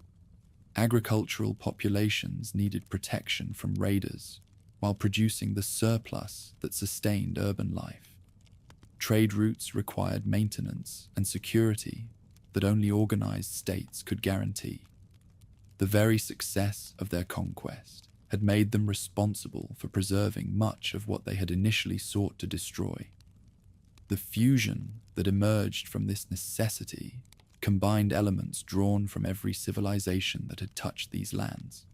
Agricultural populations needed protection from raiders while producing the surplus that sustained urban life. Trade routes required maintenance and security that only organized states could guarantee. The very success of their conquest had made them responsible for preserving much of what they had initially sought to destroy. The fusion that emerged from this necessity combined elements drawn from every civilization that had touched these lands.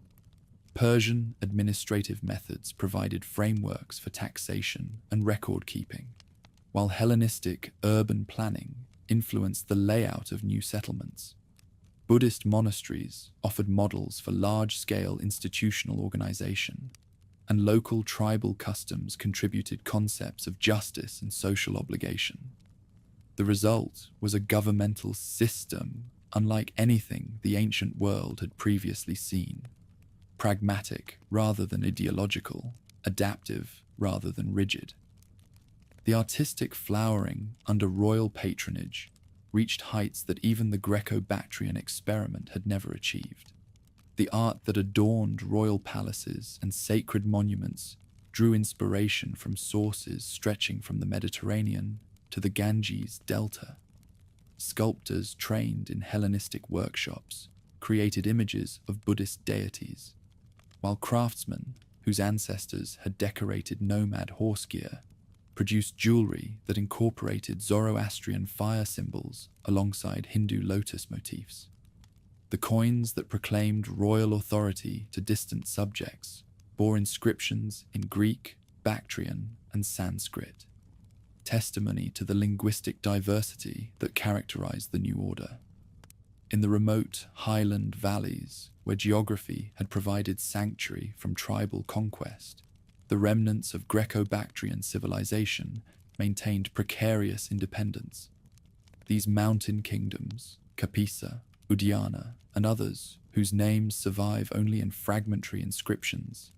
Persian administrative methods provided frameworks for taxation and record-keeping, while Hellenistic urban planning influenced the layout of new settlements. Buddhist monasteries offered models for large-scale institutional organization, and local tribal customs contributed concepts of justice and social obligation. The result was a governmental system unlike anything the ancient world had previously seen. Pragmatic rather than ideological, adaptive rather than rigid. The artistic flowering under royal patronage reached heights that even the Greco-Bactrian experiment had never achieved. The art that adorned royal palaces and sacred monuments drew inspiration from sources stretching from the Mediterranean to the Ganges Delta. Sculptors trained in Hellenistic workshops created images of Buddhist deities, while craftsmen whose ancestors had decorated nomad horse gear produced jewelry that incorporated Zoroastrian fire symbols alongside Hindu lotus motifs. The coins that proclaimed royal authority to distant subjects bore inscriptions in Greek, Bactrian, and Sanskrit, testimony to the linguistic diversity that characterized the new order. In the remote highland valleys, where geography had provided sanctuary from tribal conquest, the remnants of Greco-Bactrian civilization maintained precarious independence. These mountain kingdoms, Kapisa, Udiana, and others, whose names survive only in fragmentary inscriptions,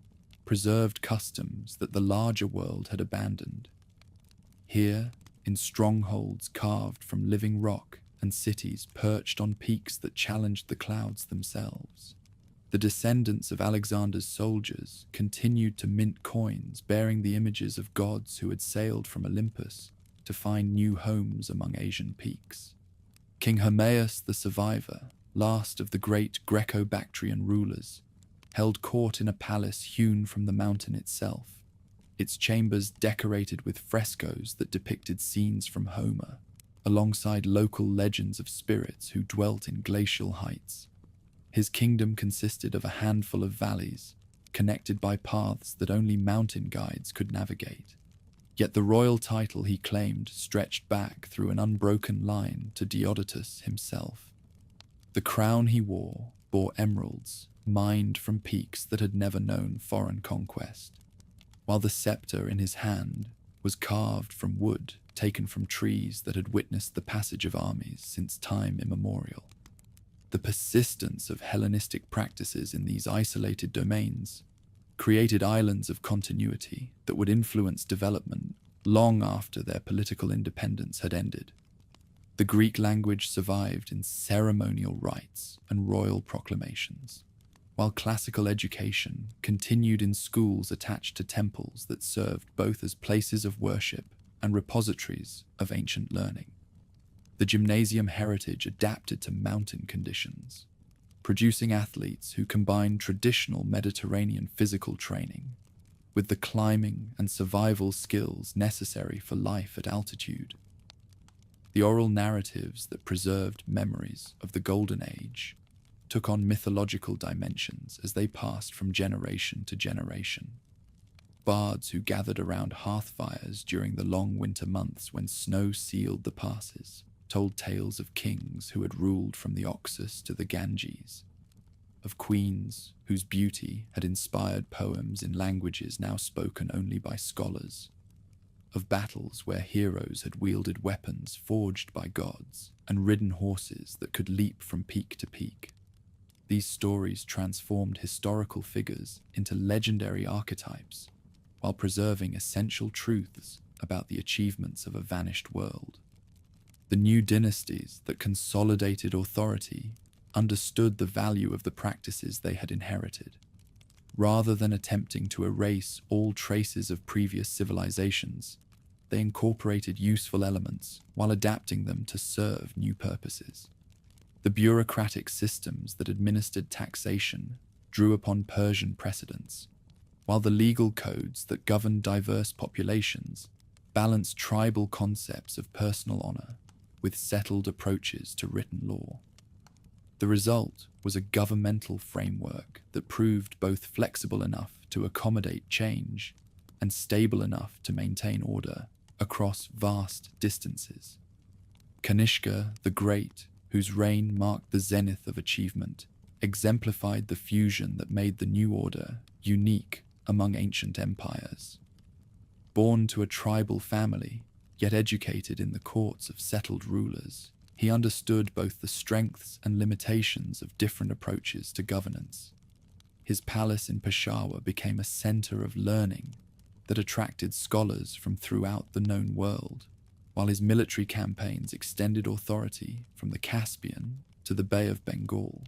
preserved customs that the larger world had abandoned. Here, in strongholds carved from living rock and cities perched on peaks that challenged the clouds themselves, the descendants of Alexander's soldiers continued to mint coins bearing the images of gods who had sailed from Olympus to find new homes among Asian peaks. King Hermaeus the Survivor, last of the great Greco-Bactrian rulers, held court in a palace hewn from the mountain itself, its chambers decorated with frescoes that depicted scenes from Homer, alongside local legends of spirits who dwelt in glacial heights. His kingdom consisted of a handful of valleys, connected by paths that only mountain guides could navigate. Yet the royal title he claimed stretched back through an unbroken line to Diodotus himself. The crown he wore bore emeralds, mined from peaks that had never known foreign conquest, while the scepter in his hand was carved from wood taken from trees that had witnessed the passage of armies since time immemorial. The persistence of Hellenistic practices in these isolated domains created islands of continuity that would influence development long after their political independence had ended. The Greek language survived in ceremonial rites and royal proclamations, while classical education continued in schools attached to temples that served both as places of worship and repositories of ancient learning. The gymnasium heritage adapted to mountain conditions, producing athletes who combined traditional Mediterranean physical training with the climbing and survival skills necessary for life at altitude. The oral narratives that preserved memories of the Golden Age took on mythological dimensions as they passed from generation to generation. Bards who gathered around hearth fires during the long winter months when snow sealed the passes told tales of kings who had ruled from the Oxus to the Ganges, of queens whose beauty had inspired poems in languages now spoken only by scholars, of battles where heroes had wielded weapons forged by gods and ridden horses that could leap from peak to peak. These stories transformed historical figures into legendary archetypes while preserving essential truths about the achievements of a vanished world. The new dynasties that consolidated authority understood the value of the practices they had inherited. Rather than attempting to erase all traces of previous civilizations, they incorporated useful elements while adapting them to serve new purposes. The bureaucratic systems that administered taxation drew upon Persian precedents, while the legal codes that governed diverse populations balanced tribal concepts of personal honor with settled approaches to written law. The result was a governmental framework that proved both flexible enough to accommodate change and stable enough to maintain order across vast distances. Kanishka the Great, whose reign marked the zenith of achievement, exemplified the fusion that made the new order unique among ancient empires. Born to a tribal family, yet educated in the courts of settled rulers, he understood both the strengths and limitations of different approaches to governance. His palace in Peshawar became a center of learning that attracted scholars from throughout the known world, while his military campaigns extended authority from the Caspian to the Bay of Bengal.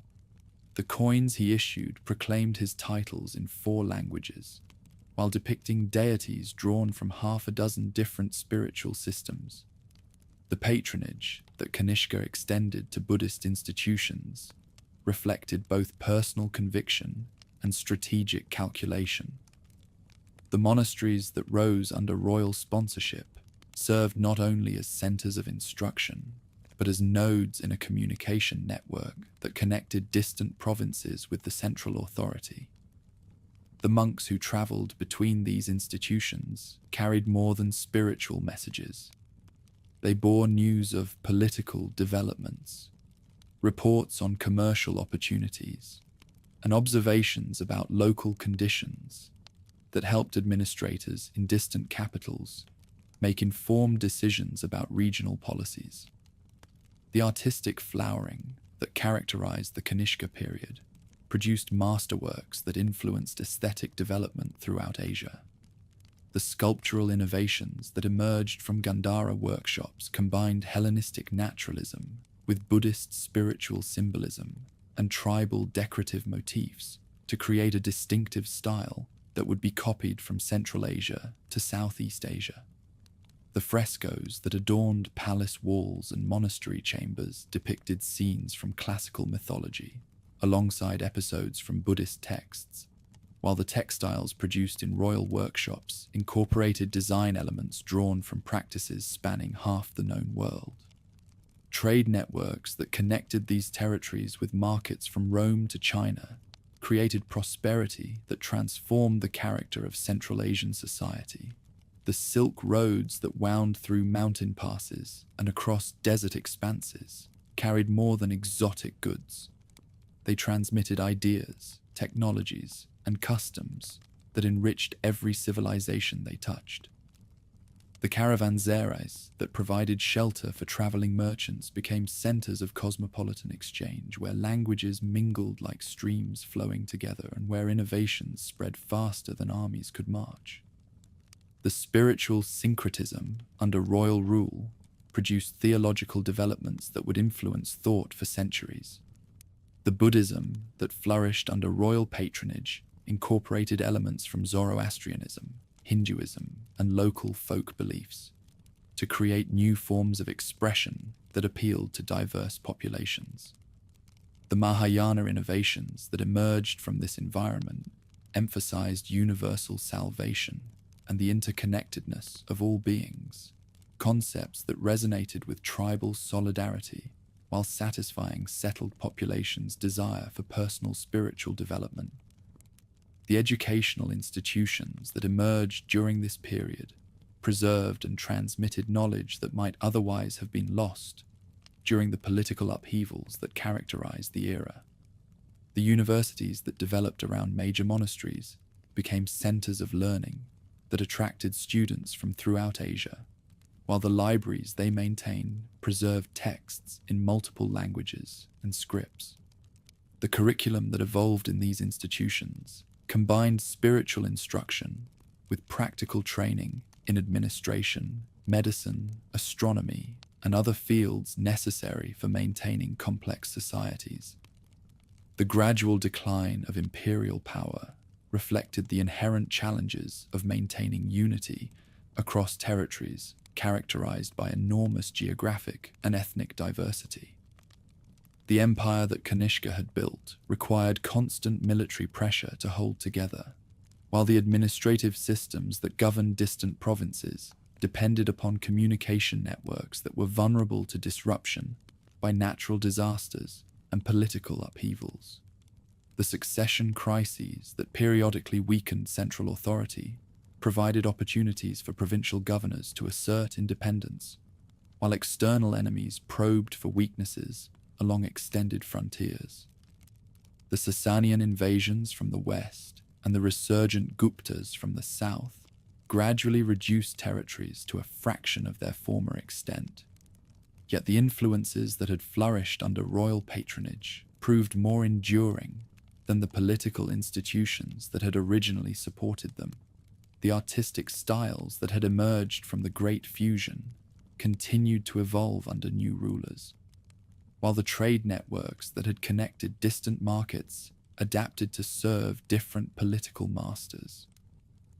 The coins he issued proclaimed his titles in 4 languages, while depicting deities drawn from half a dozen different spiritual systems. The patronage that Kanishka extended to Buddhist institutions reflected both personal conviction and strategic calculation. The monasteries that rose under royal sponsorship served not only as centers of instruction, but as nodes in a communication network that connected distant provinces with the central authority. The monks who traveled between these institutions carried more than spiritual messages. They bore news of political developments, reports on commercial opportunities, and observations about local conditions that helped administrators in distant capitals make informed decisions about regional policies. The artistic flowering that characterized the Kanishka period produced masterworks that influenced aesthetic development throughout Asia. The sculptural innovations that emerged from Gandhara workshops combined Hellenistic naturalism with Buddhist spiritual symbolism and tribal decorative motifs to create a distinctive style that would be copied from Central Asia to Southeast Asia. The frescoes that adorned palace walls and monastery chambers depicted scenes from classical mythology, alongside episodes from Buddhist texts, while the textiles produced in royal workshops incorporated design elements drawn from practices spanning half the known world. Trade networks that connected these territories with markets from Rome to China created prosperity that transformed the character of Central Asian society. The Silk Roads that wound through mountain passes and across desert expanses carried more than exotic goods. They transmitted ideas, technologies, and customs that enriched every civilization they touched. The caravanserais that provided shelter for traveling merchants became centers of cosmopolitan exchange, where languages mingled like streams flowing together and where innovations spread faster than armies could march. The spiritual syncretism under royal rule produced theological developments that would influence thought for centuries. The Buddhism that flourished under royal patronage incorporated elements from Zoroastrianism, Hinduism, and local folk beliefs to create new forms of expression that appealed to diverse populations. The Mahayana innovations that emerged from this environment emphasized universal salvation and the interconnectedness of all beings, concepts that resonated with tribal solidarity while satisfying settled populations' desire for personal spiritual development. The educational institutions that emerged during this period preserved and transmitted knowledge that might otherwise have been lost during the political upheavals that characterized the era. The universities that developed around major monasteries became centers of learning that attracted students from throughout Asia, while the libraries they maintained preserved texts in multiple languages and scripts. The curriculum that evolved in these institutions combined spiritual instruction with practical training in administration, medicine, astronomy, and other fields necessary for maintaining complex societies. The gradual decline of imperial power reflected the inherent challenges of maintaining unity across territories characterized by enormous geographic and ethnic diversity. The empire that Kanishka had built required constant military pressure to hold together, while the administrative systems that governed distant provinces depended upon communication networks that were vulnerable to disruption by natural disasters and political upheavals. The succession crises that periodically weakened central authority provided opportunities for provincial governors to assert independence, while external enemies probed for weaknesses along extended frontiers. The Sasanian invasions from the west and the resurgent Guptas from the south gradually reduced territories to a fraction of their former extent. Yet the influences that had flourished under royal patronage proved more enduring than the political institutions that had originally supported them. The artistic styles that had emerged from the Great Fusion continued to evolve under new rulers, while the trade networks that had connected distant markets adapted to serve different political masters.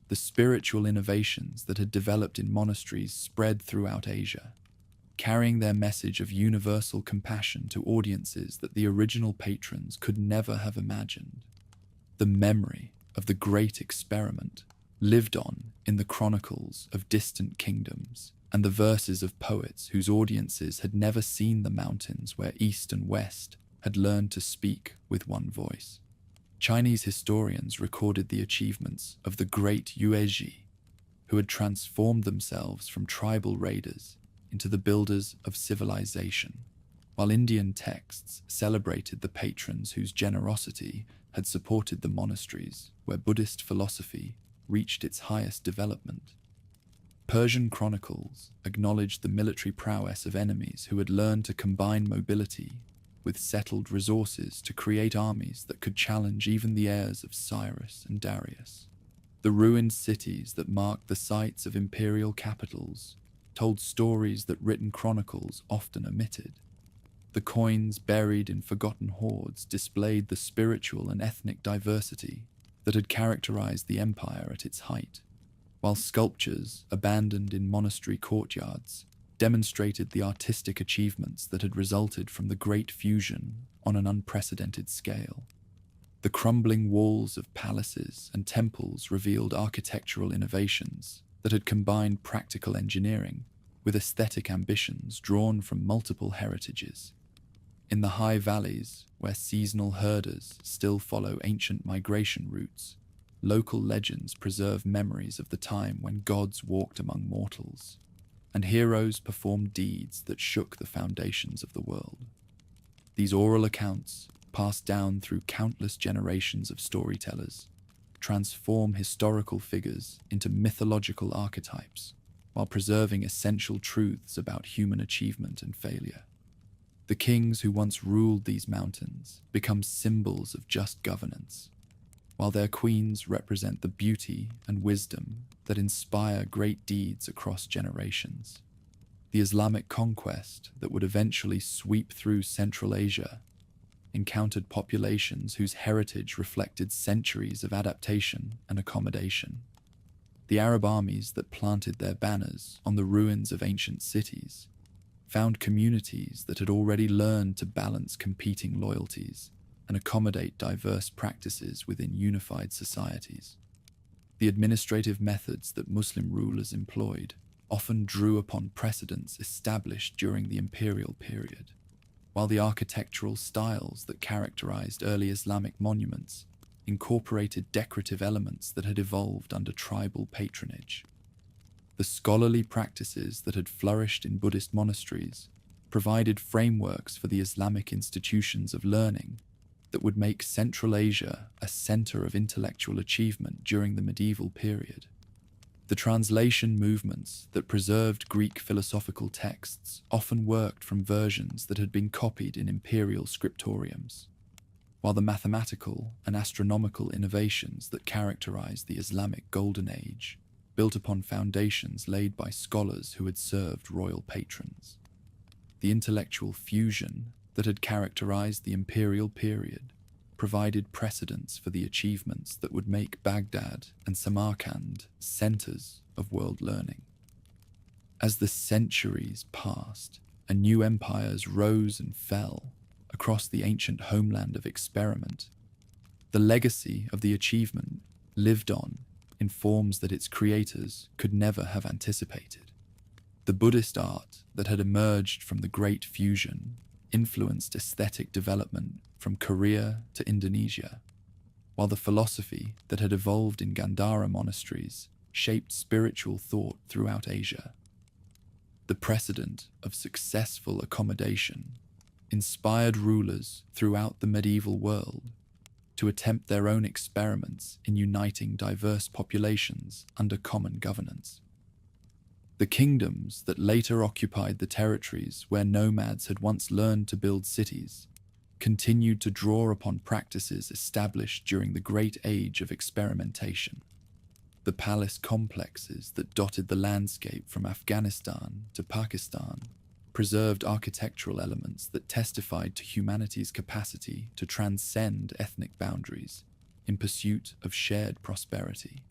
The spiritual innovations that had developed in monasteries spread throughout Asia, carrying their message of universal compassion to audiences that the original patrons could never have imagined. The memory of the Great Experiment lived on in the chronicles of distant kingdoms and the verses of poets whose audiences had never seen the mountains where East and West had learned to speak with one voice. Chinese historians recorded the achievements of the great Yuezhi, who had transformed themselves from tribal raiders into the builders of civilization, while Indian texts celebrated the patrons whose generosity had supported the monasteries where Buddhist philosophy reached its highest development. Persian chronicles acknowledged the military prowess of enemies who had learned to combine mobility with settled resources to create armies that could challenge even the heirs of Cyrus and Darius. The ruined cities that marked the sites of imperial capitals told stories that written chronicles often omitted. The coins buried in forgotten hoards displayed the spiritual and ethnic diversity that had characterized the empire at its height, while sculptures abandoned in monastery courtyards demonstrated the artistic achievements that had resulted from the Great Fusion on an unprecedented scale. The crumbling walls of palaces and temples revealed architectural innovations that had combined practical engineering with aesthetic ambitions drawn from multiple heritages. In the high valleys, where seasonal herders still follow ancient migration routes, local legends preserve memories of the time when gods walked among mortals, and heroes performed deeds that shook the foundations of the world. These oral accounts, passed down through countless generations of storytellers, transform historical figures into mythological archetypes while preserving essential truths about human achievement and failure. The kings who once ruled these mountains become symbols of just governance, while their queens represent the beauty and wisdom that inspire great deeds across generations. The Islamic conquest that would eventually sweep through Central Asia encountered populations whose heritage reflected centuries of adaptation and accommodation. The Arab armies that planted their banners on the ruins of ancient cities found communities that had already learned to balance competing loyalties and accommodate diverse practices within unified societies. The administrative methods that Muslim rulers employed often drew upon precedents established during the imperial period, while the architectural styles that characterized early Islamic monuments incorporated decorative elements that had evolved under tribal patronage. The scholarly practices that had flourished in Buddhist monasteries provided frameworks for the Islamic institutions of learning that would make Central Asia a center of intellectual achievement during the medieval period. The translation movements that preserved Greek philosophical texts often worked from versions that had been copied in imperial scriptoriums, while the mathematical and astronomical innovations that characterized the Islamic Golden Age built upon foundations laid by scholars who had served royal patrons. The intellectual fusion that had characterized the imperial period provided precedents for the achievements that would make Baghdad and Samarkand centers of world learning. As the centuries passed and new empires rose and fell across the ancient homeland of experiment, the legacy of the achievement lived on in forms that its creators could never have anticipated. The Buddhist art that had emerged from the Great Fusion influenced aesthetic development from Korea to Indonesia, while the philosophy that had evolved in Gandhara monasteries shaped spiritual thought throughout Asia. The precedent of successful accommodation inspired rulers throughout the medieval world to attempt their own experiments in uniting diverse populations under common governance. The kingdoms that later occupied the territories where nomads had once learned to build cities continued to draw upon practices established during the Great Age of experimentation. The palace complexes that dotted the landscape from Afghanistan to Pakistan preserved architectural elements that testified to humanity's capacity to transcend ethnic boundaries in pursuit of shared prosperity.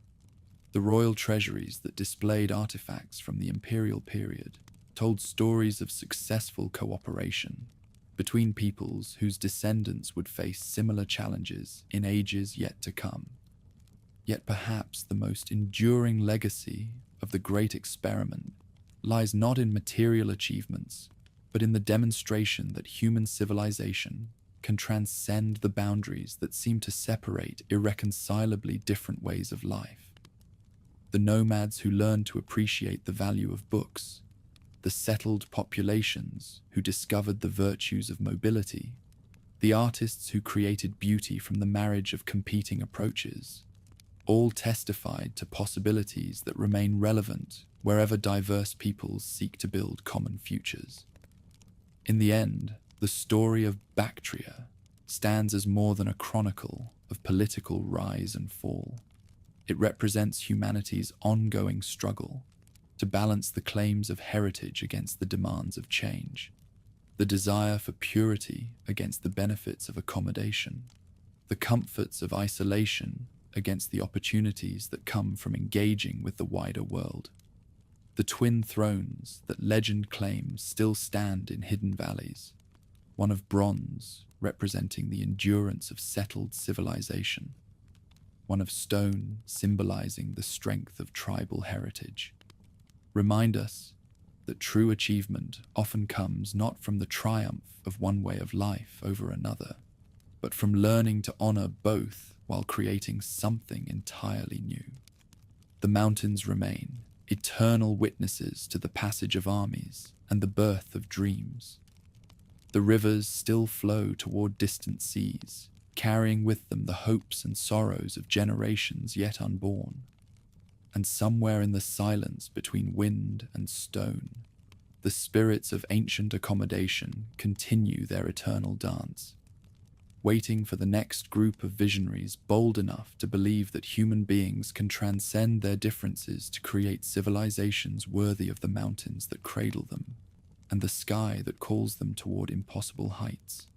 The royal treasuries that displayed artifacts from the imperial period told stories of successful cooperation between peoples whose descendants would face similar challenges in ages yet to come. Yet perhaps the most enduring legacy of the Great Experiment lies not in material achievements, but in the demonstration that human civilization can transcend the boundaries that seem to separate irreconcilably different ways of life. The nomads who learned to appreciate the value of books, the settled populations who discovered the virtues of mobility, the artists who created beauty from the marriage of competing approaches, all testified to possibilities that remain relevant wherever diverse peoples seek to build common futures. In the end, The story of Bactria stands as more than a chronicle of political rise and fall. It represents humanity's ongoing struggle to balance the claims of heritage against the demands of change, the desire for purity against the benefits of accommodation, the comforts of isolation against the opportunities that come from engaging with the wider world. The twin thrones that legend claims still stand in hidden valleys, one of bronze representing the endurance of settled civilization, one of stone symbolizing the strength of tribal heritage, remind us that true achievement often comes not from the triumph of one way of life over another, but from learning to honor both while creating something entirely new. The mountains remain eternal witnesses to the passage of armies and the birth of dreams. The rivers still flow toward distant seas, carrying with them the hopes and sorrows of generations yet unborn. And somewhere in the silence between wind and stone, the spirits of ancient accommodation continue their eternal dance, waiting for the next group of visionaries bold enough to believe that human beings can transcend their differences to create civilizations worthy of the mountains that cradle them and the sky that calls them toward impossible heights.